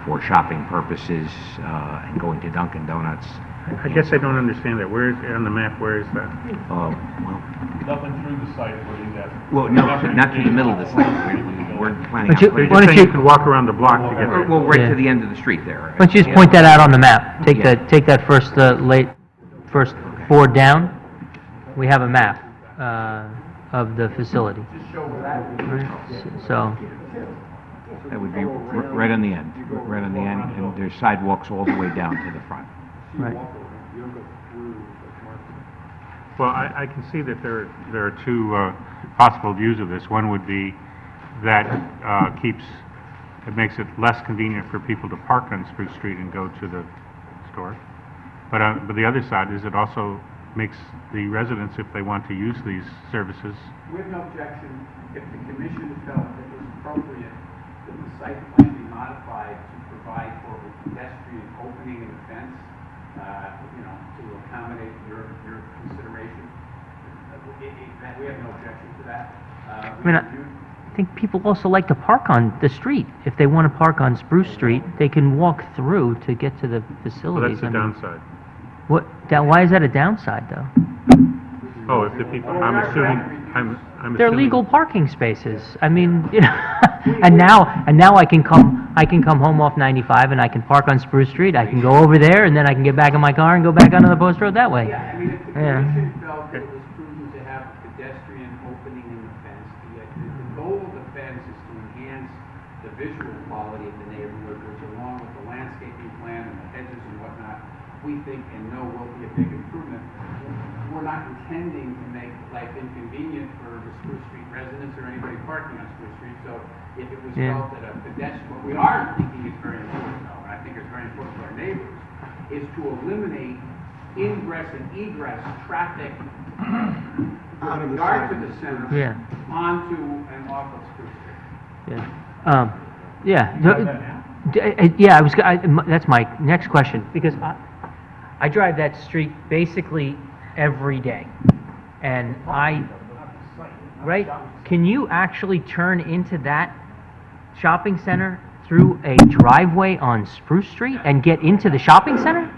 for shopping purposes and going to Dunkin' Donuts. I guess I don't understand that. Where is, on the map, where is that? Well, Nothing through the site where he's at. well, no, not through the middle of the site. We're planning But you- on You're Why just don't saying you- you can walk around the block to get there. well, right Yeah. to the end of the street there. Why don't you just point that out on the map? Take Yeah. that first board down. We have a map of the facility. So, That would be right on the end, and there's sidewalks all the way down to the front. right. Well, I can see that there are two possible views of this. One would be that it makes it less convenient for people to park on Spruce Street and go to the store. But the other side is it also makes the residents, if they want to use these services. We have no objection if the commission felt it was appropriate that the site plan be modified to provide for a pedestrian opening in the fence, to accommodate your consideration. We have no objection to that. I think people also like to park on the street. If they want to park on Spruce Street, they can walk through to get to the Well, facilities. that's the I mean, downside. why is that a downside, though? Oh, if the people, I'm assuming They're legal parking spaces. I mean, and now I can come home off 95 and I can park on Spruce Street. I can go over there and then I can get back in my car and go back onto the post road that way. Yeah, I mean, if the Yeah. commission felt that it was prudent to have a pedestrian opening in the fence, the goal of the fence is to enhance the visual quality of the neighborhood, which along with the landscaping plan and the hedges and whatnot, we think and know will be a big improvement. We're not intending to make life inconvenient for the Spruce Street residents or anybody parking on Spruce Street, so if it was Yeah. felt that a pedestrian, what we are thinking is very important though, and I think it's very important to our neighbors, is to eliminate ingress and egress traffic with regard to the center Yeah. onto and off of Spruce Street. Yeah. That's my next question, because I drive that street basically every day. And right? Can you actually turn into that shopping center through a driveway on Spruce Street and get into the shopping center?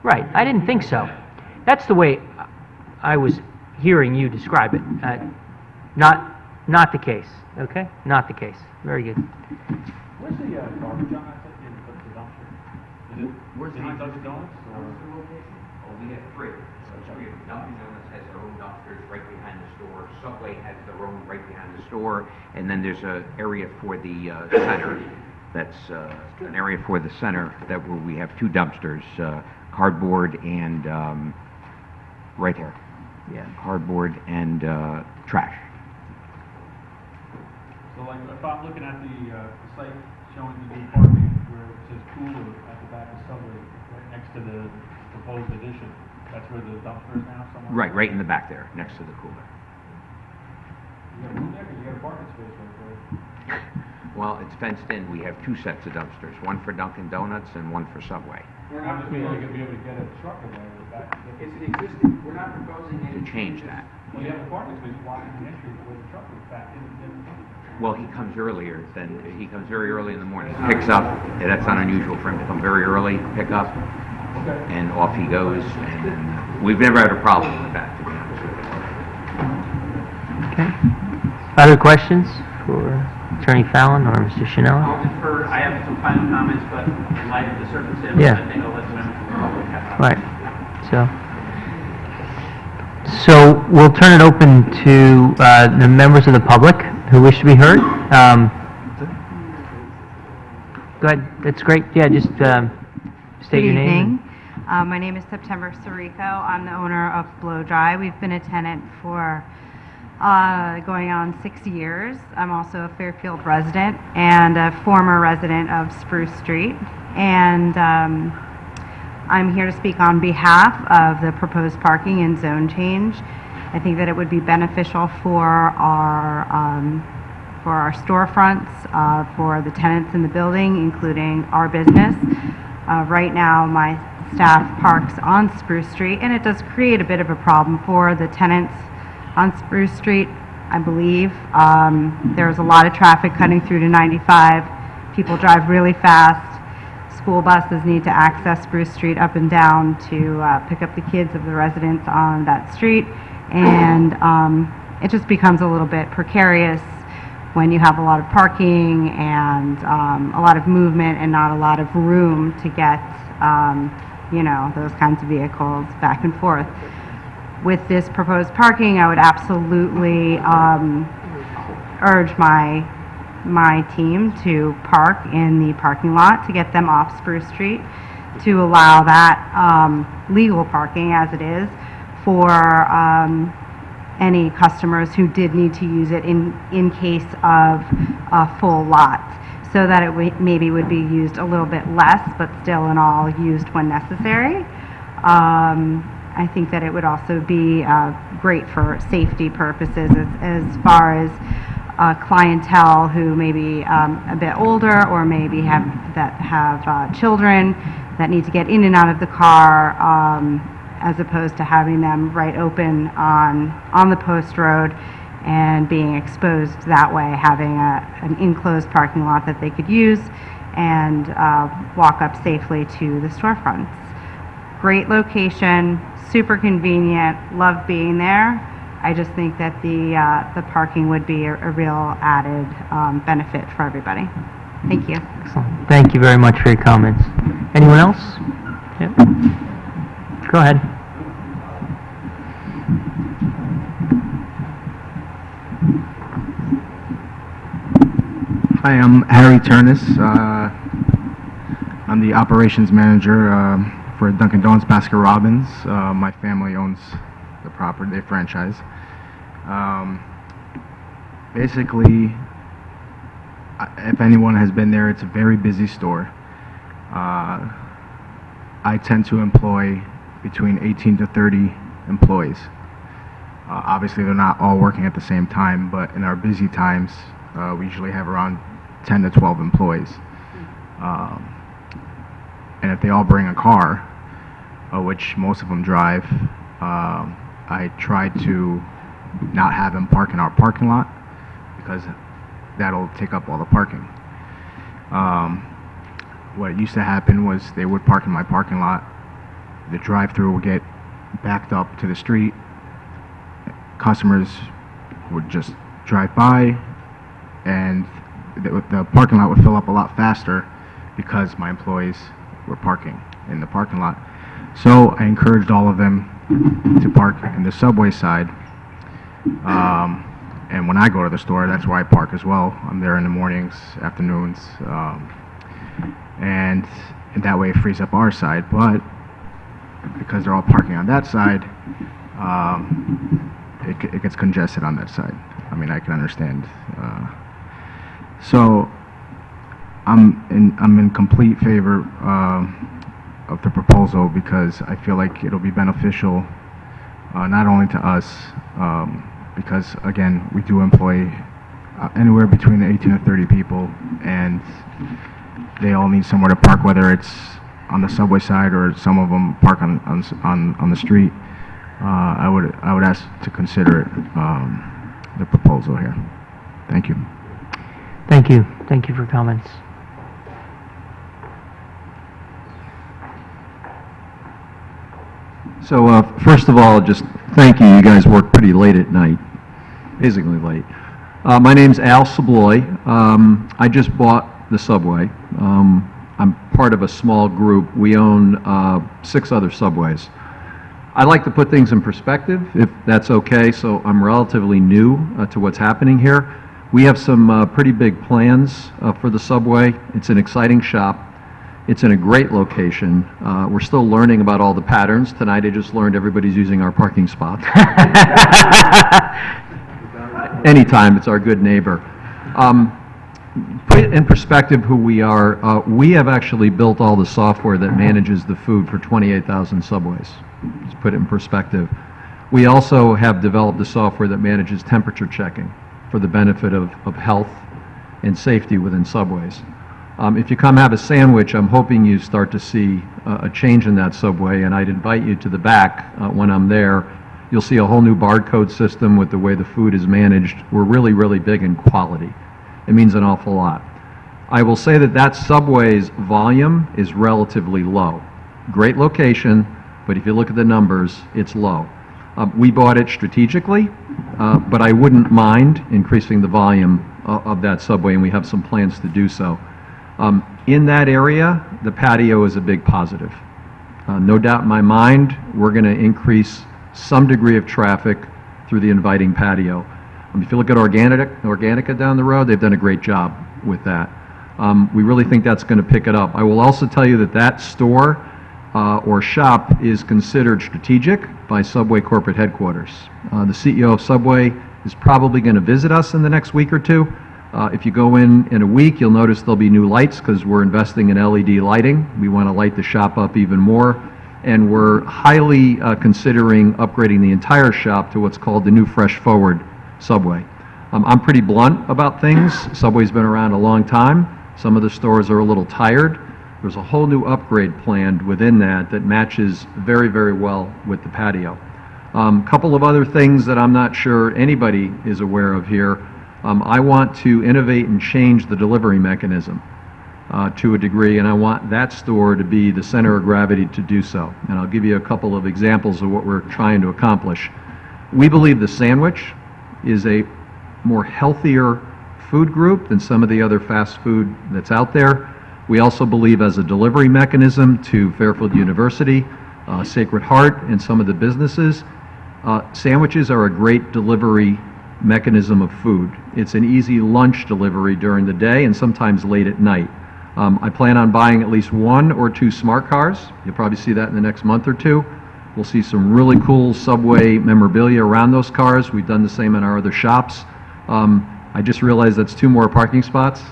Right, I didn't think so. That's the way I was hearing you describe it. Not the case, okay? Not the case. Very good. Where's the garbage on that, the dumpster? Is it, where's the Dunkin' Donuts or? Oh, we have three. Dunkin' Donuts has their own dumpsters right behind the store. Subway has their own right behind the store. And then there's an area for the center. That's an area for the center that where we have two dumpsters, cardboard and right here. Yeah. Cardboard and trash. So like, if I'm looking at the site showing the new parking, where it says cooler at the back of Subway, right next to the proposed addition, that's where the dumpster is now somewhere? Right in the back there, next to the cooler. You got room there, 'cause you got a parking space right there. Well, it's fenced in. We have two sets of dumpsters, one for Dunkin' Donuts and one for Subway. I'm just meaning you're gonna be able to get a truck in there with that. It's an existing, we're not proposing To change that. Well, you have a parking space blocking the entry where the truck is back in. Well, he comes very early in the morning, picks up, and that's not unusual for him to come very early, pick up, and off he goes, and then, we've never had a problem with that, to be honest with you. Okay. Other questions for Attorney Fallon or Mr. Chanella? I'll defer, I have some final comments, but in light of the circumstances, Yeah. I think I'll let the members of the public have. Right. So we'll turn it open to the members of the public who wish to be heard. Go ahead. That's great. Yeah, just state your name. Good evening. My name is September Sirico. I'm the owner of Blow Dry. We've been a tenant for going on 6 years. I'm also a Fairfield resident and a former resident of Spruce Street. And I'm here to speak on behalf of the proposed parking and zone change. I think that it would be beneficial for our storefronts, for the tenants in the building, including our business. Right now, my staff parks on Spruce Street, and it does create a bit of a problem for the tenants on Spruce Street, I believe. There's a lot of traffic cutting through to 95. People drive really fast. School buses need to access Spruce Street up and down to pick up the kids of the residents on that street. And it just becomes a little bit precarious when you have a lot of parking and a lot of movement and not a lot of room to get, those kinds of vehicles back and forth. With this proposed parking, I would absolutely urge my team to park in the parking lot to get them off Spruce Street, to allow that legal parking as it is for any customers who did need to use it in case of a full lot, so that it maybe would be used a little bit less, but still in all used when necessary. I think that it would also be great for safety purposes as far as clientele who may be a bit older or maybe have children that need to get in and out of the car, as opposed to having them right open on the post road and being exposed that way, having an enclosed parking lot that they could use and walk up safely to the storefronts. Great location, super convenient, love being there. I just think that the parking would be a real added benefit for everybody. Thank you. Excellent. Thank you very much for your comments. Anyone else? Yep. Go ahead. Hi, I'm Harry Turnus. I'm the operations manager for Dunkin' Donuts Baskin Robbins. My family owns the property, they franchise. Basically, if anyone has been there, it's a very busy store. I tend to employ between 18 to 30 employees. Obviously, they're not all working at the same time, but in our busy times, we usually have around 10 to 12 employees. And if they all bring a car, which most of them drive, I try to not have them park in our parking lot because that'll take up all the parking. What used to happen was they would park in my parking lot, the drive-through would get backed up to the street, customers would just drive by, and the parking lot would fill up a lot faster because my employees were parking in the parking lot. So I encouraged all of them to park in the subway side. And when I go to the store, that's where I park as well. I'm there in the mornings, afternoons, and that way it frees up our side. But because they're all parking on that side, it gets congested on that side. I mean, I can understand. So I'm in complete favor of the proposal because I feel like it'll be beneficial not only to us, because again, we do employ anywhere between 18 to 30 people, and they all need somewhere to park, whether it's on the subway side or some of them park on the street. I would ask to consider it, the proposal here. Thank you. Thank you. Thank you for comments. So first of all, just thank you. You guys work pretty late at night, amazingly late. My name's Al Sabloy. I just bought the subway. I'm part of a small group. We own 6 other subways. I like to put things in perspective, if that's okay, so I'm relatively new to what's happening here. We have some pretty big plans for the subway. It's an exciting shop. It's in a great location. We're still learning about all the patterns. Tonight I just learned everybody's using our parking spots. Anytime, it's our good neighbor. Put it in perspective who we are. We have actually built all the software that manages the food for 28,000 subways. Just put it in perspective. We also have developed the software that manages temperature checking for the benefit of health and safety within subways. If you come have a sandwich, I'm hoping you start to see a change in that subway, and I'd invite you to the back when I'm there. You'll see a whole new barcode system with the way the food is managed. We're really, really big in quality. It means an awful lot. I will say that subway's volume is relatively low. Great location, but if you look at the numbers, it's low. We bought it strategically, but I wouldn't mind increasing the volume of that subway, and we have some plans to do so. In that area, the patio is a big positive. No doubt in my mind, we're going to increase some degree of traffic through the inviting patio. If you look at Organica down the road, they've done a great job with that. We really think that's going to pick it up. I will also tell you that store or shop is considered strategic by Subway corporate headquarters. The CEO of Subway is probably going to visit us in the next week or two. If you go in a week, you'll notice there'll be new lights because we're investing in LED lighting. We want to light the shop up even more. And we're highly considering upgrading the entire shop to what's called the new Fresh Forward Subway. I'm pretty blunt about things. Subway's been around a long time. Some of the stores are a little tired. There's a whole new upgrade planned within that matches very, very well with the patio. Couple of other things that I'm not sure anybody is aware of here. I want to innovate and change the delivery mechanism to a degree, and I want that store to be the center of gravity to do so. And I'll give you a couple of examples of what we're trying to accomplish. We believe the sandwich is a more healthier food group than some of the other fast food that's out there. We also believe as a delivery mechanism to Fairfield University, Sacred Heart, and some of the businesses, sandwiches are a great delivery mechanism of food. It's an easy lunch delivery during the day and sometimes late at night. I plan on buying at least 1 or 2 smart cars. You'll probably see that in the next month or two. We'll see some really cool Subway memorabilia around those cars. We've done the same in our other shops. I just realized that's 2 more parking spots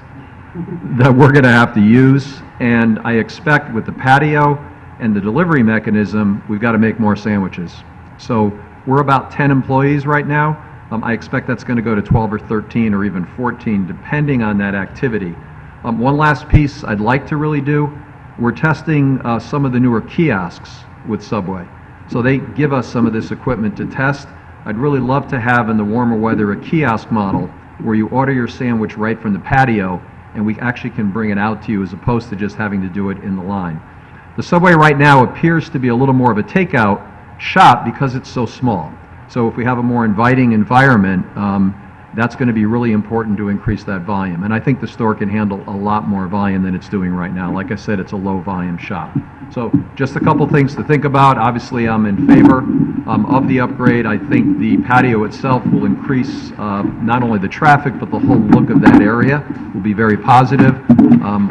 that we're going to have to use, and I expect with the patio and the delivery mechanism, we've got to make more sandwiches. So we're about 10 employees right now. I expect that's going to go to 12 or 13 or even 14, depending on that activity. One last piece I'd like to really do, we're testing some of the newer kiosks with Subway. So they give us some of this equipment to test. I'd really love to have in the warmer weather a kiosk model where you order your sandwich right from the patio and we actually can bring it out to you as opposed to just having to do it in the line. The Subway right now appears to be a little more of a takeout shop because it's so small. So if we have a more inviting environment, that's going to be really important to increase that volume. And I think the store can handle a lot more volume than it's doing right now. Like I said, it's a low-volume shop. So just a couple things to think about. Obviously, I'm in favor of the upgrade. I think the patio itself will increase not only the traffic, but the whole look of that area will be very positive.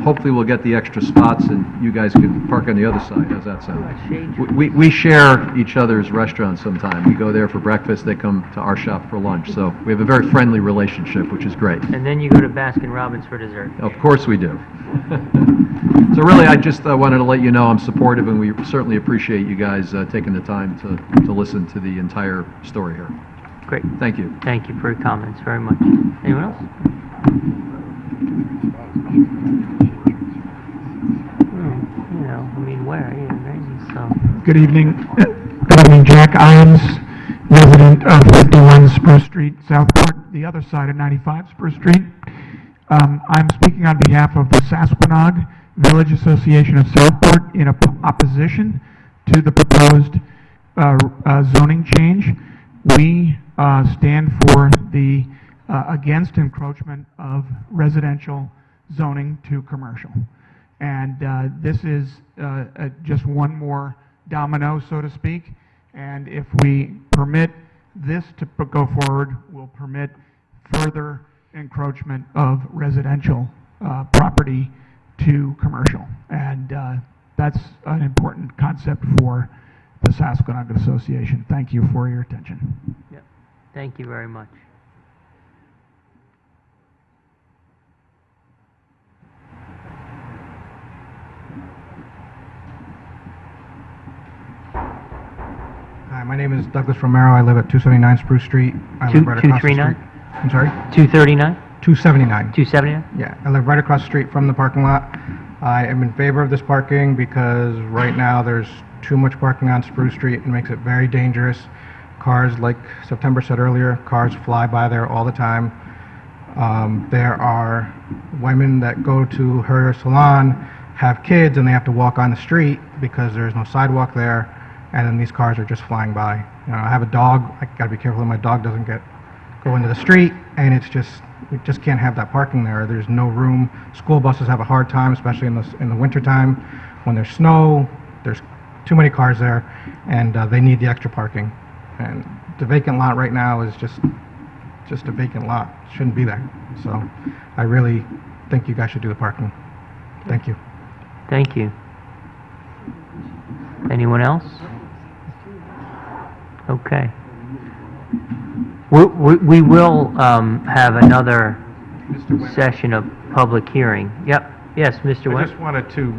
Hopefully, we'll get the extra spots, and you guys can park on the other side. How's that sound? We share each other's restaurants sometime. We go there for breakfast, they come to our shop for lunch. So we have a very friendly relationship, which is great. And then you go to Baskin-Robbins for dessert. Of course we do. So really, I just wanted to let you know I'm supportive, and we certainly appreciate you guys taking the time to listen to the entire story here. Great. Thank you. Thank you for your comments very much. Anyone else? You know, I mean, where? Yeah, right? So. Good evening. Good evening, Jack Iams, resident of 51 Spruce Street, Southport, the other side of 95 Spruce Street. I'm speaking on behalf of the Sasquatch Village Association of Southport in opposition to the proposed zoning change. We stand for the against encroachment of residential zoning to commercial. And this is just one more domino, so to speak. And if we permit this to go forward, we'll permit further encroachment of residential property to commercial. And that's an important concept for the Sasquatch Association. Thank you for your attention. Yep. Thank you very much. Hi, my name is Douglas Romero. I live at 279 Spruce Street. I live right across the street. 239? I'm sorry? 239? 279. 279? Yeah, I live right across the street from the parking lot. I am in favor of this parking because right now there's too much parking on Spruce Street and makes it very dangerous. Cars, like September said earlier, cars fly by there all the time. There are women that go to her salon, have kids, and they have to walk on the street because there's no sidewalk there, and then these cars are just flying by. You know, I have a dog. I gotta be careful that my dog doesn't go into the street, and we just can't have that parking there. There's no room. School buses have a hard time, especially in the winter time. When there's snow, there's too many cars there, and they need the extra parking. And the vacant lot right now is just a vacant lot. It shouldn't be there. So I really think you guys should do the parking. Thank you. Thank you. Anyone else? Okay. We will have another session of public hearing. Yep. Yes, Mr. I West? just wanted to,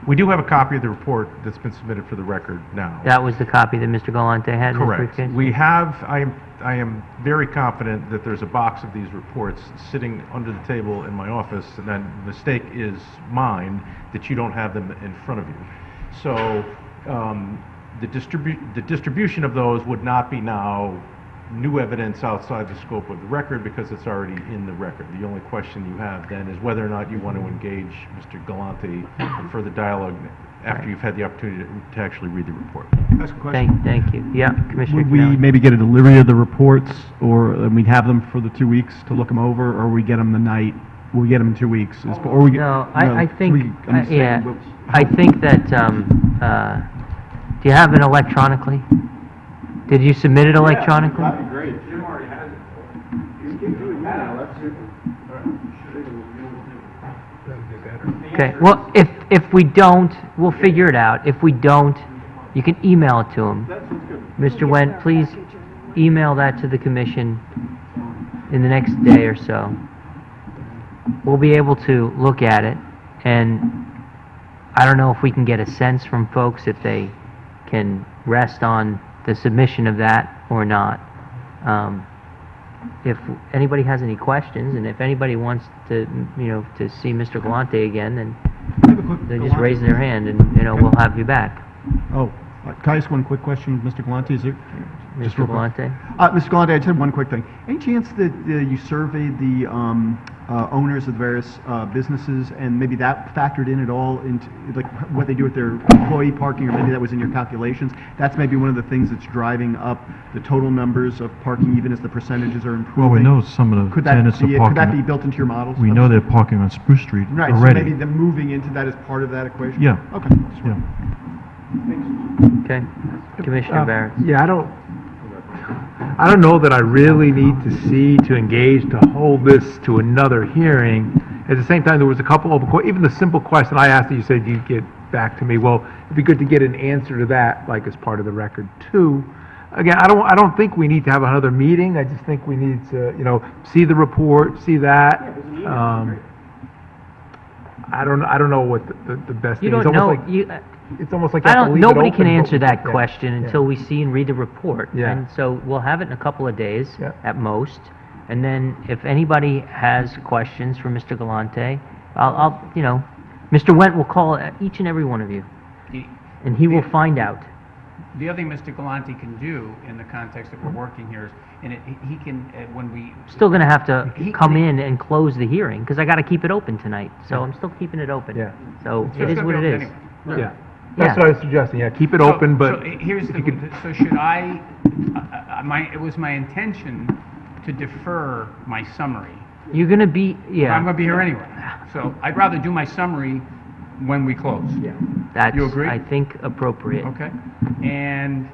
we do have a copy of the report that's been submitted for the record now. That was the copy that Mr. Galante had in his Correct. briefcase? We have, I am very confident that there's a box of these reports sitting under the table in my office, and then the mistake is mine that you don't have them in front of you. So the distribution of those would not be now new evidence outside the scope of the record because it's already in the record. The only question you have then is whether or not you want to engage Mr. Galante in further dialogue after you've had the opportunity to actually read the report. Ask a question. Thank you. Yeah, Commissioner Would we Canelli. maybe get a delivery of the reports, or we'd have them for the 2 weeks to look them over, or we get them the night, we get them in 2 weeks? Or we get, No, I think, I'm saying, yeah, well, I think that, do you have it electronically? Did you submit it electronically? That'd be great. Jim already has it. You can do it now, that's super. Okay, well, if we don't, we'll figure it out. If we don't, you can email it to him. Mr. Wendt, please email that to the commission in the next day or so. We'll be able to look at it, and I don't know if we can get a sense from folks if they can rest on the submission of that or not. If anybody has any questions, and if anybody wants to, to see Mr. Galante again, then they just raise their hand, and, we'll have you back. Oh, can I ask one quick question, Mr. Galante? Is there, Mr. real quick. Galante? Mr. Galante, I just had one quick thing. Any chance that you surveyed the owners of the various businesses, and maybe that factored in at all into like what they do with their employee parking, or maybe that was in your calculations? That's maybe one of the things that's driving up the total numbers of parking, even as the percentages are improving. Well, we know some of the tenants are Could that be parking, built into your models? we know they're parking on Spruce Street Right, so already. maybe them moving into that as part of that equation? Yeah. Okay. Yeah. Okay. Commissioner Barrett? Yeah, I don't know that I really need to see to engage to hold this to another hearing. At the same time, there was a couple of, even the simple question I asked that you said you'd get back to me. Well, it'd be good to get an answer to that, like as part of the record too. Again, I don't think we need to have another meeting. I just think we need to, see the report, see that. I don't know what the best You thing is. don't know, It's almost like you have to leave it nobody open, can but- answer that yeah, question yeah. until we see and read the report. Yeah. And so we'll have it in a couple of days Yeah. at most. And then if anybody has questions for Mr. Galante, Mr. Went will call each and every one of you, and he will find out. The other thing Mr. Galante can do in the context that we're working here is, he can, when we... Still gonna have to come in and close the hearing, because I gotta keep it open tonight, so I'm still keeping it open. Yeah. So So it it's is gonna what be it open is. anyway. Yeah. That's what I was suggesting, yeah, keep it So- open, but So here's if you could- so should it was my intention to defer my summary. You're gonna be, yeah. I'm gonna be here anyway. So I'd rather do my summary when we close. That's, You agree? I think, appropriate. Okay. And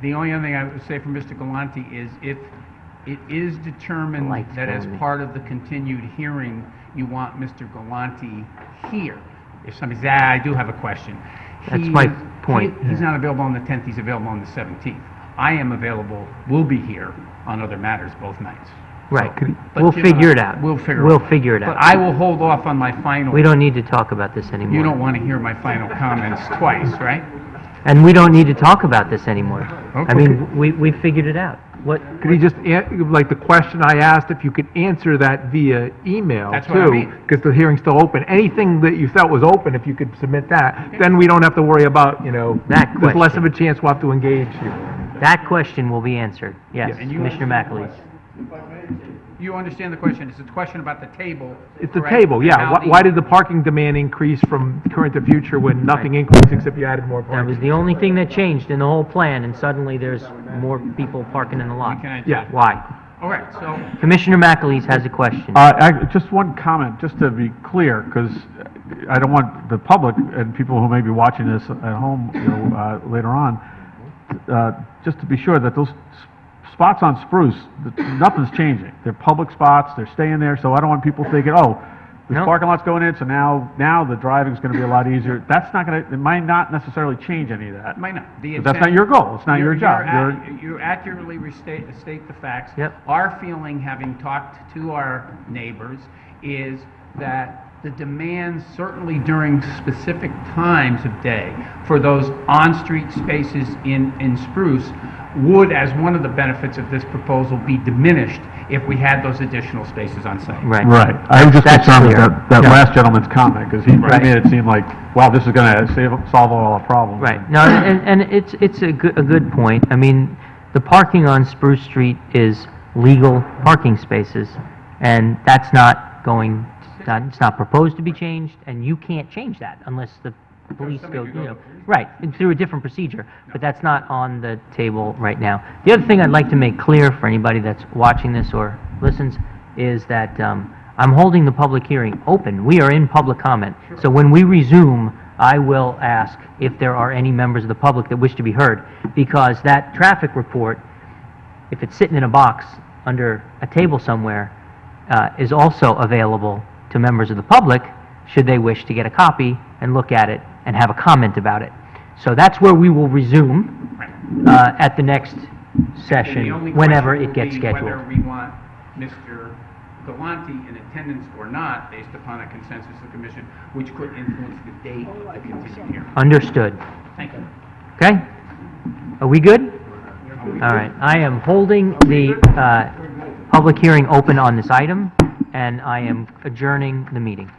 the only other thing I would say from Mr. Galante is if it is determined Lights that as going. part of the continued hearing, you want Mr. Galante here, if somebody says, I do have a question. That's He my is- point. He's not available on the 10th, he's available on the 17th. I am available, will be here on other matters both nights. Right. But We'll you figure know, it out. We'll figure We'll it out. figure it out. But I will hold off on my final. We don't need to talk about this anymore. You don't want to hear my final comments twice, right? And we don't need to talk about this anymore. I Okay. mean, we figured it out. What? could you just, like the question I asked, if you could answer that via email That's what I too, mean. because the hearing's still open. Anything that you felt was open, if you could submit that, then we don't have to worry about, That there's less of question. a chance we'll have to engage you. That question will be answered, yes, And you Commissioner McAleese. You understand the question, it's a question about the table. It's the correct? table, And yeah. how Why did the parking demand increase from current to future when nothing Right. increased except you added more That parking? was the only thing that changed in the whole plan, and suddenly there's more people parking in the lot. Can I- Yeah. Why? All right, so, Commissioner McAleese has a question. Just one comment, just to be clear, because I don't want the public and people who may be watching this at home, later on, just to be sure that those spots on Spruce, nothing's changing. They're public spots, they're staying there, so I don't want people thinking, oh, this No. parking lot's going in, so now the driving's gonna be a lot easier. That's not gonna, it might not necessarily change any of that. might not. The 'Cause that's intent- not your goal, it's not your job. You accurately state the facts. Yep. Our feeling, having talked to our neighbors, is that the demand, certainly during specific times of day, for those on-street spaces in Spruce, would, as one of the benefits of this proposal, be diminished if we had those additional spaces on site. Right. Right, I was just That's concerned with clear. that Yeah. last gentleman's comment, because he Right. made it seem like, wow, this is gonna solve all our problems. Right, no, and it's a good point. I mean, the parking on Spruce Street is legal parking spaces, and that's not going, it's not proposed to be changed, and you can't change that unless the police go, right, and through a different procedure, but that's not on the table right now. The other thing I'd like to make clear for anybody that's watching this or listens is that I'm holding the public hearing open. We are in public comment. So when we resume, I will ask if there are any members of the public that wish to be heard, because that traffic report, if it's sitting in a box under a table somewhere, is also available to members of the public, should they wish to get a copy and look at it and have a comment about it. So that's where we will resume at the next session, The only whenever question it gets will be scheduled. whether we want Mr. Galante in attendance or not, based upon a consensus of the commission, which could influence the date of the continued hearing. Understood. Thank you. Okay? Are we good? All right. I am holding the public hearing open on this item, and I am adjourning the meeting.